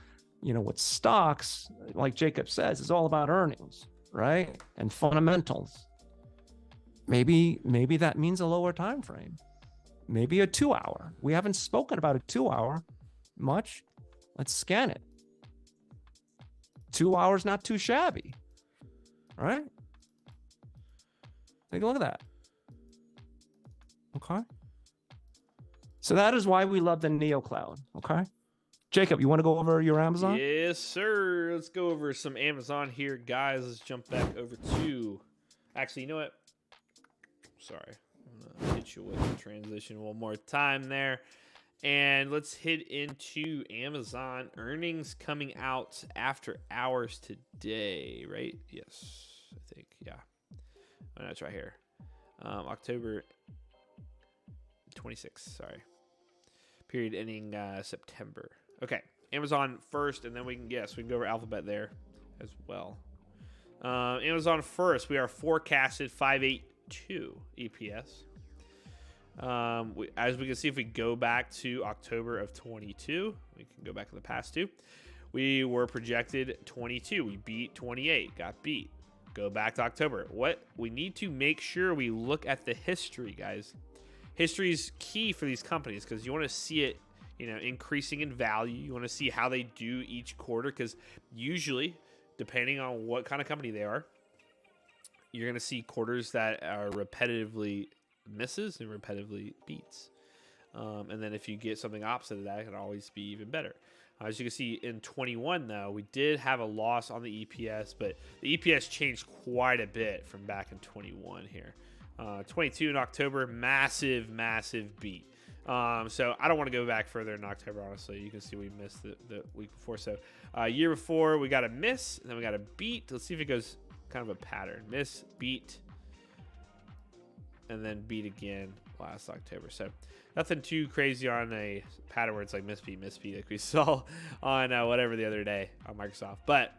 With stocks, like Jacob says, it's all about earnings, right? And fundamentals. Maybe that means a lower time frame. Maybe a 2 hour. We haven't spoken about a 2 hour much. Let's scan it. 2 hours, not too shabby. All right. Take a look at that. Okay. So that is why we love the Neo Cloud. Okay. Jacob, you want to go over your Amazon? Yes, sir. Let's go over some Amazon here, guys. Let's jump back over to. Actually, you know what? Sorry. I'm going to hit you with the transition one more time there. And let's hit into Amazon earnings coming out after hours today, right? Yes, I think. Yeah. Oh, no, it's right here. October 26th. Sorry. Period ending September. Okay. Amazon first, and then we can go over Alphabet there as well. Amazon first. We are forecasted 582 EPS. As we can see, if we go back to October of 22, we can go back to the past two. We were projected 22. We beat 28, got beat. Go back to October. What we need to make sure we look at the history, guys. History is key for these companies because you want to see it, increasing in value. You want to see how they do each quarter because usually, depending on what kind of company they are, you're going to see quarters that are repetitively misses and repetitively beats. And then if you get something opposite of that, it can always be even better. As you can see in 21, though, we did have a loss on the EPS, but the EPS changed quite a bit from back in 21 here. 22 in October, massive beat. So I don't want to go back further in October, honestly. You can see we missed the week before. So year before, we got a miss, and then we got a beat. Let's see if it goes kind of a pattern. Miss, beat, and then beat again last October. So nothing too crazy on a pattern where it's like miss, beat, like we saw on whatever the other day on Microsoft. But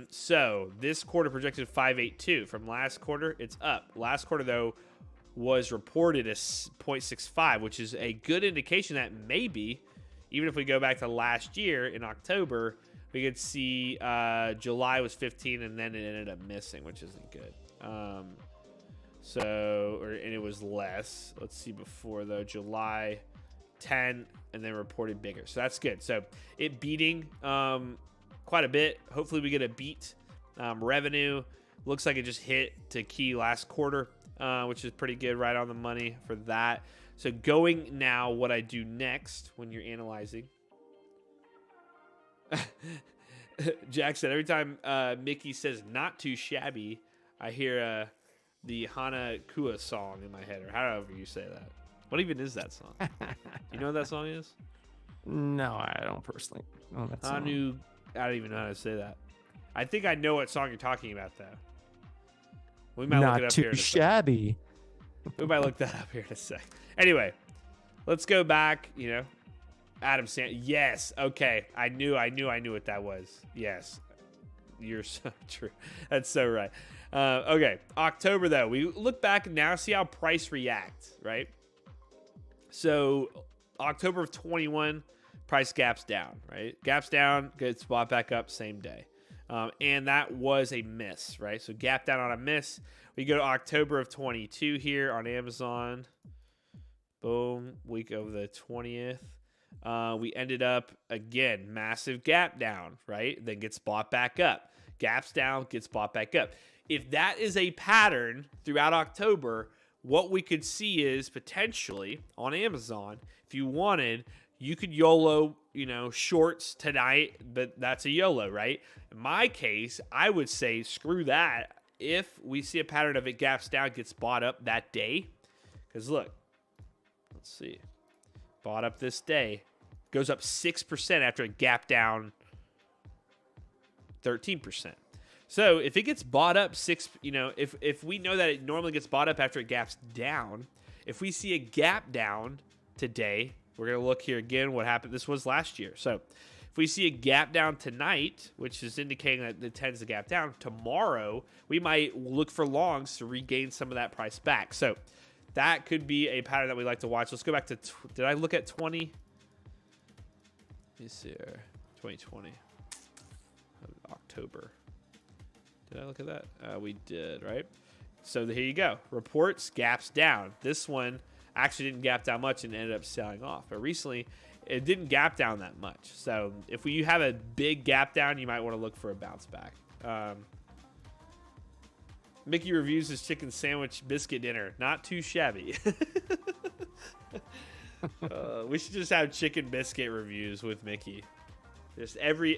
so this quarter projected 582 from last quarter. It's up. Last quarter, though, was reported as 0.65, which is a good indication that maybe, even if we go back to last year in October, we could see July was 15 and then it ended up missing, which isn't good. And it was less. Let's see before, though. July 10 and then reported bigger. So that's good. So it beating quite a bit. Hopefully we get a beat. Revenue looks like it just hit to key last quarter, which is pretty good, right on the money for that. So going now, what I do next when you're analyzing. Jack said, every time Mickey says not too shabby, I hear the Hana Kua song in my head, or however you say that. What even is that song? You know what that song is? No, I don't personally know that song. I don't even know how to say that. I think I know what song you're talking about, though. We might Not look it up too here in a shabby. We might look that up here in a sec. Anyway, let's go back. Adam Sandler. Yes. Okay. I knew what that was. Yes. You're so true. That's so right. Okay. October, though. We look back and now see how price reacts, right? So October of 21, price gaps down, right? Gaps down, gets bought back up same day. And that was a miss, right? So gap down on a miss. We go to October of 22 here on Amazon. Boom. Week of the 20th. We ended up, again, massive gap down, right? Then gets bought back up. Gaps down, gets bought back up. If that is a pattern throughout October, what we could see is potentially on Amazon, if you wanted, you could YOLO, shorts tonight, but that's a YOLO, right? In my case, I would say screw that. If we see a pattern of it gaps down, gets bought up that day, because look, let's see, bought up this day, goes up 6% after a gap down 13%. So if it gets bought up if we know that it normally gets bought up after it gaps down, if we see a gap down today, we're going to look here again what happened. This was last year. So if we see a gap down tonight, which is indicating that it tends to gap down, tomorrow we might look for longs to regain some of that price back. So that could be a pattern that we like to watch. Let's go back to, did I look at 20? Let me see here. 2020. October. Did I look at that? We did, right? So here you go. Reports, gaps down. This one actually didn't gap down much and ended up selling off. But recently, it didn't gap down that much. So if you have a big gap down, you might want to look for a bounce back. Mickey reviews his chicken sandwich biscuit dinner. Not too shabby. We should just have chicken biscuit reviews with Mickey. Just every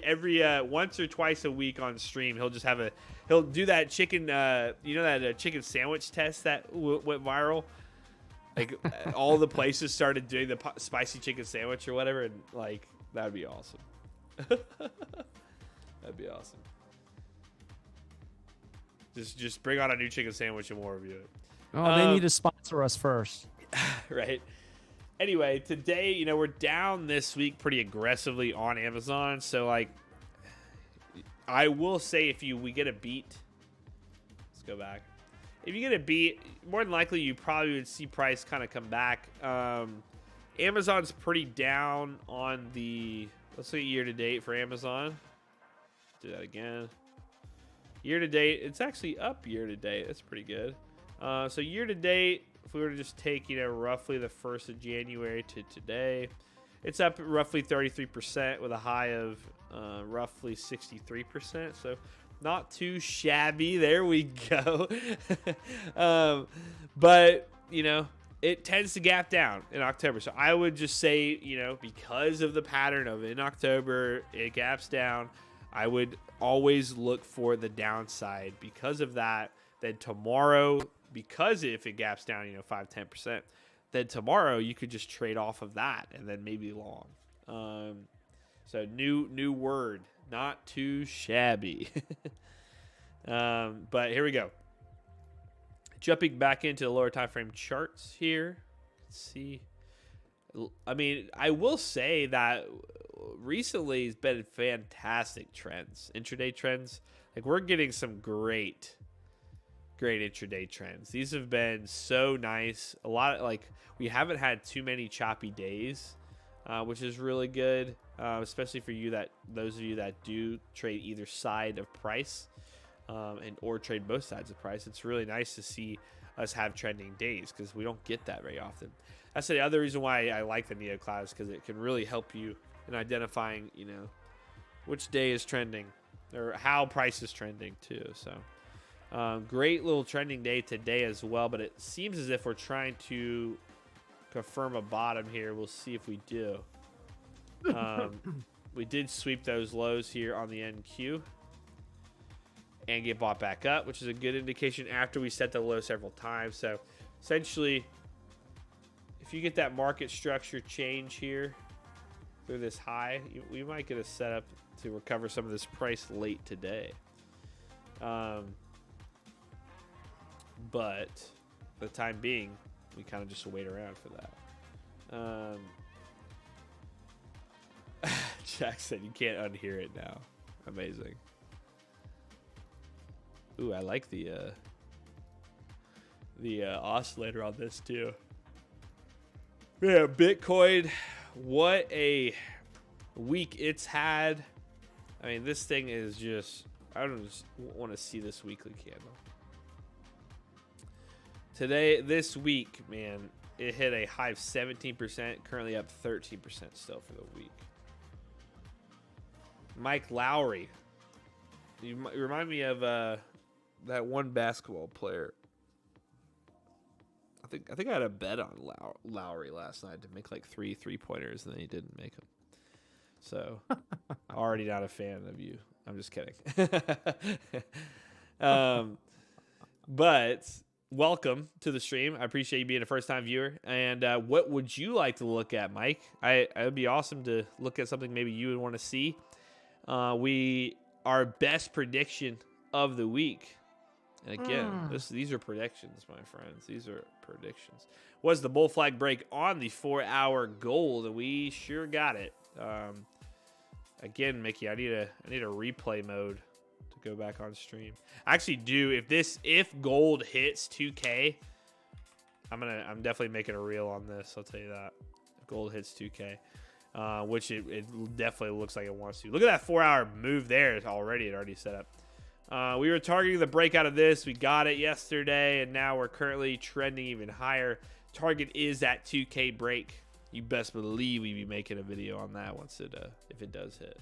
once or twice a week on stream, he'll do that chicken that chicken sandwich test that went viral. Like all the places started doing the spicy chicken sandwich or whatever, and like that'd be awesome. That'd be awesome. Just bring on a new chicken sandwich and we'll review it. Oh, they need to sponsor us first, right? Anyway, today, we're down this week pretty aggressively on Amazon. So, like, I will say we get a beat. Let's go back. If you get a beat, more than likely you probably would see price kind of come back. Amazon's pretty down on the, let's say year to date for Amazon. Do that again. Year to date, it's actually up year to date. That's pretty good. So year to date, if we were to just take, roughly the 1st of January to today, it's up roughly 33% with a high of roughly 63%. So not too shabby. There we go. But, it tends to gap down in October. So I would just say, because of the pattern of in October, it gaps down, I would always look for the downside because of that. Then tomorrow, because if it gaps down, 5-10%, then tomorrow you could just trade off of that and then maybe long. So new word, not too shabby. But here we go. Jumping back into the lower time frame charts here. Let's see. I mean, I will say that recently has been fantastic trends, intraday trends. Like we're getting some great intraday trends. These have been so nice. A lot of we haven't had too many choppy days, which is really good, especially for those of you that do trade either side of price, or trade both sides of price. It's really nice to see us have trending days because we don't get that very often. That's the other reason why I like the Neo Clouds, because it can really help you in identifying, which day is trending or how price is trending too. So great little trending day today as well, but it seems as if we're trying to confirm a bottom here. We'll see if we do. We did sweep those lows here on the NQ and get bought back up, which is a good indication after we set the low several times. So essentially, if you get that market structure change here through this high, we might get a setup to recover some of this price late today. But for the time being, we kind of just wait around for that. Jack said you can't unhear it now. Amazing. Ooh, I like the oscillator on this too. Yeah, Bitcoin, what a week it's had. I mean, this thing is just, I don't just want to see this weekly candle. This week, man, it hit a high of 17%, currently up 13% still for the week. Mike Lowry. You remind me of that one basketball player. I think I had a bet on Lowry last night to make like 3 3-pointers, and then he didn't make them. So, already not a fan of you. I'm just kidding. But welcome to the stream. I appreciate you being a first-time viewer. And what would you like to look at, Mike? It would be awesome to look at something maybe you would want to see. Our best prediction of the week. And again, these are predictions, my friends. These are predictions. Was the bull flag break on the 4-hour gold? And we sure got it. Again, Mickey, I need a replay mode to go back on stream. I actually do. If gold hits 2K, I'm definitely making a reel on this. I'll tell you that. If gold hits 2K, which it definitely looks like it wants to. Look at that 4-hour move there. It already set up. We were targeting the breakout of this. We got it yesterday, and now we're currently trending even higher. Target is that 2K break. You best believe we'd be making a video on that once if it does hit.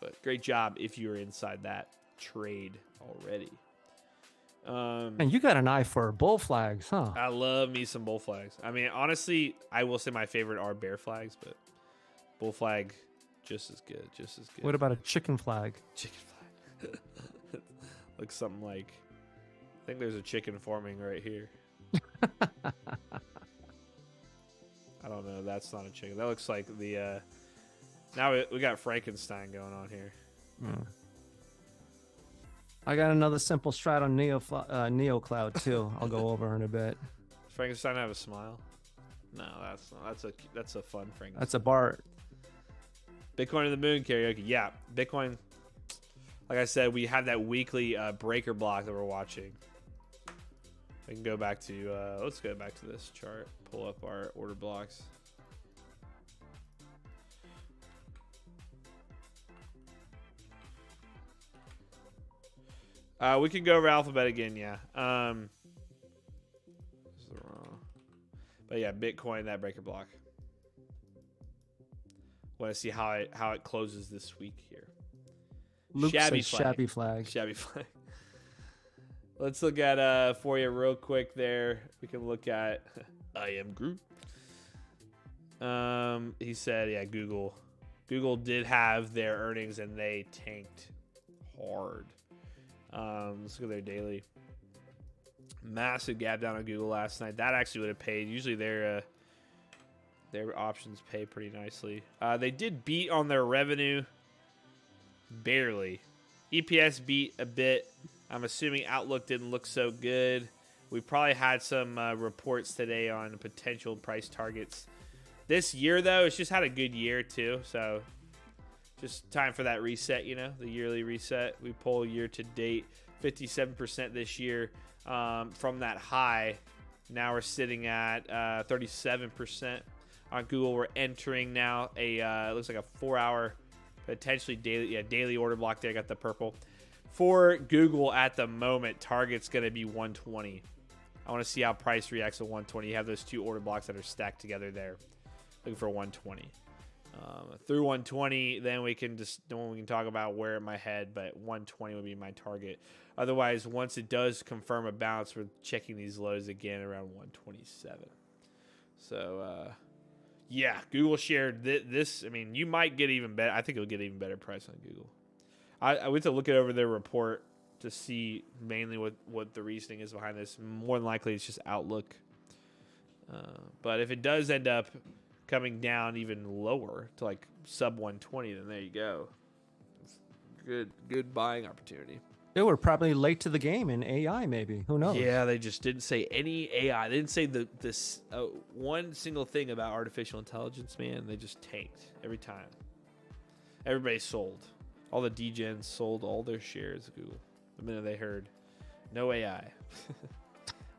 But great job if you're inside that trade already. And you got an eye for bull flags, huh? I love me some bull flags. I mean, honestly, I will say my favorite are bear flags, but bull flag just as good. What about a chicken flag? Chicken flag. Looks something like, I think there's a chicken forming right here. I don't know. That's not a chicken. That looks like the, now we got Frankenstein going on here. I got another simple strat on Neo Cloud too. I'll go over in a bit. Does Frankenstein have a smile? No, that's not. That's a fun Frankenstein. That's a Bart. Bitcoin to the moon karaoke. Yeah, Bitcoin. Like I said, we have that weekly breaker block that we're watching. We can go back to, let's go back to this chart. Pull up our order blocks. We can go over Alphabet again, yeah. But yeah, Bitcoin, that breaker block. Want to see how it closes this week here. Luke says shabby flag. Shabby flag. Let's look at for you real quick there. We can look at I am Groot. He said, yeah, Google did have their earnings and they tanked hard. Let's look at their daily. Massive gap down on Google last night. That actually would have paid. Usually their options pay pretty nicely. They did beat on their revenue. Barely. EPS beat a bit. I'm assuming Outlook didn't look so good. We probably had some reports today on potential price targets. This year, though, it's just had a good year, too. So just time for that reset, the yearly reset. We pull year to date, 57% this year from that high. Now we're sitting at 37%. On Google, we're entering now it looks like a 4-hour, potentially daily order block there. I got the purple. For Google at the moment, target's going to be 120. I want to see how price reacts at 120. You have those two order blocks that are stacked together there. Looking for 120. Through 120, then we can talk about where it might head, but 120 would be my target. Otherwise, once it does confirm a bounce, we're checking these lows again around 127. So, yeah, Google shared this. I mean, you might get even better. I think it'll get even better price on Google. I went to look over their report to see mainly what the reasoning is behind this. More than likely, it's just Outlook. But if it does end up coming down even lower to like sub 120, then there you go. It's good buying opportunity. They were probably late to the game in AI, maybe. Who knows? Yeah, they just didn't say any AI. They didn't say this one single thing about artificial intelligence, man. They just tanked every time. Everybody sold. All the degens sold all their shares of Google the minute they heard no AI.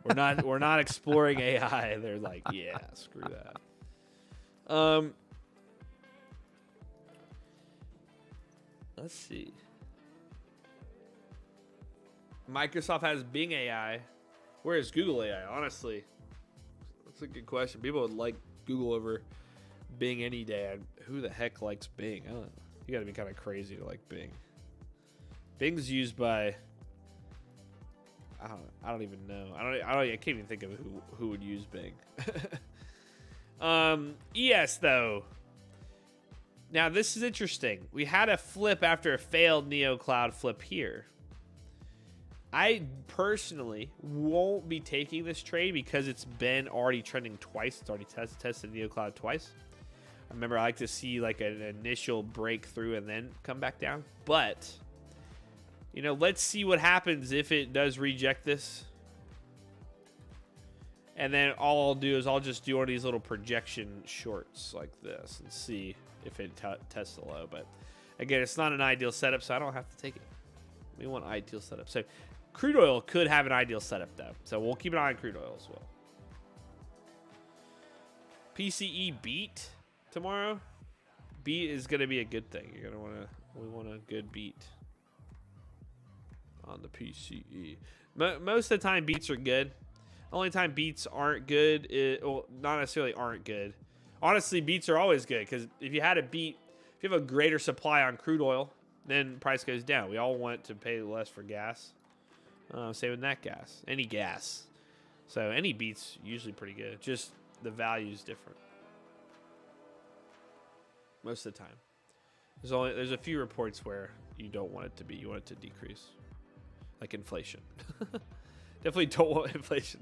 we're not exploring AI. They're like, yeah, screw that. Let's see. Microsoft has Bing AI. Where is Google AI? Honestly, that's a good question. People would like Google over Bing any day. Who the heck likes Bing? I don't know. You got to be kind of crazy to like Bing. Bing's used by I don't even know. I can't even think of who would use Bing. ES though. Now this is interesting. We had a flip after a failed NeoCloud flip here. I personally won't be taking this trade because it's been already trending twice. It's already tested NeoCloud twice. I like to see like an initial breakthrough and then come back down. But, let's see what happens if it does reject this. And then all I'll do is I'll just do one of these little projection shorts like this and see if it tests the low. But again, it's not an ideal setup, so I don't have to take it. We want ideal setup. So crude oil could have an ideal setup though. So we'll keep an eye on crude oil as well. PCE beat tomorrow. Beat is going to be a good thing. We want a good beat on the PCE. Most of the time beats are good. The only time beats aren't good not necessarily aren't good. Honestly, beats are always good because if you have a greater supply on crude oil, then price goes down. We all want to pay less for gas. Same with nat gas. Any gas. So any beat's usually pretty good. Just the value is different. Most of the time. There's a few reports where you don't want it to be. You want it to decrease. Like inflation. Definitely don't want inflation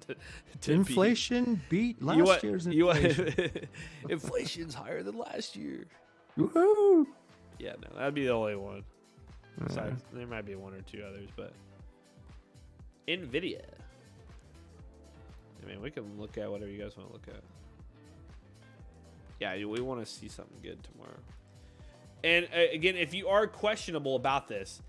to inflation beat last year's inflation. Inflation's higher than last year. Woohoo! Yeah, no, that'd be the only one. Besides, there might be one or two others, but Nvidia. I mean, we can look at whatever you guys want to look at. Yeah, we want to see something good tomorrow. And again, if you are questionable about this,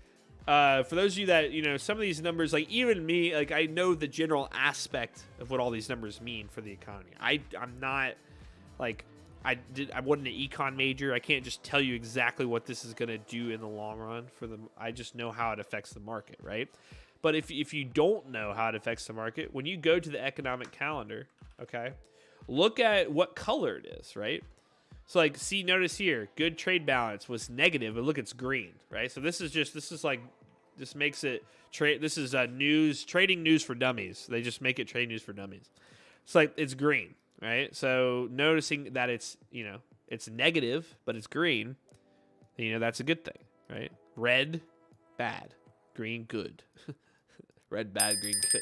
for those of you that, some of these numbers, like even me, like I know the general aspect of what all these numbers mean for the economy. I'm not like, I wasn't an econ major. I can't just tell you exactly what this is going to do in the long run I just know how it affects the market, right? But if you don't know how it affects the market, when you go to the economic calendar, okay, look at what color it is, right? So like, see, notice here, good trade balance was negative, but look, it's green, right? So this makes it trade. This is trading news for dummies. They just make it trade news for dummies. It's like it's green, right? So noticing that it's negative, but it's green, that's a good thing, right? Red, bad. Green, good. Red, bad, green, good.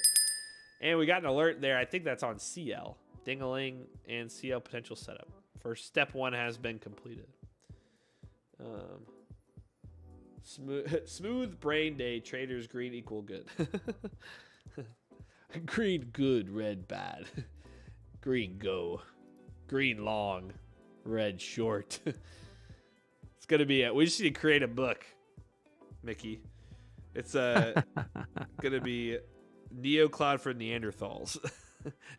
And we got an alert there. I think that's on CL. Ding-a-ling and CL potential setup. First step 1 has been completed. Smooth brain day. Traders green equal good. Green good, red bad. Green go. Green long. Red short. It's gonna be we just need to create a book, Mickey. It's gonna be Neo Cloud for Neanderthals.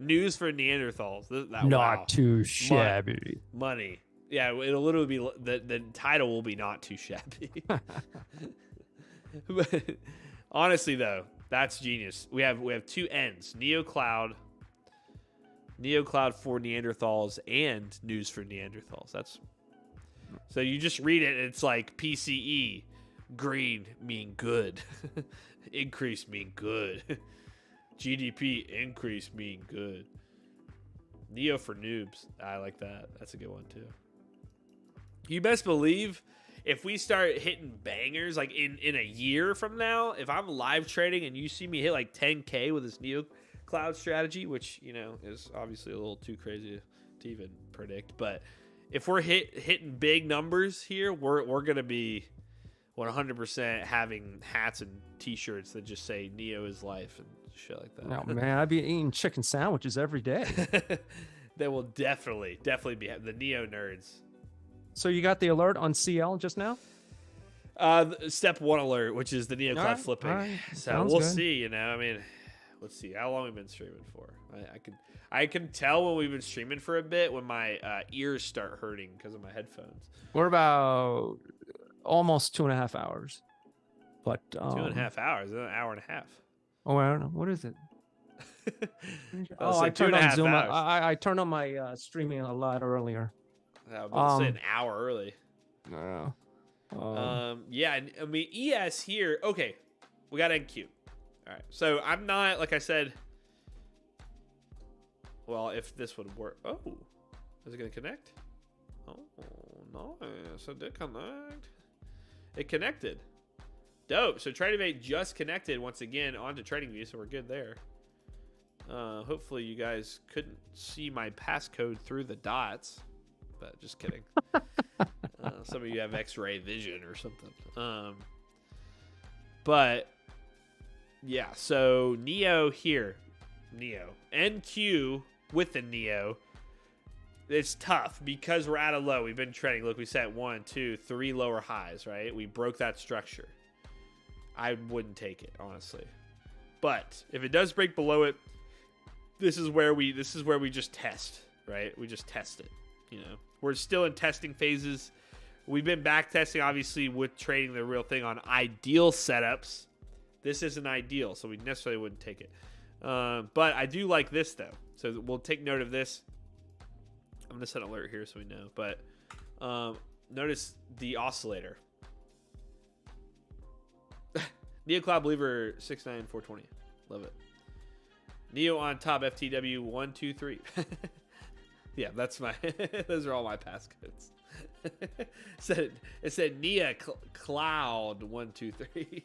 News for Neanderthals. Not too shabby. Money. Yeah, it'll literally be the title will be not too shabby. But honestly, though, that's genius. We have 2 ends: Neo Cloud for Neanderthals, and News for Neanderthals. So you just read it, and it's like PCE. Green mean good. Increase mean good. GDP increase mean good. Neo for noobs. I like that. That's a good one too. You best believe if we start hitting bangers like in a year from now, if I'm live trading and you see me hit like 10K with this Neo Cloud strategy, which is obviously a little too crazy to even predict, but if we're hitting big numbers here, we're gonna be 100% having hats and t-shirts that just say Neo is life and shit like that. No, man, I'd be eating chicken sandwiches every day. That will definitely be the Neo nerds. So you got the alert on CL just now? Step 1 alert, which is the Neo Cloud flipping. Right. So Sounds we'll good. see, let's see how long we've been streaming for. I can tell when we've been streaming for a bit when my ears start hurting because of my headphones. We're about almost 2.5 hours. But 2.5 hours, an hour and a half. Oh, I don't know. What is it? So I turned on 2.5 Zoom. hours. I turned on my streaming a lot earlier. I was about to say an hour early. No. Yeah, ES here. Okay, we got NQ. All right, so I'm not, like I said. Well, if this would work. Oh, is it gonna connect? Oh, nice. It did connect. It connected. Dope. So TradingMate just connected once again onto TradingView, so we're good there. Hopefully you guys couldn't see my passcode through the dots, but just kidding. Some of you have X-ray vision or something. But yeah, so Neo here, NQ with the Neo. It's tough because we're at a low. We've been trading. Look, we set 1, 2, 3 lower highs, right? We broke that structure. I wouldn't take it, honestly. But if it does break below it, this is where we just test, right? We just test it. We're still in testing phases. We've been back testing, obviously, with trading the real thing on ideal setups. This isn't ideal, so we necessarily wouldn't take it. But I do like this, though. So we'll take note of this. I'm going to set an alert here so we know. But notice the oscillator. Neo Cloud Believer 69420. Love it. Neo on top, FTW 1, 2, 3. Yeah, that's my. Those are all my passcodes. It said Neo Cloud 1, 2, 3.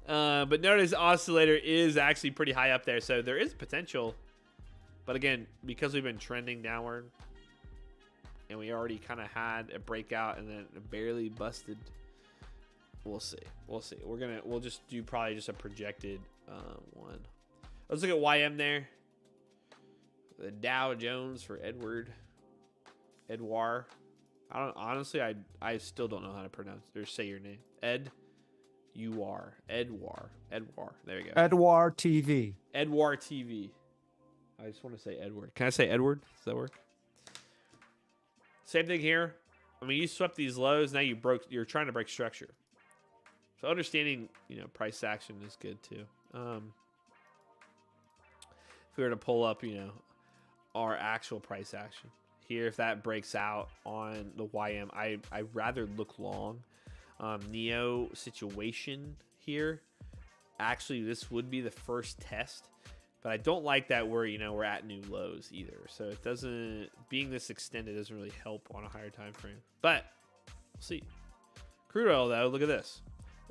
But notice oscillator is actually pretty high up there, so there is potential. But again, because we've been trending downward, and we already kind of had a breakout and then barely busted. We'll see. We'll just do probably just a projected one. Let's look at YM there. The Dow Jones for Edward. I still don't know how to pronounce or say your name. Edward. There you go. Edward TV. Edward TV. I just want to say Edward. Can I say Edward? Does that work? Same thing here. You swept these lows. Now you're trying to break structure. So understanding, price action is good too. If we were to pull up, our actual price action here, if that breaks out on the YM, I rather look long. Neo situation here. Actually, this would be the first test, but I don't like that we're at new lows either. So it doesn't, being this extended doesn't really help on a higher time frame. But we'll see. Crude oil though, look at this.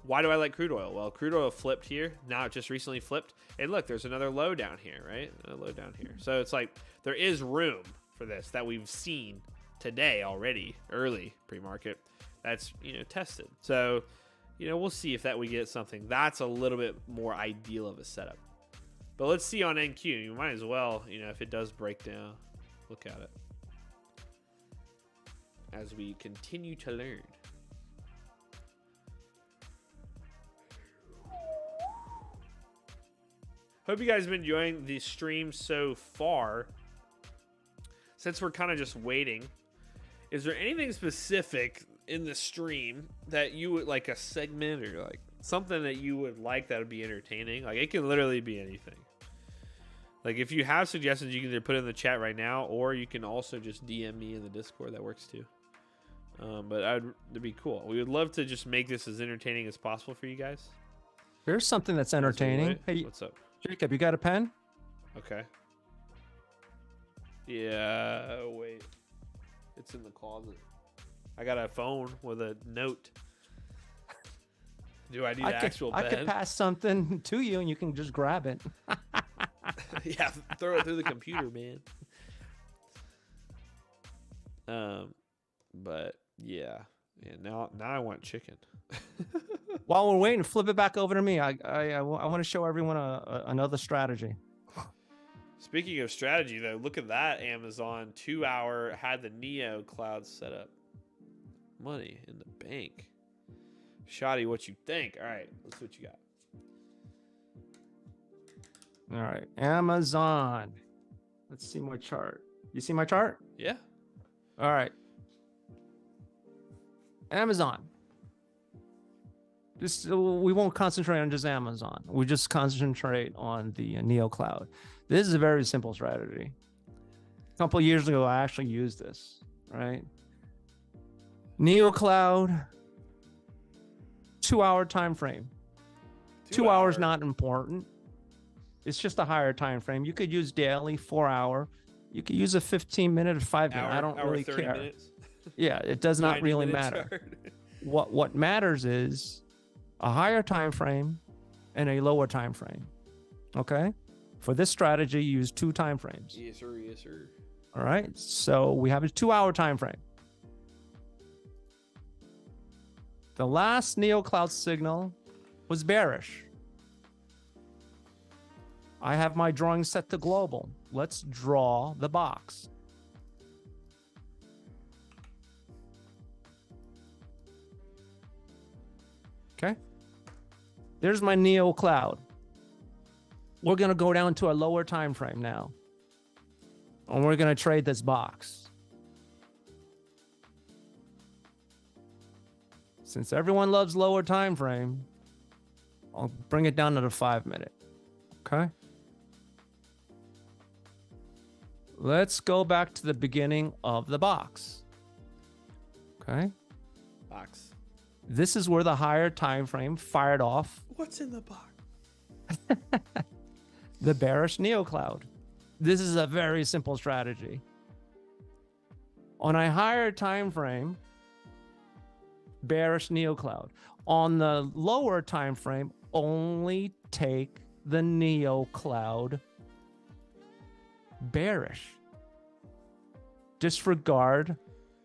Why do I like crude oil? Well, crude oil flipped here. Now it just recently flipped. And look, there's another low down here, right? Another low down here. So it's like there is room for this that we've seen today already, early pre-market. That's, tested. So, we'll see if we get something. That's a little bit more ideal of a setup. But let's see on NQ. You might as well, if it does break down, look at it as we continue to learn. Hope you guys have been enjoying the stream so far. Since we're kind of just waiting, is there anything specific in the stream that you would like, a segment or like something that you would like that would be entertaining? Like it can literally be anything. Like if you have suggestions, you can either put it in the chat right now, or you can also just DM me in the Discord. That works too. But it'd be cool. We would love to just make this as entertaining as possible for you guys. Here's something that's entertaining. Hey, what's up? Jacob, you got a pen? Okay. Yeah, wait. It's in the closet. I got a phone with a note. Do I need an actual pen? I could pass something to you and you can just grab it. Yeah, throw it through the computer, man. But yeah. Now I want chicken. While we're waiting, flip it back over to me. I want to show everyone another strategy. Speaking of strategy, though, look at that. Amazon 2 hour had the Neo cloud set up. Money in the bank. Shoddy, what you think? All right, let's see what you got. All right, Amazon. Let's see my chart. You see my chart? Yeah. All right. Amazon. We won't concentrate on just Amazon. We just concentrate on the Neo cloud. This is a very simple strategy. A couple of years ago, I actually used this, right? Neo cloud, 2 hour time frame. 2 hours not important. It's just a higher time frame. You could use daily, 4 hour. You could use a 15-minute or 5-minute. I don't really care. Minutes. Yeah, it does not really matter. What matters is a higher time frame and a lower time frame. Okay? For this strategy, use 2 time frames. Yes, sir. Yes, sir. All right. So we have a 2 hour time frame. The last Neo cloud signal was bearish. I have my drawing set to global. Let's draw the box. Okay. There's my Neo cloud. We're going to go down to a lower time frame now. And we're going to trade this box. Since everyone loves lower time frame, I'll bring it down to the 5-minute. Okay. Let's go back to the beginning of the box. Okay. Box. This is where the higher time frame fired off. What's in the box? The bearish Neo cloud. This is a very simple strategy. On a higher time frame, bearish Neo cloud. On the lower time frame, only take the Neo cloud bearish. Disregard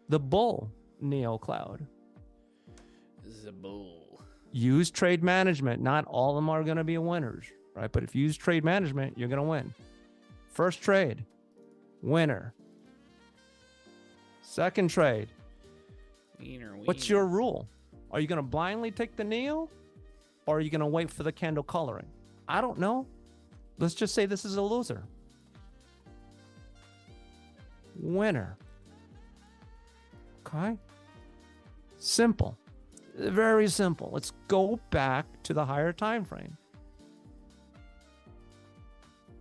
the bull Neo cloud. The bull. Use trade management. Not all of them are going to be winners, right? But if you use trade management, you're going to win. First trade, winner. Second trade. Wiener. What's your rule? Are you going to blindly take the Neo, or are you going to wait for the candle coloring? I don't know. Let's just say this is a loser. Winner. Okay. Simple. Very simple. Let's go back to the higher time frame.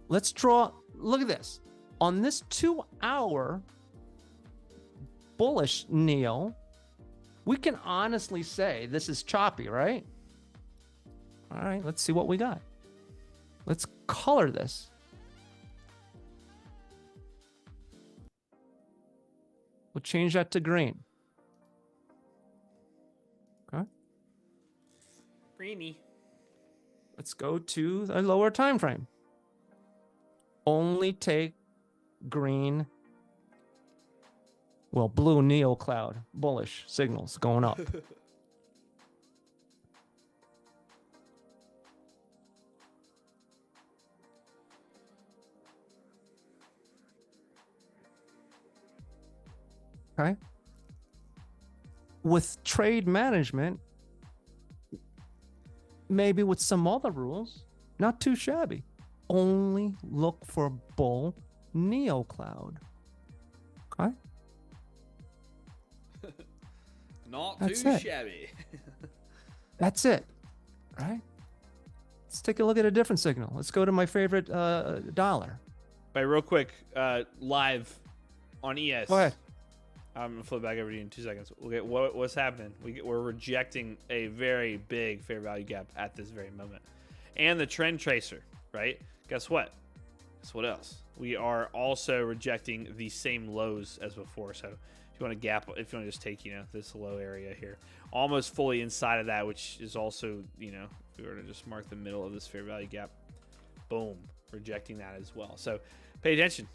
Let's draw, look at this. On this 2-hour bullish neo, we can honestly say this is choppy, right? All right, let's see what we got. Let's color this. We'll change that to green. Okay. Greeny. Let's go to a lower time frame. Only take green, well, blue neo cloud, bullish signals going up. Okay. With trade management, maybe with some other rules, not too shabby. Only look for bull neo cloud. Okay. Not That's too it. shabby. That's it. All right. Let's take a look at a different signal. Let's go to my favorite dollar. But real quick, live on ES. Go ahead. I'm gonna flip back over to you in 2 seconds. Okay, what's happening? We're rejecting a very big fair value gap at this very moment, and the trend tracer. Right? Guess what? Guess what else? We are also rejecting the same lows as before. So if you want to gap, if you want to just take this low area here, almost fully inside of that, which is also if we were to just mark the middle of this fair value gap, boom, rejecting that as well. So pay attention.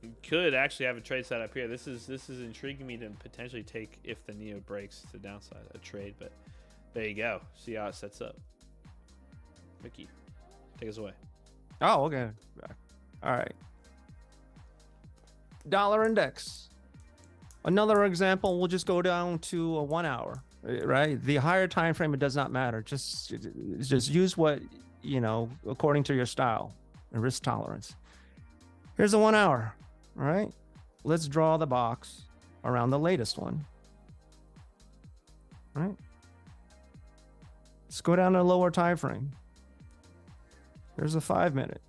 You could actually have a trade set up here. This is intriguing me to potentially take, if the neo breaks to the downside, a trade. But there you go. See how it sets up. Mickey, take us away. Oh, okay. All right. Dollar index. Another example, we'll just go down to a 1 hour, right? The higher time frame, it does not matter. Just use what, according to your style and risk tolerance. Here's a 1 hour. All right, let's draw the box around the latest one. All right, let's go down to a lower time frame. Here's a 5 minute.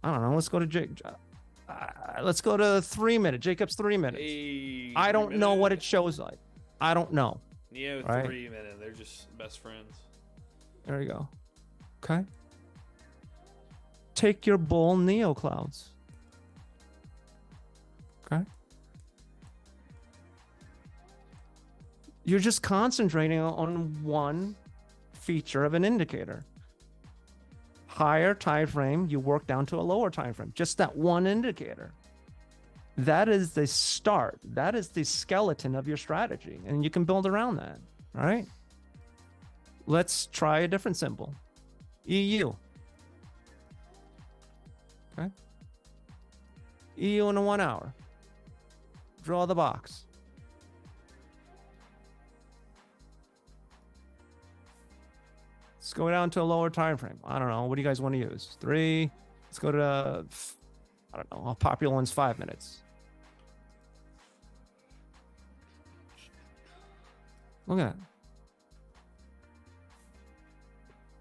I don't know. Let's go to Jake. Let's go to 3 minute. Jacob's 3 minutes. Hey, I don't know what it shows like. I don't know. Neo right? 3 minute. They're just best friends. There you go. Okay. Take your bull neo clouds. Okay. You're just concentrating on one feature of an indicator. Higher time frame, you work down to a lower time frame. Just that one indicator. That is the start. That is the skeleton of your strategy, and you can build around that. All right. Let's try a different symbol. EU. Okay. EU in a 1 hour. Draw the box. Let's go down to a lower time frame. I don't know. What do you guys want to use? 3. Let's go to, I don't know. A popular one's 5 minutes. Look at that.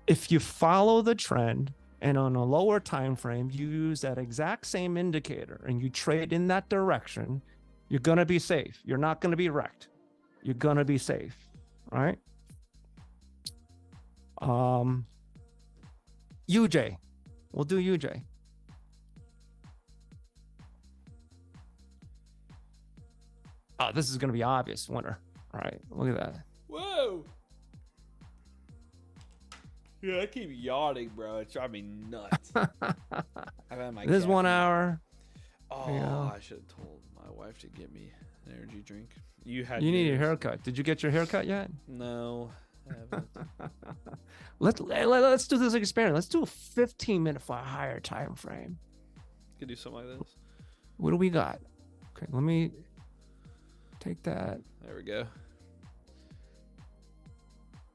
If you follow the trend and on a lower time frame, you use that exact same indicator and you trade in that direction, you're going to be safe. You're not going to be wrecked. You're going to be safe. All right. UJ. We'll do UJ. Oh, this is going to be obvious winner. All right. Look at that. Whoa. Yeah, I keep yawning, bro. It's driving me nuts. I've had my This 1 caffeine. hour. Oh, I should have told my wife to get me an energy drink. You need a yours. haircut. Did you get your haircut yet? No, I haven't. Let's do this experiment. Let's do a 15-minute for a higher time frame. Could do something like this. What do we got? Okay, let me take that. There we go.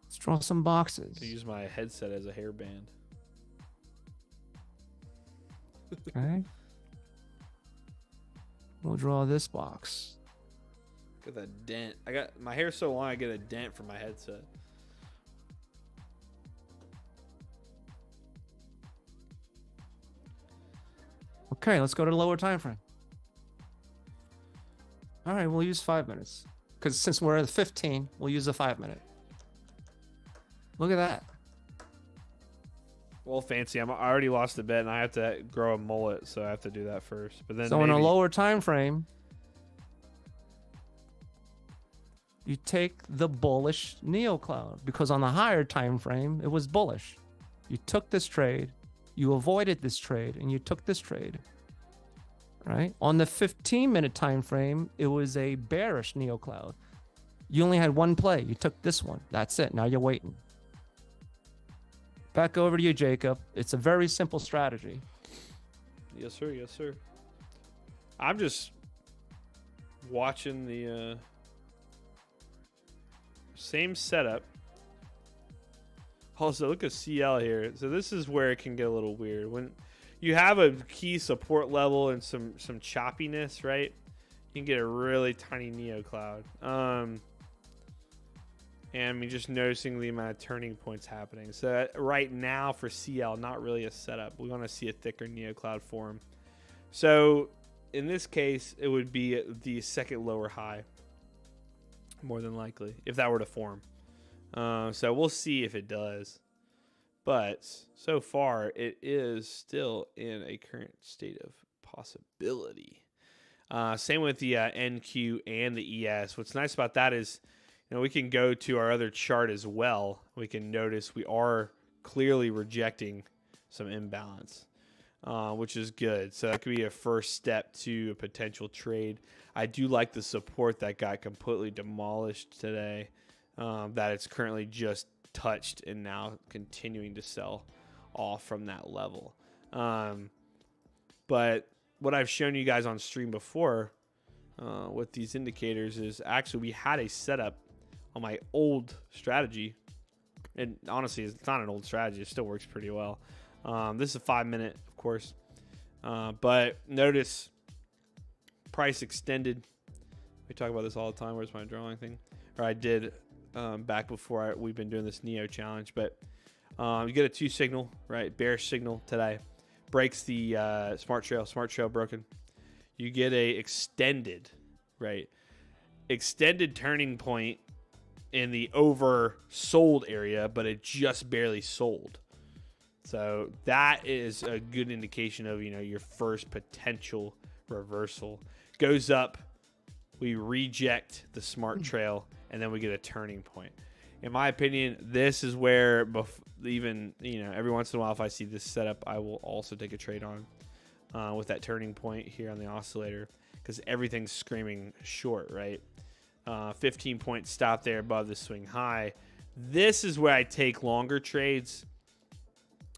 Let's draw some boxes. I use my headset as a hairband. Okay. We'll draw this box. Look at that dent. I got my hair's so long I get a dent from my headset. Okay, let's go to the lower time frame. All right, we'll use 5 minutes. Because since we're at 15, we'll use a 5 minute. Look at that. Well, fancy. I already lost a bet, and I have to grow a mullet, so I have to do that first. But then So in a lower time frame, you take the bullish Neo cloud, because on the higher time frame, it was bullish. You took this trade, you avoided this trade, and you took this trade. Right? On the 15-minute time frame, it was a bearish Neo cloud. You only had one play. You took this one. That's it. Now you're waiting. Back over to you, Jacob. It's a very simple strategy. Yes, sir. Yes, sir. I'm just watching the same setup. Also, look at CL here. So this is where it can get a little weird. When you have a key support level and some choppiness, right? You can get a really tiny Neo cloud. And I mean, just noticing the amount of turning points happening. So right now for CL, not really a setup. We want to see a thicker Neo cloud form. So in this case, it would be the second lower high, more than likely, if that were to form. So we'll see if it does. But so far, it is still in a current state of possibility. Same with the NQ and the ES. What's nice about that is, we can go to our other chart as well. We can notice we are clearly rejecting some imbalance, which is good. So that could be a first step to a potential trade. I do like the support that got completely demolished today, that it's currently just touched and now continuing to sell off from that level. But what I've shown you guys on stream before with these indicators is actually we had a setup on my old strategy, and honestly it's not an old strategy, it still works pretty well. This is a 5 minute, of course, but notice price extended. We talk about this all the time. Where's my drawing thing? Or I did back before we've been doing this Neo challenge. But you get a 2 signal, right? Bearish signal today, breaks the smart trail broken. You get a extended, right? Extended turning point in the oversold area, but it just barely sold. So that is a good indication of, your first potential reversal. Goes up, we reject the smart trail, and then we get a turning point. In my opinion, this is where even, every once in a while, if I see this setup, I will also take a trade on with that turning point here on the oscillator, because everything's screaming short, right? 15 point stop there above the swing high. This is where I take longer trades.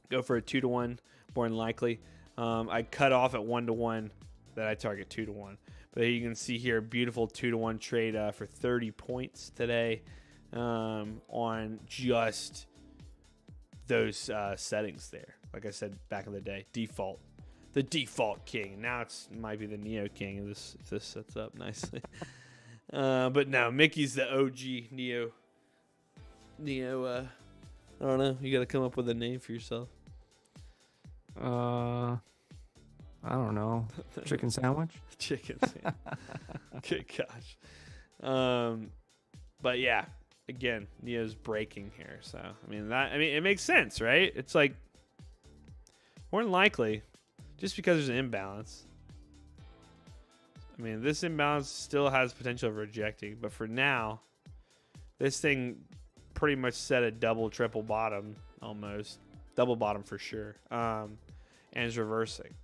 Go for a 2-to-1, more than likely. I cut off at 1-to-1, that I target 2-to-1. But you can see here, beautiful 2-to-1 trade for 30 points today on just those settings there. Like I said back in the day, the default king. Now might be the Neo king if this sets up nicely. But no, Mickey's the OG Neo. I don't know. You got to come up with a name for yourself. I don't know. Chicken sandwich? Chicken sandwich. Good gosh. But yeah, again, Neo's breaking here. So, it makes sense, right? It's like more than likely just because there's an imbalance. This imbalance still has potential of rejecting, but for now, this thing pretty much set a double, triple bottom almost. Double bottom for sure. And is reversing.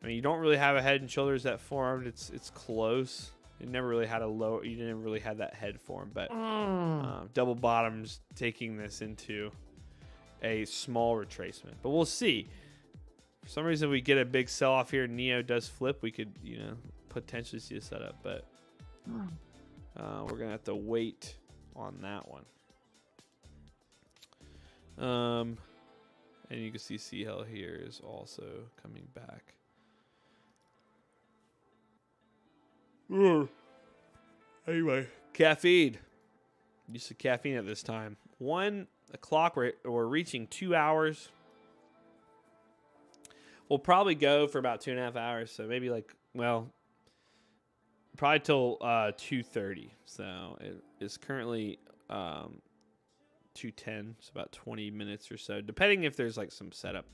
You don't really have a head and shoulders that formed. It's close. It never really had you didn't really have that head form, but double bottoms taking this into a small retracement. But we'll see. For some reason, we get a big sell off here. Neo does flip. We could, potentially see a setup, but we're gonna have to wait on that one. And you can see CL here is also coming back. Anyway, caffeine. Use of caffeine at this time. 1 o'clock, we're reaching 2 hours. We'll probably go for about 2.5 hours. So maybe probably till 2:30. So it is currently 2:10. It's about 20 minutes or so, depending if there's like some setup.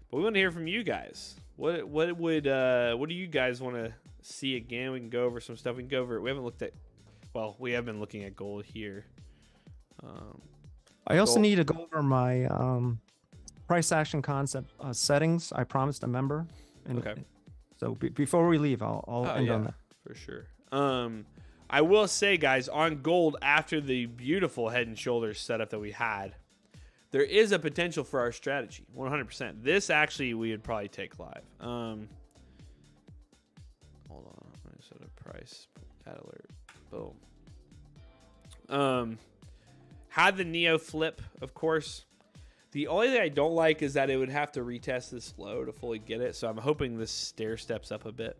But we want to hear from you guys. What do you guys want to see again? We can go over some stuff. We can go over it. We haven't looked at. Well, we have been looking at gold here. I also need to go over my price action concept settings. I promised a member. Okay. So before we leave, I'll end on that. For sure. I will say, guys, on gold, after the beautiful head and shoulders setup that we had, there is a potential for our strategy. 100%. This actually we would probably take live. Hold on. I'm going to set a price. Add alert. Boom. Had the Neo flip, of course. The only thing I don't like is that it would have to retest this low to fully get it. So I'm hoping this stair steps up a bit.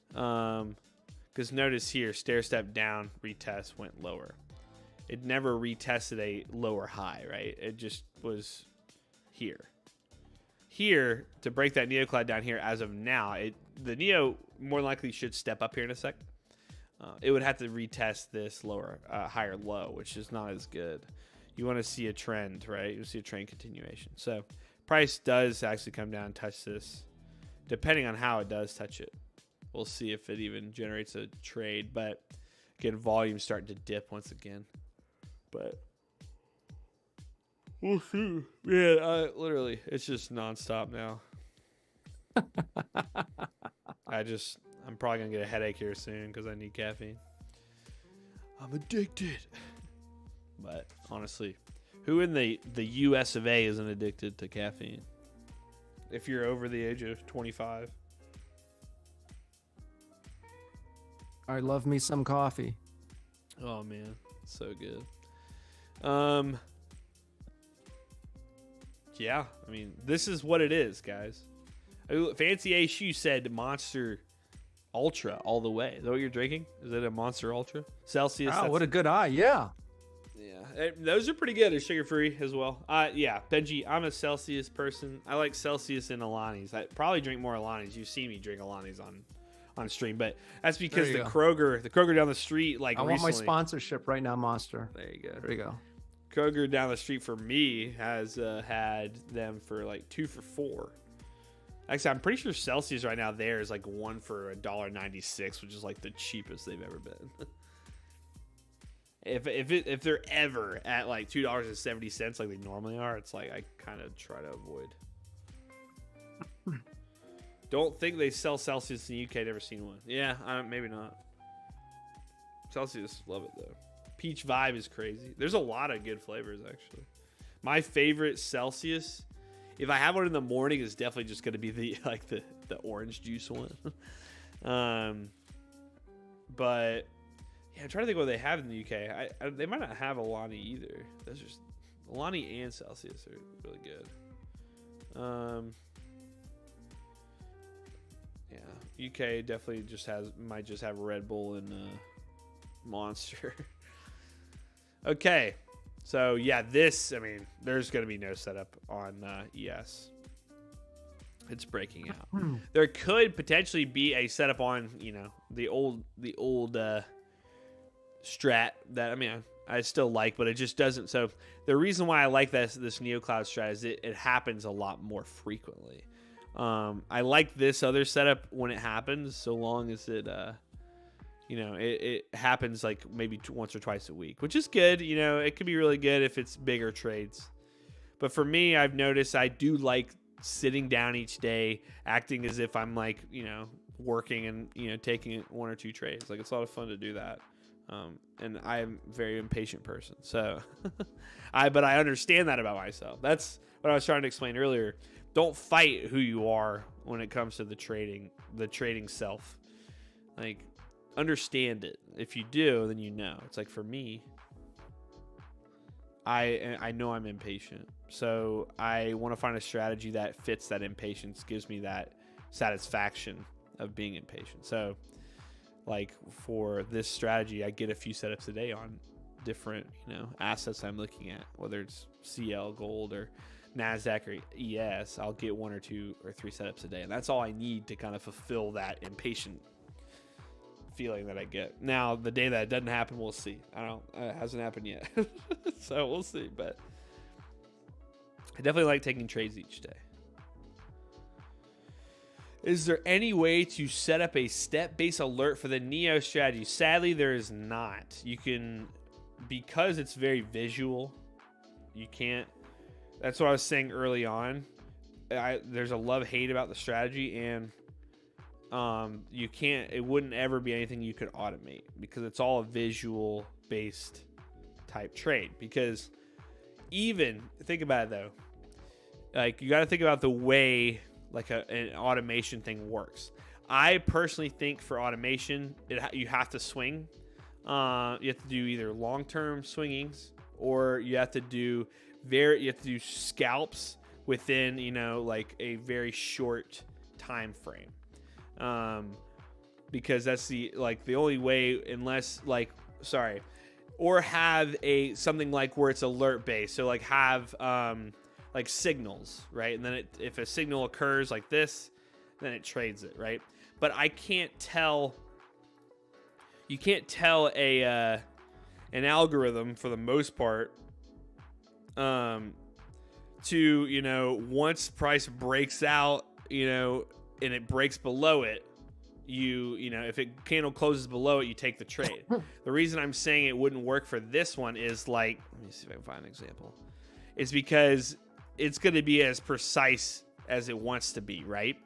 Because notice here, stair step down, retest, went lower. It never retested a lower high, right? It just was here. Here, to break that neocloud down here, as of now, the Neo more likely should step up here in a sec. It would have to retest this lower, higher low, which is not as good. You want to see a trend, right? You see a trend continuation. So price does actually come down and touch this, depending on how it does touch it. We'll see if it even generates a trade. But again, volume's starting to dip once again. But we'll see. Yeah, literally, it's just nonstop now. I'm probably gonna get a headache here soon because I need caffeine. I'm addicted. But honestly, who in the US of A isn't addicted to caffeine? If you're over the age of 25. I love me some coffee. Oh man, so good. Yeah, I mean, this is what it is, guys. Fancy A Shoe said Monster Ultra all the way. Is that what you're drinking? Is it a Monster Ultra? Celsius. Oh, what a good eye. Yeah. Yeah, those are pretty good. They're sugar-free as well. Yeah, Benji, I'm a Celsius person. I like Celsius and Alani's. I probably drink more Alani's. You see me drink Alani's on stream, but that's because the Kroger down the street, like, I want my sponsorship right now, Monster. There you go. There you go. Kroger down the street for me has had them for like 2 for $4. Actually, I'm pretty sure Celsius right now there is like 1 for $1.96, which is like the cheapest they've ever been. If they're ever at like $2.70 like they normally are, it's like I kind of try to avoid. Don't think they sell Celsius in the UK. Never seen one. Yeah, maybe not. Celsius, love it though. Peach Vibe is crazy. There's a lot of good flavors actually. My favorite Celsius, if I have one in the morning, is definitely just going to be the orange juice one. But yeah, I'm trying to think what they have in the UK. They might not have Alani either. Those are Alani and Celsius are really good. Yeah, UK definitely might just have Red Bull and Monster. Okay, so yeah, there's going to be no setup on ES. It's breaking out. There could potentially be a setup on, the old strat that I still like, but it just doesn't. So the reason why I like this NeoCloud strat is it happens a lot more frequently. I like this other setup when it happens, so long as it it happens like maybe once or twice a week, which is good. It could be really good if it's bigger trades. But for me, I've noticed I do like sitting down each day, acting as if I'm like, working and, taking 1 or 2 trades. Like, it's a lot of fun to do that. And I'm a very impatient person. So, but I understand that about myself. That's what I was trying to explain earlier. Don't fight who you are when it comes to the trading self. Like, understand it. If you do, then it's like, for me, I know I'm impatient, so I want to find a strategy that fits that impatience, gives me that satisfaction of being impatient. So like for this strategy, I get a few setups a day on different, assets I'm looking at, whether it's CL, gold, or NASDAQ or ES. I'll get 1 or 2 or 3 setups a day. And that's all I need to kind of fulfill that impatient feeling that I get. Now, the day that it doesn't happen, we'll see. It hasn't happened yet. So we'll see. But I definitely like taking trades each day. Is there any way to set up a step-based alert for the NEO strategy? Sadly, there is not. You can, because it's very visual, you can't. That's what I was saying early on. There's a love-hate about the strategy, and you can't. It wouldn't ever be anything you could automate because it's all a visual-based type trade. Because even think about it though, like you got to think about the way like an automation thing works. I personally think for automation, you have to swing. You have to do either long-term swingings or you have to do scalps within, like a very short time frame. Because that's the only way, or have something like where it's alert based. So like have like signals, right? And then if a signal occurs like this, then it trades it, right? But I can't tell. You can't tell an algorithm for the most part to once price breaks out, and it breaks below it, if it candle closes below it, you take the trade. The reason I'm saying it wouldn't work for this one is let me see if I can find an example. It's because it's going to be as precise as it wants to be, right?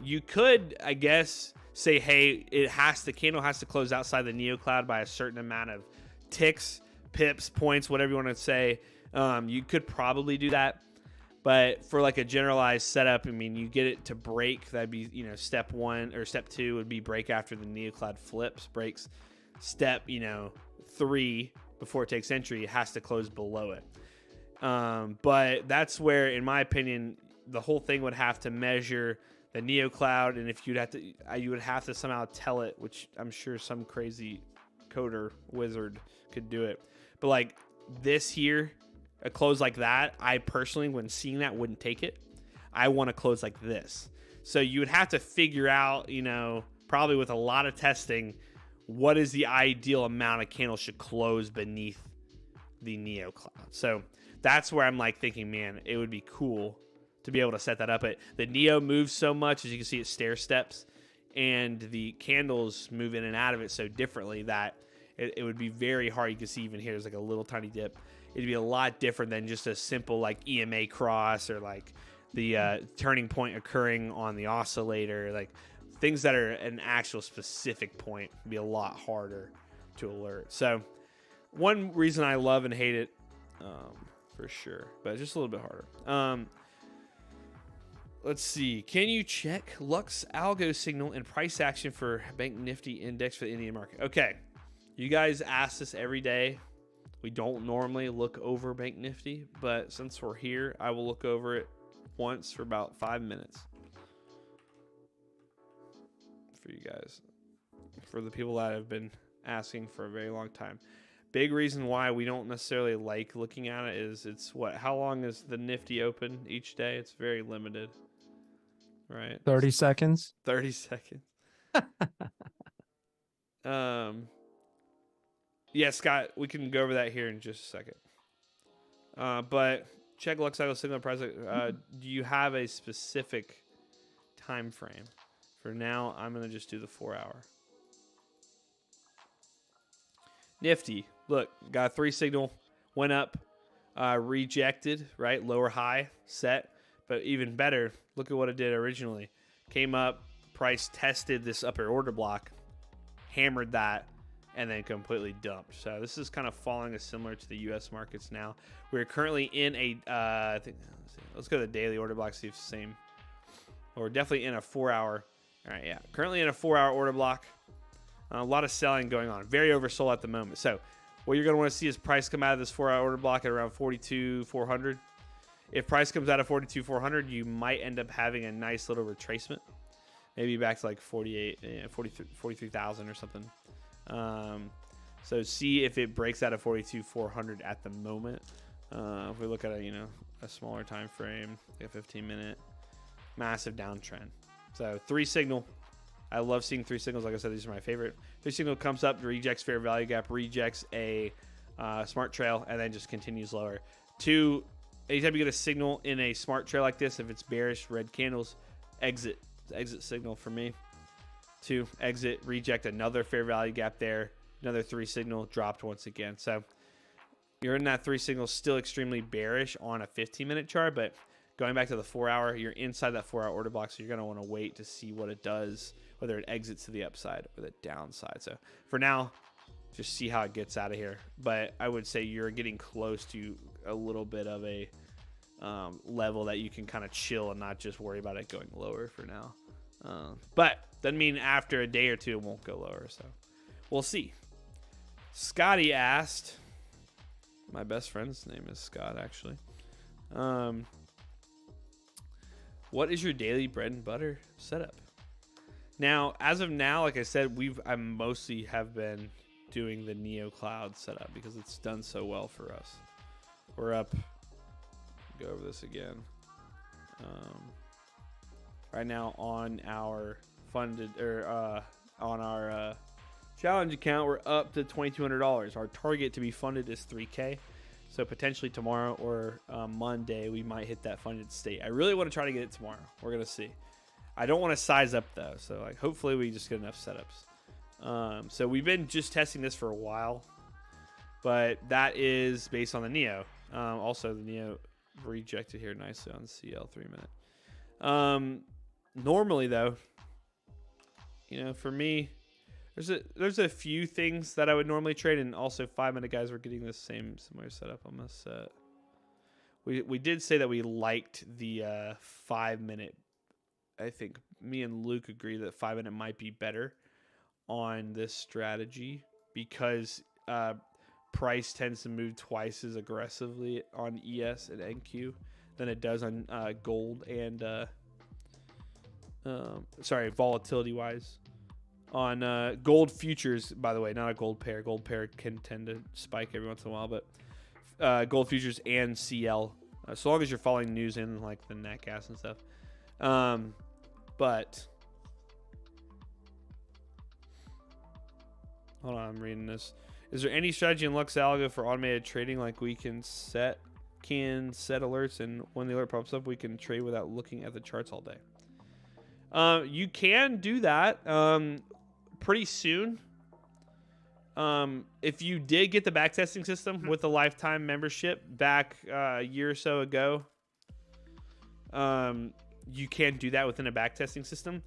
You could, I guess, say, hey, the candle has to close outside the Neo Cloud by a certain amount of ticks, pips, points, whatever you want to say. You could probably do that. But for like a generalized setup, I mean, you get it to break. That'd be, step 1 or step 2 would be break after the Neo Cloud breaks. Step, 3 before it takes entry, it has to close below it. But that's where, in my opinion, the whole thing would have to measure the Neo Cloud, and if you would have to somehow tell it, which I'm sure some crazy coder wizard could do it. But like this here, a close like that, I personally, when seeing that, wouldn't take it. I want to close like this. So you would have to figure out, probably with a lot of testing, what is the ideal amount of candles should close beneath the Neo Cloud. So that's where I'm like thinking, man, it would be cool to be able to set that up. But the Neo moves so much, as you can see, it stair steps, and the candles move in and out of it so differently that it would be very hard. You can see even here, there's like a little tiny dip. It'd be a lot different than just a simple like EMA cross or like the turning point occurring on the oscillator. Like things that are an actual specific point would be a lot harder to alert. So one reason I love and hate it, for sure, but just a little bit harder. Let's see. Can you check Lux algo signal and price action for Bank Nifty index for the Indian market? Okay. You guys ask this every day. We don't normally look over Bank Nifty, but since we're here, I will look over it once for about 5 minutes for you guys. For the people that have been asking for a very long time. Big reason why we don't necessarily like looking at it is how long is the Nifty open each day? It's very limited. Right. 30 seconds. 30 seconds. Yeah, Scott, we can go over that here in just a second. But check Lux cycle signal price. Do you have a specific time frame? For now, I'm going to just do the 4-hour. Nifty, look, got a 3 signal, went up, rejected, right? Lower high, set. But even better, look at what it did originally. Came up, price tested this upper order block, hammered that, and then completely dumped. So this is kind of following similar to the U.S. markets now. We're currently in let's go to the daily order block, see if it's the same. We're definitely in a 4-hour. All right, yeah. Currently in a 4-hour order block. A lot of selling going on. Very oversold at the moment. So what you're going to want to see is price come out of this 4-hour order block at around 42,400. If price comes out of 42,400, you might end up having a nice little retracement. maybe back to like 43,000 or something. So see if it breaks out of 42,400 at the moment. If we look at a smaller time frame, like a 15-minute, massive downtrend. So 3 signal. I love seeing 3 signals. Like I said, these are my favorite. 3 signal comes up, rejects fair value gap, rejects a smart trail, and then just continues lower. 2, anytime you get a signal in a smart trail like this, if it's bearish, red candles, exit signal for me. 2, exit, reject another fair value gap there. Another 3 signal, dropped once again. So you're in that 3 signal, still extremely bearish on a 15-minute chart, but going back to the 4-hour, you're inside that 4-hour order block, so you're going to want to wait to see what it does, whether it exits to the upside or the downside. So for now, just see how it gets out of here. But I would say you're getting close to a little bit of a level that you can kind of chill and not just worry about it going lower for now. But doesn't mean after a day or two it won't go lower. So we'll see. Scotty asked, my best friend's name is Scott, actually. What is your daily bread and butter setup? Now, as of now, like I said, I mostly have been doing the Neo Cloud setup because it's done so well for us. We're up. Go over this again. Right now on our funded on our challenge account, we're up to $2,200. Our target to be funded is $3K. So potentially tomorrow or Monday, we might hit that funded state. I really want to try to get it tomorrow. We're going to see. I don't want to size up though. So like hopefully we just get enough setups. So we've been just testing this for a while, but that is based on the Neo. Also the Neo rejected here nicely on CL 3 minute. Normally though, for me, there's a few things that I would normally trade, and also 5-minute guys were getting the similar setup on this set. We did say that we liked the 5-minute. I think me and Luke agree that 5-minute might be better on this strategy because price tends to move twice as aggressively on ES and NQ than it does on gold and volatility wise. On gold futures, by the way, not a gold pair. Gold pair can tend to spike every once in a while, but gold futures and CL, so long as you're following news in like the nat gas and stuff. But hold on, I'm reading this. Is there any strategy in Lux Algo for automated trading? Like we can set alerts, and when the alert pops up, we can trade without looking at the charts all day. You can do that pretty soon. If you did get the backtesting system with the lifetime membership back a year or so ago, you can do that within a backtesting system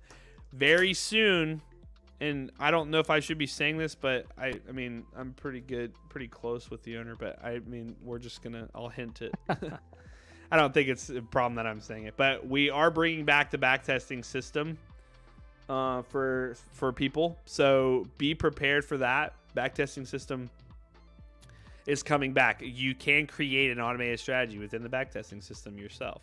very soon. And I don't know if I should be saying this, but I mean, I'm pretty close with the owner, but I mean, I'll hint it. I don't think it's a problem that I'm saying it, but we are bringing back the backtesting system for people. So be prepared for that. Backtesting system is coming back. You can create an automated strategy within the backtesting system yourself.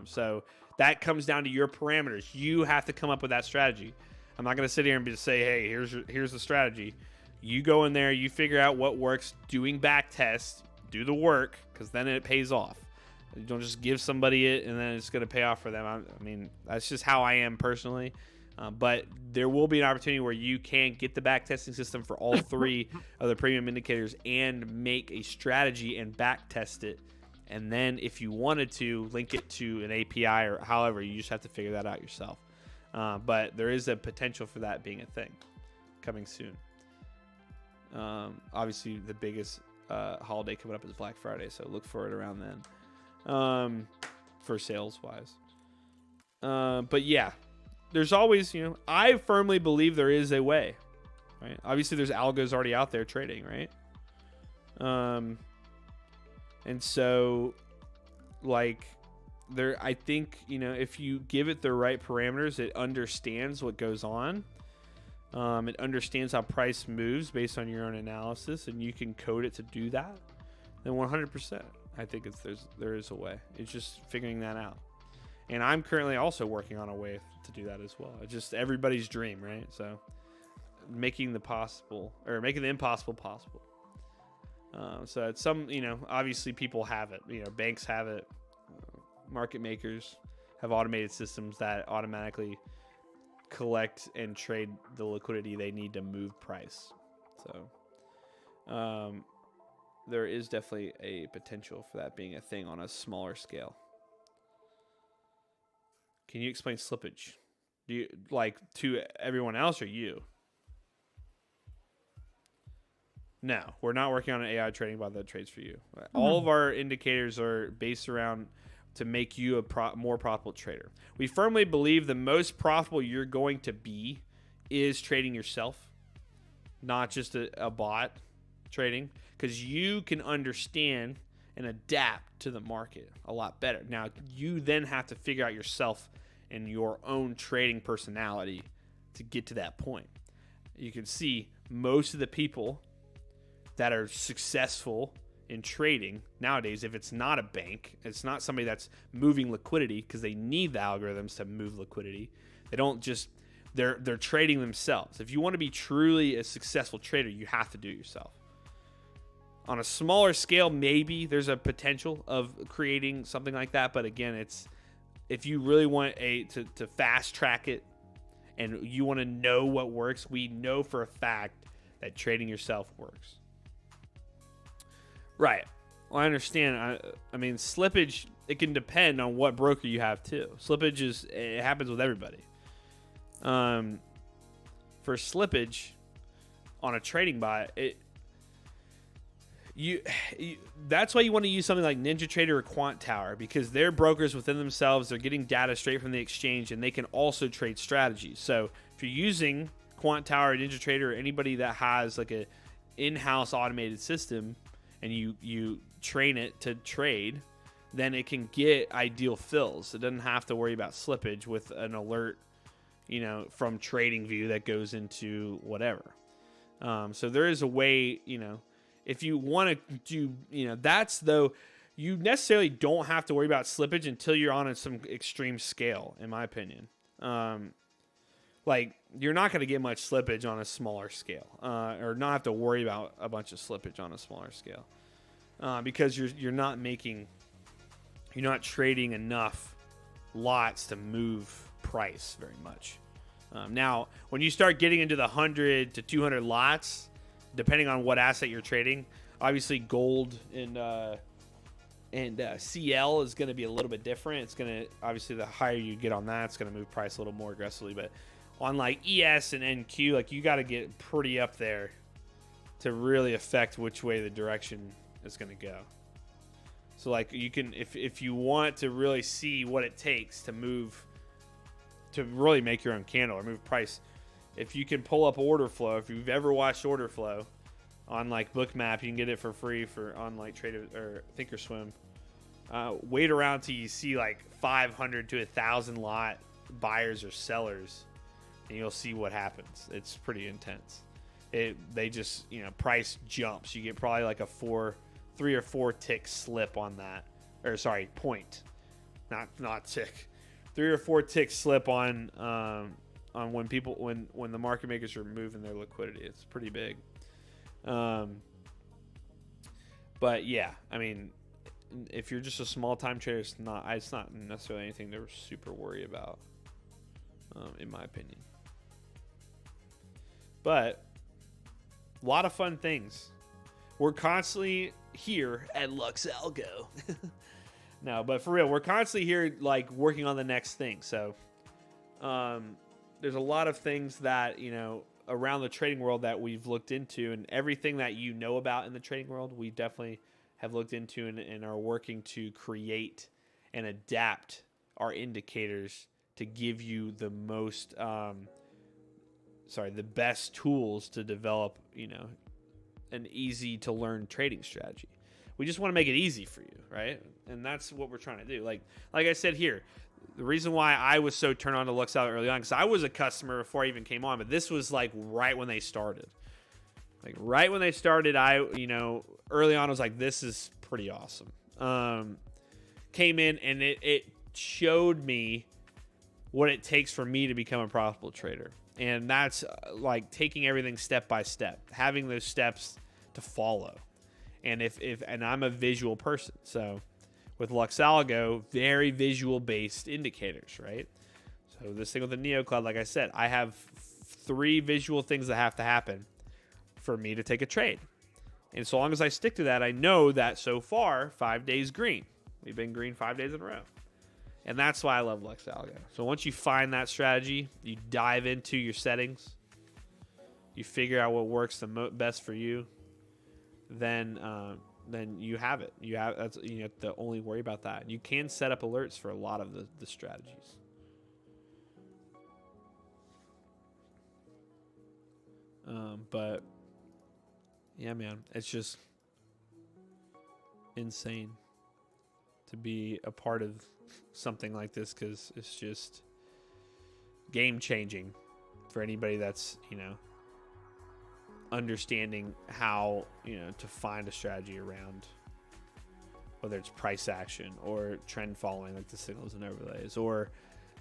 So that comes down to your parameters. You have to come up with that strategy. I'm not going to sit here and say, hey, here's the strategy. You go in there, you figure out what works, doing back tests, do the work, because then it pays off. You don't just give somebody it and then it's going to pay off for them. I mean, that's just how I am personally. But there will be an opportunity where you can get the back testing system for all 3 of the premium indicators and make a strategy and back test it. And then if you wanted to link it to an API or however, you just have to figure that out yourself. But there is a potential for that being a thing coming soon. Obviously, the biggest holiday coming up is Black Friday, so look for it around then for sales wise. But yeah, there's always, I firmly believe there is a way, right? Obviously, there's algos already out there trading, right? And so, like, I think, if you give it the right parameters, it understands what goes on. It understands how price moves based on your own analysis, and you can code it to do that. Then 100%, I think there is a way. It's just figuring that out. And I'm currently also working on a way to do that as well. It's just everybody's dream, right? So making the impossible possible. So it's obviously people have it. Banks have it. Market makers have automated systems that automatically collect and trade the liquidity they need to move price. So there is definitely a potential for that being a thing on a smaller scale. Can you explain slippage? Do you to everyone else or you? No, we're not working on an AI trading bot that trades for you. All of our indicators are based around to make you a more profitable trader. We firmly believe the most profitable you're going to be is trading yourself, not just a bot trading, because you can understand and adapt to the market a lot better. Now, you then have to figure out yourself and your own trading personality to get to that point. You can see most of the people that are successful in trading nowadays, if it's not a bank, it's not somebody that's moving liquidity, because they need the algorithms to move liquidity. They don't just they're trading themselves. If you want to be truly a successful trader, you have to do it yourself. On a smaller scale, maybe there's a potential of creating something like that, but again, it's if you really want to fast track it and you want to know what works, we know for a fact that trading yourself works. Right. Well, I understand. I mean, slippage, it can depend on what broker you have too. Slippage it happens with everybody. For slippage on a trading bot, that's why you want to use something like NinjaTrader or Quant Tower, because they're brokers within themselves. They're getting data straight from the exchange, and they can also trade strategies. So if you're using Quant Tower or NinjaTrader or anybody that has like a in-house automated system, and you train it to trade, then it can get ideal fills. It doesn't have to worry about slippage with an alert, from TradingView that goes into whatever. So there is a way, if you want to do, that's though, you necessarily don't have to worry about slippage until you're on some extreme scale, in my opinion. You're not going to get much slippage on a smaller scale, or not have to worry about a bunch of slippage on a smaller scale, because you're not trading enough lots to move price very much. Now, when you start getting into the 100 to 200 lots, depending on what asset you're trading, obviously gold and CL is going to be a little bit different. It's going to, obviously, the higher you get on that, it's going to move price a little more aggressively, but on like ES and NQ, you got to get pretty up there to really affect which way the direction is going to go. So you can, if you want to really see what it takes to move, to really make your own candle or move price, if you can pull up order flow, if you've ever watched order flow on Bookmap, you can get it for free on Trade or Thinkorswim. Wait around till you see 500 to 1,000 lot buyers or sellers, and you'll see what happens. It's pretty intense. They just, price jumps. You get probably a 3 or 4 tick slip on that, or sorry, point, not tick. 3 or 4 tick slip on when the market makers are moving their liquidity. It's pretty big. But yeah, I mean, if you're just a small time trader, it's not necessarily anything to super worry about, in my opinion. But a lot of fun things. We're constantly here at Lux Algo. No, but for real, we're constantly here working on the next thing. So there's a lot of things that, around the trading world that we've looked into, and everything that about in the trading world, we definitely have looked into and are working to create and adapt our indicators to give you the most, the best tools to develop, an easy to learn trading strategy. We just want to make it easy for you, right? And that's what we're trying to do. Like I said here, the reason why I was so turned on to Luxal early on, because I was a customer before I even came on, but this was right when they started. Right when they started, I, early on I was like, this is pretty awesome. Came in and it showed me what it takes for me to become a profitable trader. And that's like taking everything step by step, having those steps to follow. And and I'm a visual person. So with Luxalgo, very visual based indicators, right? So this thing with the NeoCloud, like I said, I have 3 visual things that have to happen for me to take a trade. And so long as I stick to that, I know that so far, 5 days green. We've been green 5 days in a row. And that's why I love Luxalgo. So once you find that strategy, you dive into your settings, you figure out what works the best for you, then you have it. You have to only worry about that. You can set up alerts for a lot of the strategies. But yeah, man, it's just insane to be a part of something like this, because it's just game changing for anybody that's understanding how to find a strategy around, whether it's price action or trend following like the signals and overlays, or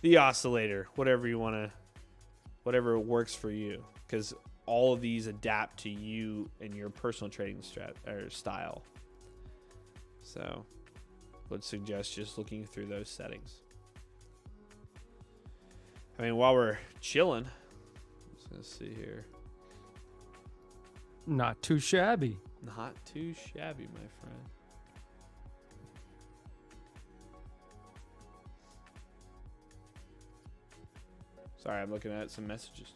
the oscillator, whatever works for you, because all of these adapt to you and your personal trading style. So would suggest just looking through those settings. I mean, while we're chilling, let's see here. Not too shabby. Not too shabby, my friend. Sorry, I'm looking at some messages.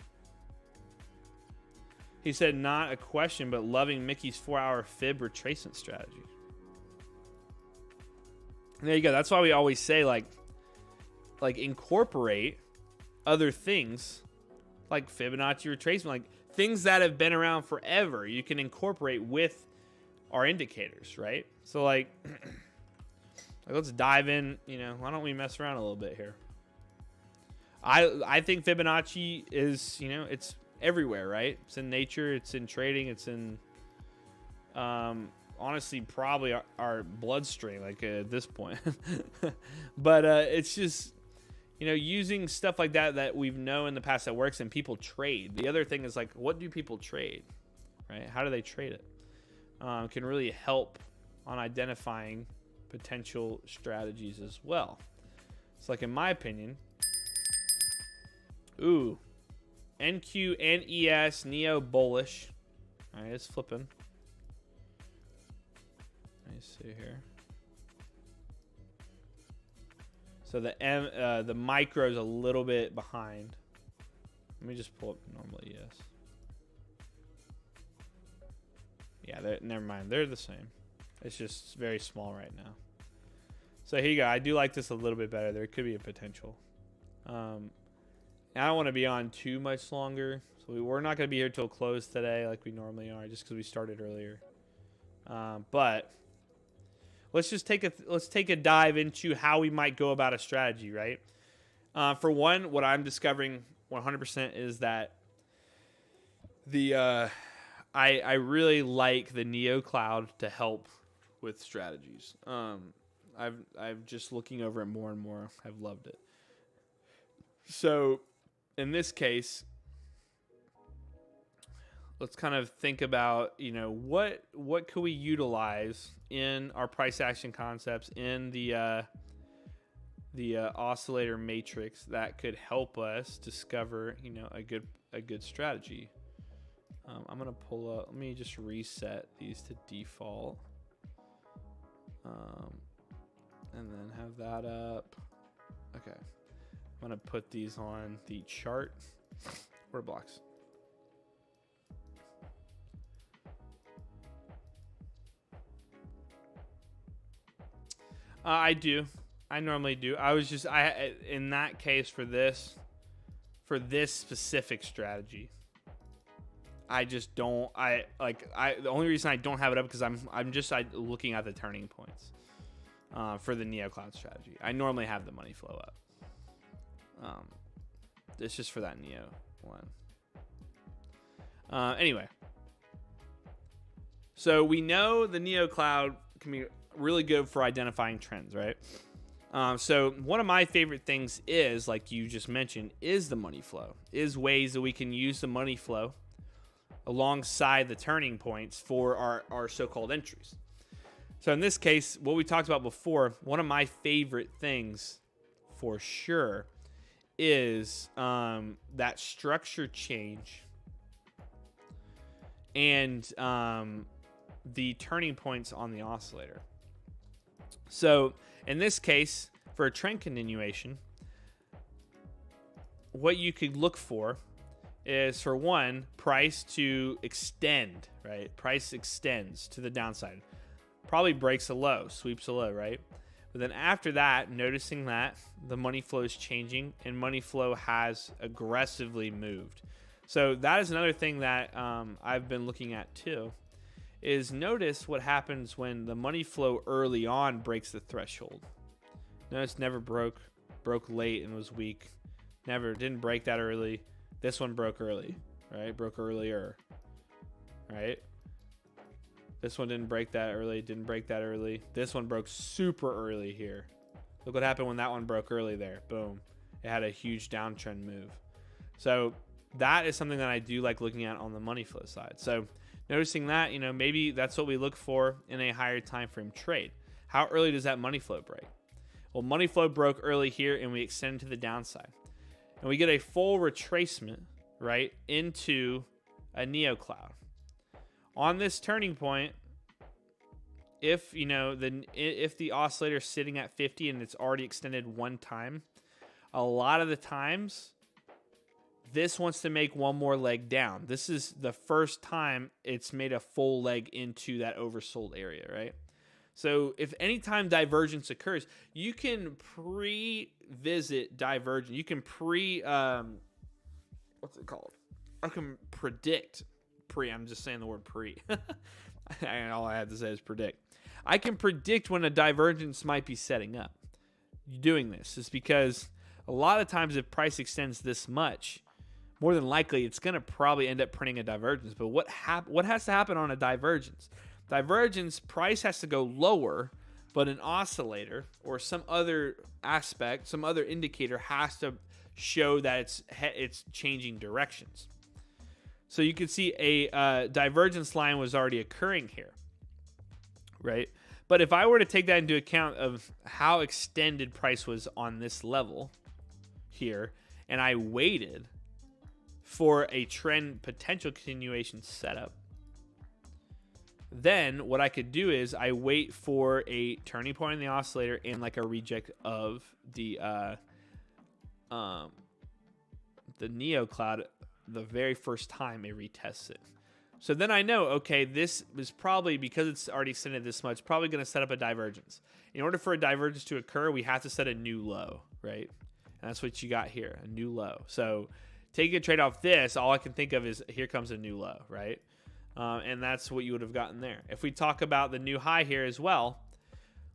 He said, not a question, but loving Mickey's 4-hour fib retracement strategy. There you go. That's why we always say, like incorporate other things like Fibonacci retracement, like things that have been around forever. You can incorporate with our indicators, right? So like let's dive in. Why don't we mess around a little bit here? I think Fibonacci is, it's everywhere, right? It's in nature. It's in trading. It's in honestly probably our bloodstream, like at this point. But it's just using stuff like that we've known in the past that works, and people trade. The other thing is, like, what do people trade, right? How do they trade it? Can really help on identifying potential strategies as well. It's like, in my opinion, NQ, NES, Neo bullish. All right, it's flipping. Let me see here. So the micro is a little bit behind. Let me just pull up normal ES. Yeah, never mind. They're the same. It's just very small right now. So here you go. I do like this a little bit better. There could be a potential. I don't want to be on too much longer. So we're not going to be here till close today like we normally are, just because we started earlier. But let's take a dive into how we might go about a strategy, right? For one, what I'm discovering 100% is that I really like the NeoCloud to help with strategies. I've just looking over it more and more. I've loved it. So in this case, let's kind of think about, what could we utilize in our price action concepts, in the oscillator matrix, that could help us discover, a good strategy. I'm gonna pull up. Let me just reset these to default, and then have that up. Okay, I'm gonna put these on the chart. Where blocks? I do. I normally do. In that case, for this specific strategy, I just don't. The only reason I don't have it up because I'm just looking at the turning points for the NeoCloud strategy. I normally have the money flow up. It's just for that Neo one. Anyway, so we know the NeoCloud can be really good for identifying trends, right? So one of my favorite things is, like you just mentioned, is the money flow, is ways that we can use the money flow alongside the turning points for our so-called entries. So in this case, what we talked about before, one of my favorite things for sure is that structure change and the turning points on the oscillator. So in this case, for a trend continuation, what you could look for is, for one, price to extend, right? Price extends to the downside. Probably breaks a low, sweeps a low, right? But then after that, noticing that the money flow is changing and money flow has aggressively moved. So that is another thing that I've been looking at too, is notice what happens when the money flow early on breaks the threshold. Notice never broke late and was weak. Didn't break that early. This one broke early, right? Broke earlier, right? This one didn't break that early. Didn't break that early. This one broke super early here. Look what happened when that one broke early there. Boom. It had a huge downtrend move. So that is something that I do like looking at on the money flow side. So noticing that, maybe that's what we look for in a higher time frame trade. How early does that money flow break? Well, money flow broke early here and we extend to the downside. And we get a full retracement, right, into a neocloud. On this turning point, if the oscillator is sitting at 50 and it's already extended one time, a lot of the times this wants to make one more leg down. This is the first time it's made a full leg into that oversold area, right? So if any time divergence occurs, you can pre-visit divergence. You can what's it called? I can predict. I'm just saying the word pre. All I have to say is predict. I can predict when a divergence might be setting up. Doing this is because a lot of times if price extends this much, more than likely it's going to probably end up printing a divergence. But what has to happen on a divergence? Divergence, price has to go lower, but an oscillator or some other aspect, some other indicator has to show that it's changing directions. So you can see a divergence line was already occurring here, right? But if I were to take that into account of how extended price was on this level here, and I waited for a trend potential continuation setup, then what I could do is I wait for a turning point in the oscillator and like a reject of the neocloud the very first time it retests it. So then I know, okay, this is probably, because it's already extended this much, probably going to set up a divergence. In order for a divergence to occur, we have to set a new low, right? And that's what you got here, a new low. So taking a trade off this, all I can think of is here comes a new low, right? And that's what you would have gotten there. If we talk about the new high here as well,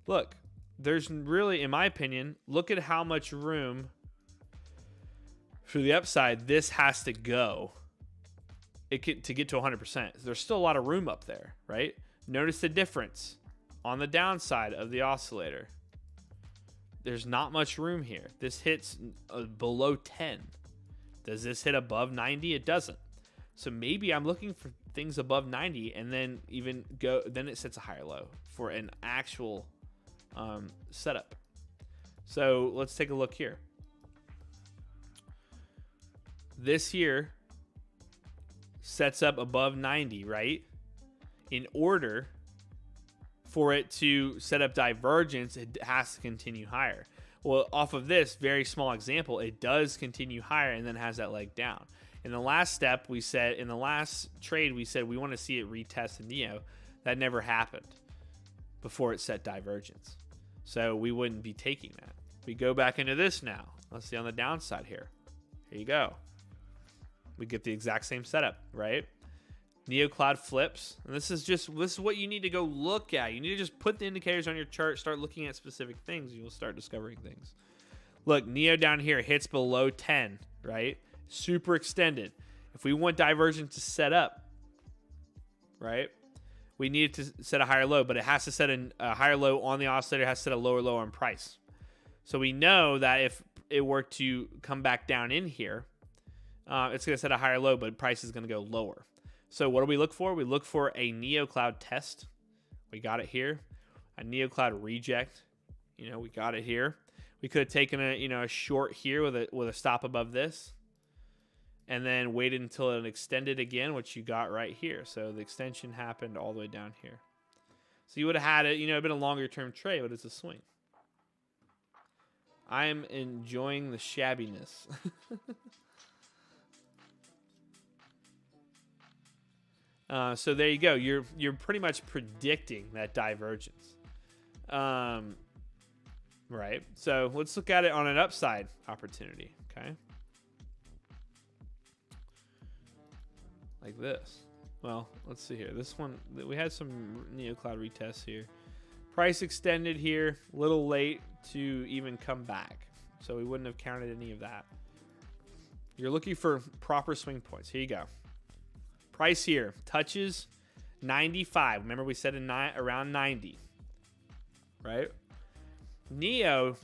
look, there's really, in my opinion, look at how much room for the upside this has to go to get to 100%. There's still a lot of room up there, right? Notice the difference on the downside of the oscillator. There's not much room here. This hits below 10. Does this hit above 90? It doesn't. So maybe I'm looking for things above 90 and then then it sets a higher low for an actual setup. So let's take a look here. This here sets up above 90, right? In order for it to set up divergence, it has to continue higher. Well, off of this very small example, it does continue higher and then has that leg down. In the last step, we said, in the last trade, we said we want to see it retest the Neo. That never happened before it set divergence. So we wouldn't be taking that. We go back into this now. Let's see on the downside here. Here you go. We get the exact same setup, right? Neocloud flips. And this is what you need to go look at. You need to just put the indicators on your chart, start looking at specific things. You'll start discovering things. Look, Neo down here hits below 10, right? Super extended. If we want divergence to set up, right, we need it to set a higher low, but it has to set a higher low on the oscillator, it has to set a lower low on price. So we know that if it were to come back down in here, it's going to set a higher low, but price is going to go lower. So what do we look for? We look for a NeoCloud test. We got it here. A NeoCloud reject. We got it here. We could have taken a short here with a stop above this, and then waited until it extended again, which you got right here. So the extension happened all the way down here. So you would have had it, been a longer term trade, but it's a swing. I am enjoying the shabbiness. So there you go. You're pretty much predicting that divergence. Right. So let's look at it on an upside opportunity. Okay. Like this. Well, let's see here. This one, we had some NeoCloud retests here. Price extended here, a little late to even come back. So we wouldn't have counted any of that. You're looking for proper swing points. Here you go. Price here touches 95. Remember we said around 90. Right? Neo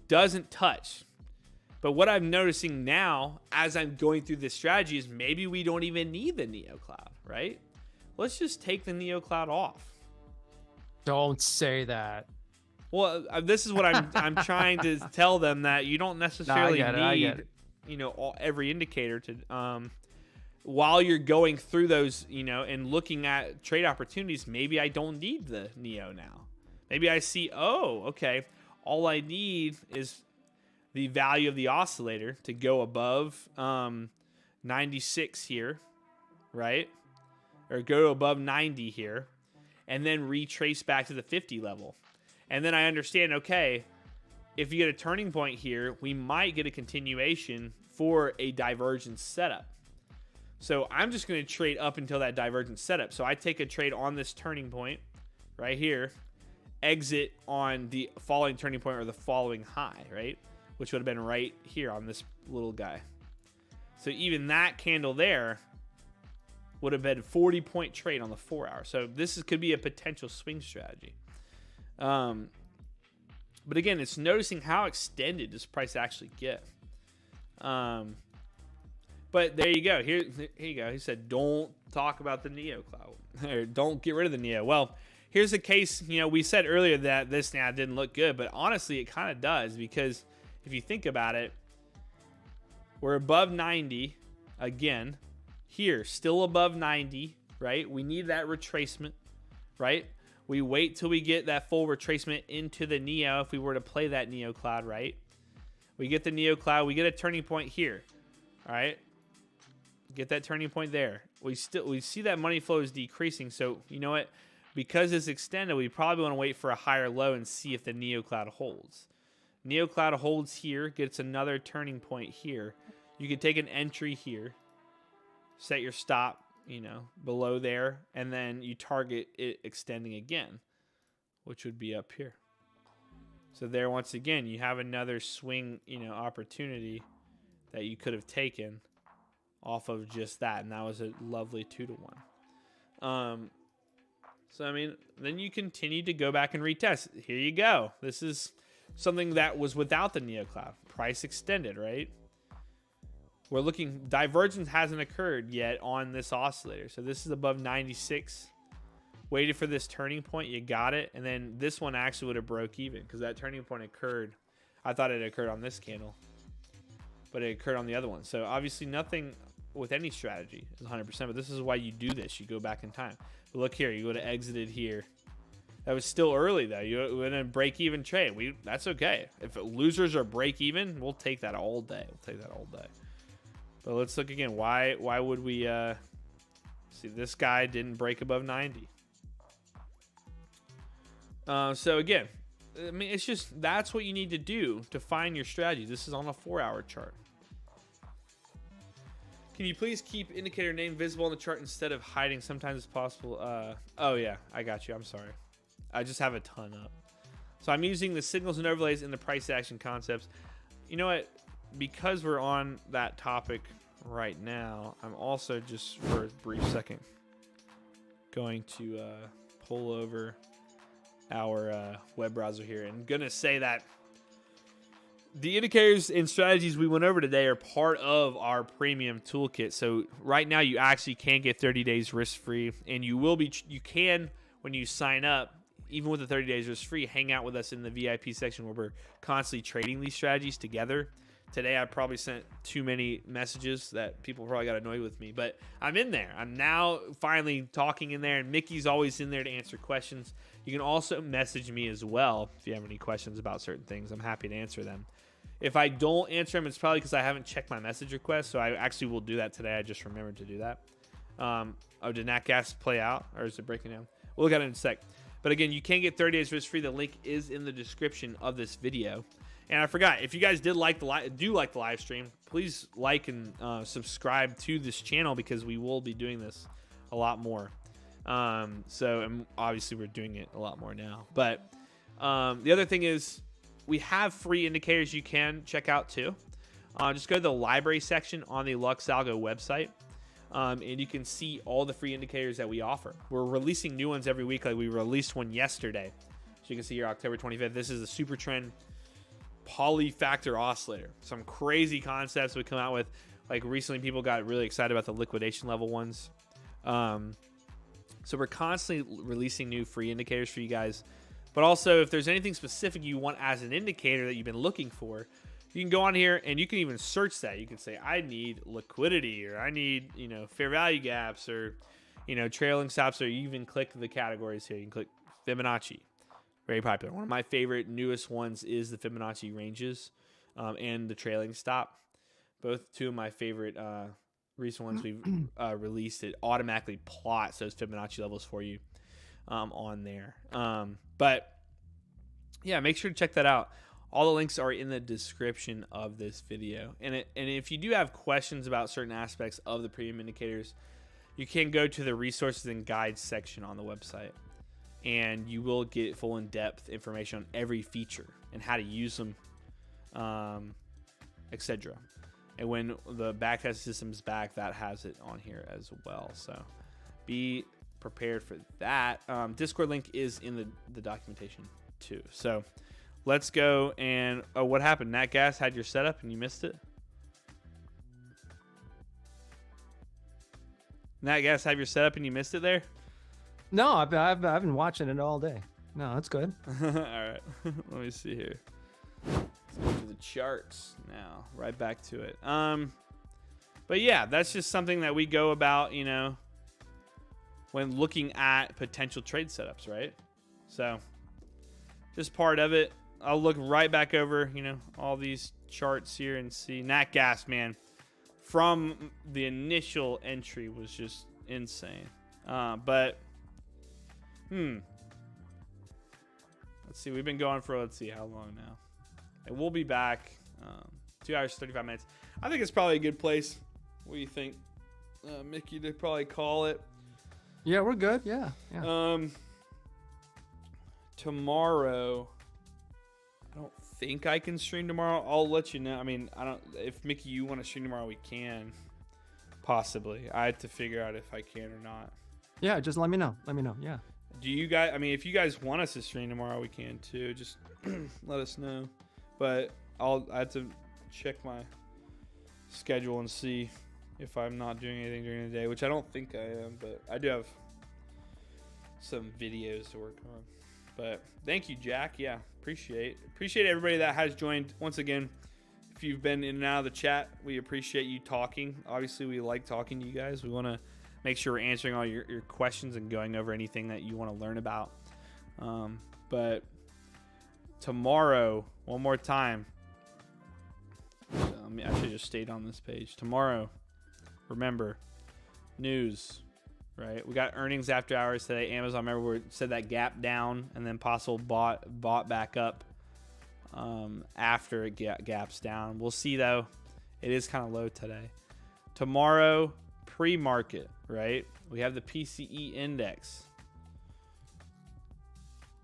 doesn't touch. But what I'm noticing now as I'm going through this strategy is maybe we don't even need the NeoCloud, right? Let's just take the NeoCloud off. Don't say that. Well, this is what I'm trying to tell them, that you don't necessarily need every indicator to while you're going through those, and looking at trade opportunities. Maybe I don't need the Neo now. Maybe I see, oh, okay, all I need is the value of the oscillator to go above 96 here, right? Or go above 90 here, and then retrace back to the 50 level. And then I understand, okay, if you get a turning point here, we might get a continuation for a divergence setup. So I'm just going to trade up until that divergence setup. So I take a trade on this turning point right here, exit on the following turning point or the following high, right? Which would have been right here on this little guy. So even that candle there would have been a 40-point trade on the 4 hour. So this could be a potential swing strategy. But again, it's noticing how extended this price actually get. But there you go. Here you go. He said, don't talk about the NeoCloud, or don't get rid of the Neo. Well, here's the case. We said earlier that this now didn't look good, but honestly, it kind of does, because if you think about it, we're above 90 again. Here, still above 90, right? We need that retracement, right? We wait till we get that full retracement into the Neo if we were to play that NeoCloud, right? We get the NeoCloud. We get a turning point here, all right? Get that turning point there. We see that money flow is decreasing. So you know what? Because it's extended, we probably want to wait for a higher low and see if the NeoCloud holds. NeoCloud holds here, gets another turning point here. You can take an entry here, set your stop, below there, and then you target it extending again, which would be up here. So there, once again, you have another swing, opportunity that you could have taken off of just that, and that was a lovely 2-to-1. So I mean, then you continue to go back and retest. Here you go. This is something that was without the NeoCloud. Price extended, right? We're looking, divergence hasn't occurred yet on this oscillator. So this is above 96. Waited for this turning point, you got it, and then this one actually would have broke even because that turning point occurred. I thought it occurred on this candle, but it occurred on the other one. So obviously nothing with any strategy is 100%, but this is why you do this. You go back in time. But look here, you would have exited here. That was still early though. You would have break even trade. That's okay. If losers are break even, we'll take that all day. But let's look again. Why would we see this guy didn't break above 90? So again, I mean, it's just, that's what you need to do to find your strategy. This is on a 4-hour chart. Can you please keep indicator name visible on the chart instead of hiding? Sometimes it's possible. Oh yeah, I got you. I'm sorry. I just have a ton up. So I'm using the signals and overlays in the price action concepts. You know what? Because we're on that topic right now, I'm also just for a brief second going to pull over our web browser here and gonna say that the indicators and strategies we went over today are part of our premium toolkit. So right now you actually can get 30 days risk-free, and you can, when you sign up, even with the 30 days risk-free, hang out with us in the VIP section where we're constantly trading these strategies together. Today I probably sent too many messages that people probably got annoyed with me, but I'm in there. I'm now finally talking in there, and Mickey's always in there to answer questions. You can also message me as well if you have any questions about certain things. I'm happy to answer them. If I don't answer them, it's probably because I haven't checked my message request, so I actually will do that today. I just remembered to do that. Did Nat Gas play out, or is it breaking down? We'll look at it in a sec. But again, you can get 30 days risk-free. The link is in the description of this video. And I forgot, if you guys do like the live stream, please like and subscribe to this channel, because we will be doing this a lot more. And obviously we're doing it a lot more now. But the other thing is, we have free indicators you can check out too. Just go to the library section on the LuxAlgo website, and you can see all the free indicators that we offer. We're releasing new ones every week. Like we released one yesterday. So you can see here, October 25th. This is the Super Trend Polyfactor Oscillator. Some crazy concepts we come out with. Like recently, people got really excited about the liquidation level ones. So we're constantly releasing new free indicators for you guys. But also, if there's anything specific you want as an indicator that you've been looking for, you can go on here and you can even search that. You can say, I need liquidity, or I need, fair value gaps, or, trailing stops, or you even click the categories here. You can click Fibonacci. Very popular. One of my favorite newest ones is the Fibonacci ranges and the trailing stop. Both two of my favorite recent ones we've released. It automatically plots those Fibonacci levels for you on there. But yeah, make sure to check that out. All the links are in the description of this video. And if you do have questions about certain aspects of the premium indicators, you can go to the resources and guides section on the website, and you will get full in-depth information on every feature and how to use them, etc. And when the backtest system's back, that has it on here as well. So be prepared for that. Discord link is in the documentation too. So let's go. And what happened? Nat Gas had your setup and you missed it? Nat Gas have your setup and you missed it there? No, I've been watching it all day. No, that's good. All right. Let me see here. Let's go to the charts now. Right back to it. But yeah, that's just something that we go about, when looking at potential trade setups, right? So just part of it. I'll look right back over, all these charts here and see. Nat Gas, man, from the initial entry was just insane. But let's see. We've been going for, let's see how long now. And we'll be back 2 hours, 35 minutes. I think it's probably a good place. What do you think, Mickey, to probably call it? Yeah, we're good. Yeah. Tomorrow, I don't think I can stream tomorrow. I'll let you know. I mean, if Mickey, you want to stream tomorrow, we can. Possibly. I have to figure out if I can or not. Yeah, just let me know. Yeah. Do you guys, if you guys want us to stream tomorrow, we can too. Just let us know. But I have to check my schedule and see if I'm not doing anything during the day, which I don't think I am, but I do have some videos to work on. But thank you, Jack. Yeah, appreciate everybody that has joined. Once again, if you've been in and out of the chat, we appreciate you talking. Obviously, we like talking to you guys. We want to make sure we're answering all your questions and going over anything that you want to learn about. But tomorrow, one more time, I should just stayed on this page. Tomorrow, remember, news, right? We got earnings after hours today. Amazon, remember, we said that gap down and then possible bought back up after it gaps down. We'll see, though. It is kind of low today. Tomorrow, pre-market, right? We have the PCE index.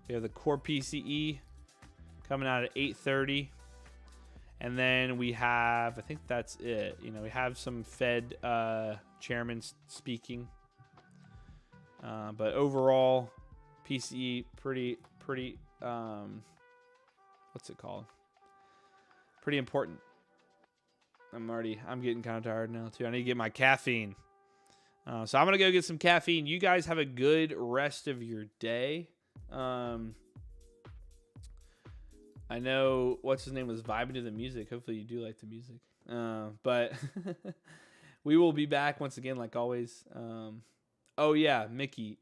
We have the core PCE coming out at 8:30. And then we have, I think that's it. We have some Fed chairman speaking. But overall, PCE pretty what's it called? Pretty important. I'm getting kind of tired now too. I need to get my caffeine. So I'm going to go get some caffeine. You guys have a good rest of your day. I know, what's his name was vibing to the music. Hopefully you do like the music. But we will be back once again, like always. Oh yeah, Mickey.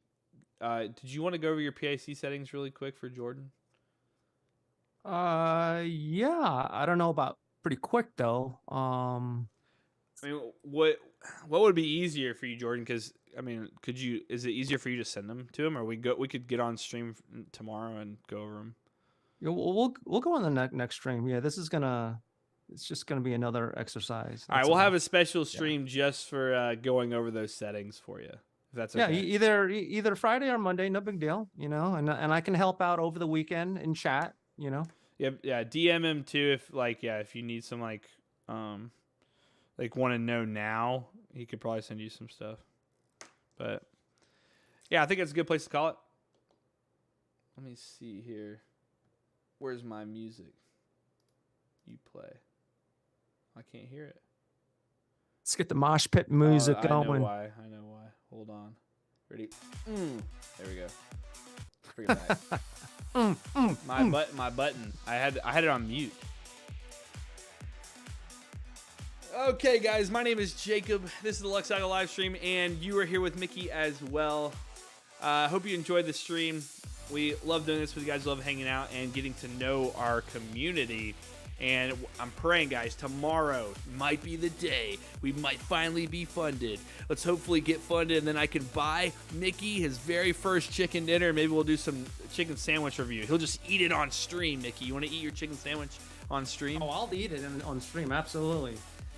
Did you want to go over your PIC settings really quick for Jordan? Yeah, I don't know about pretty quick though. I mean, what would be easier for you, Jordan? Because I mean, is it easier for you to send them to him, or we could get on stream tomorrow and go over them? Yeah, we'll go on the next stream. Yeah, it's just gonna be another exercise. All right, we'll have a special stream just for going over those settings for you. If that's okay. Yeah, either Friday or Monday, no big deal, you know. And I can help out over the weekend in chat, you know. Yeah. DM him too if you need some want to know now, he could probably send you some stuff. But yeah, I think it's a good place to call it. Let me see here. Where's my music? You play. I can't hear it. Let's get the mosh pit music going. I know why. Hold on. Ready? There we go. Forget that. My button. I had it on mute. Okay, guys. My name is Jacob. This is the Luxago live stream, and you are here with Mickey as well. Hope you enjoyed the stream. We love doing this with you guys. Love hanging out and getting to know our community. And I'm praying, guys, tomorrow might be the day we might finally be funded. Let's hopefully get funded, and then I can buy Mickey his very first chicken dinner. Maybe we'll do some chicken sandwich review. He'll just eat it on stream, Mickey. You want to eat your chicken sandwich on stream? Oh, I'll eat it on stream, absolutely.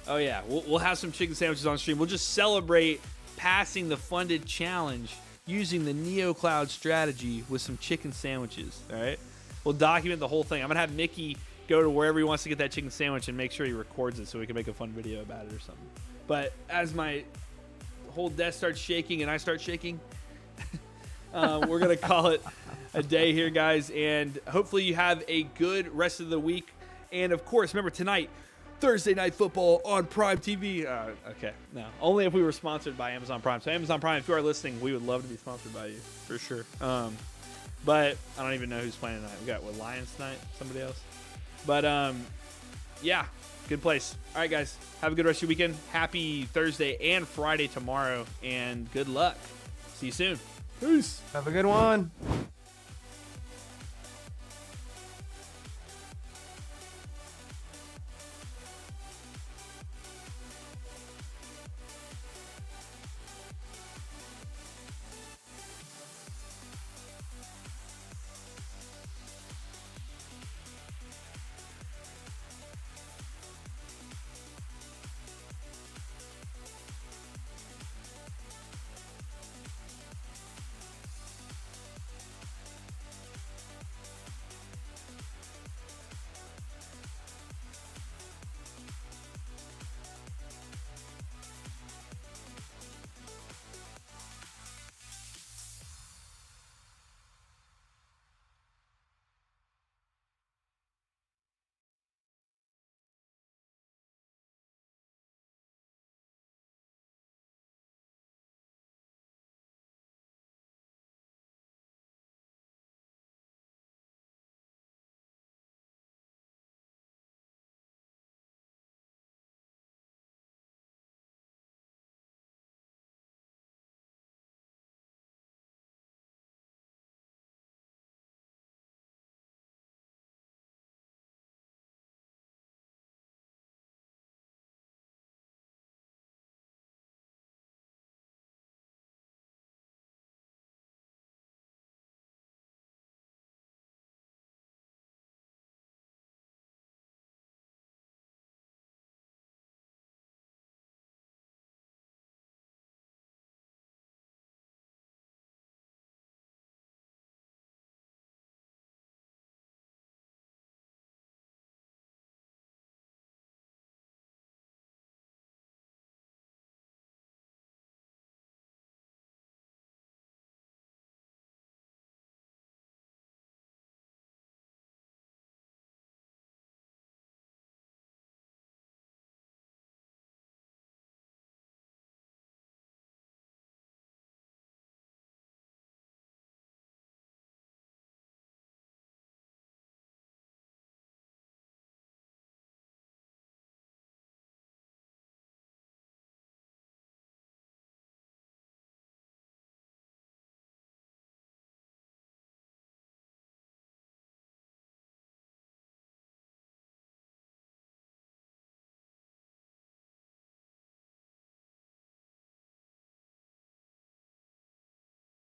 Oh, yeah. We'll have some chicken sandwiches on stream. We'll just celebrate passing the funded challenge using the NeoCloud strategy with some chicken sandwiches, all right? We'll document the whole thing. I'm going to have Mickey go to wherever he wants to get that chicken sandwich and make sure he records it so we can make a fun video about it or something. But as my whole desk starts shaking and I start shaking, we're going to call it a day here, guys. And hopefully you have a good rest of the week. And, of course, remember tonight, Thursday Night Football on Prime TV. Okay, no. Only if we were sponsored by Amazon Prime. So, Amazon Prime, if you are listening, we would love to be sponsored by you, for sure. But I don't even know who's playing tonight. We got, Lions tonight? Somebody else? But, yeah, good place. All right, guys, have a good rest of your weekend. Happy Thursday and Friday tomorrow, and good luck. See you soon. Peace. Have a good one.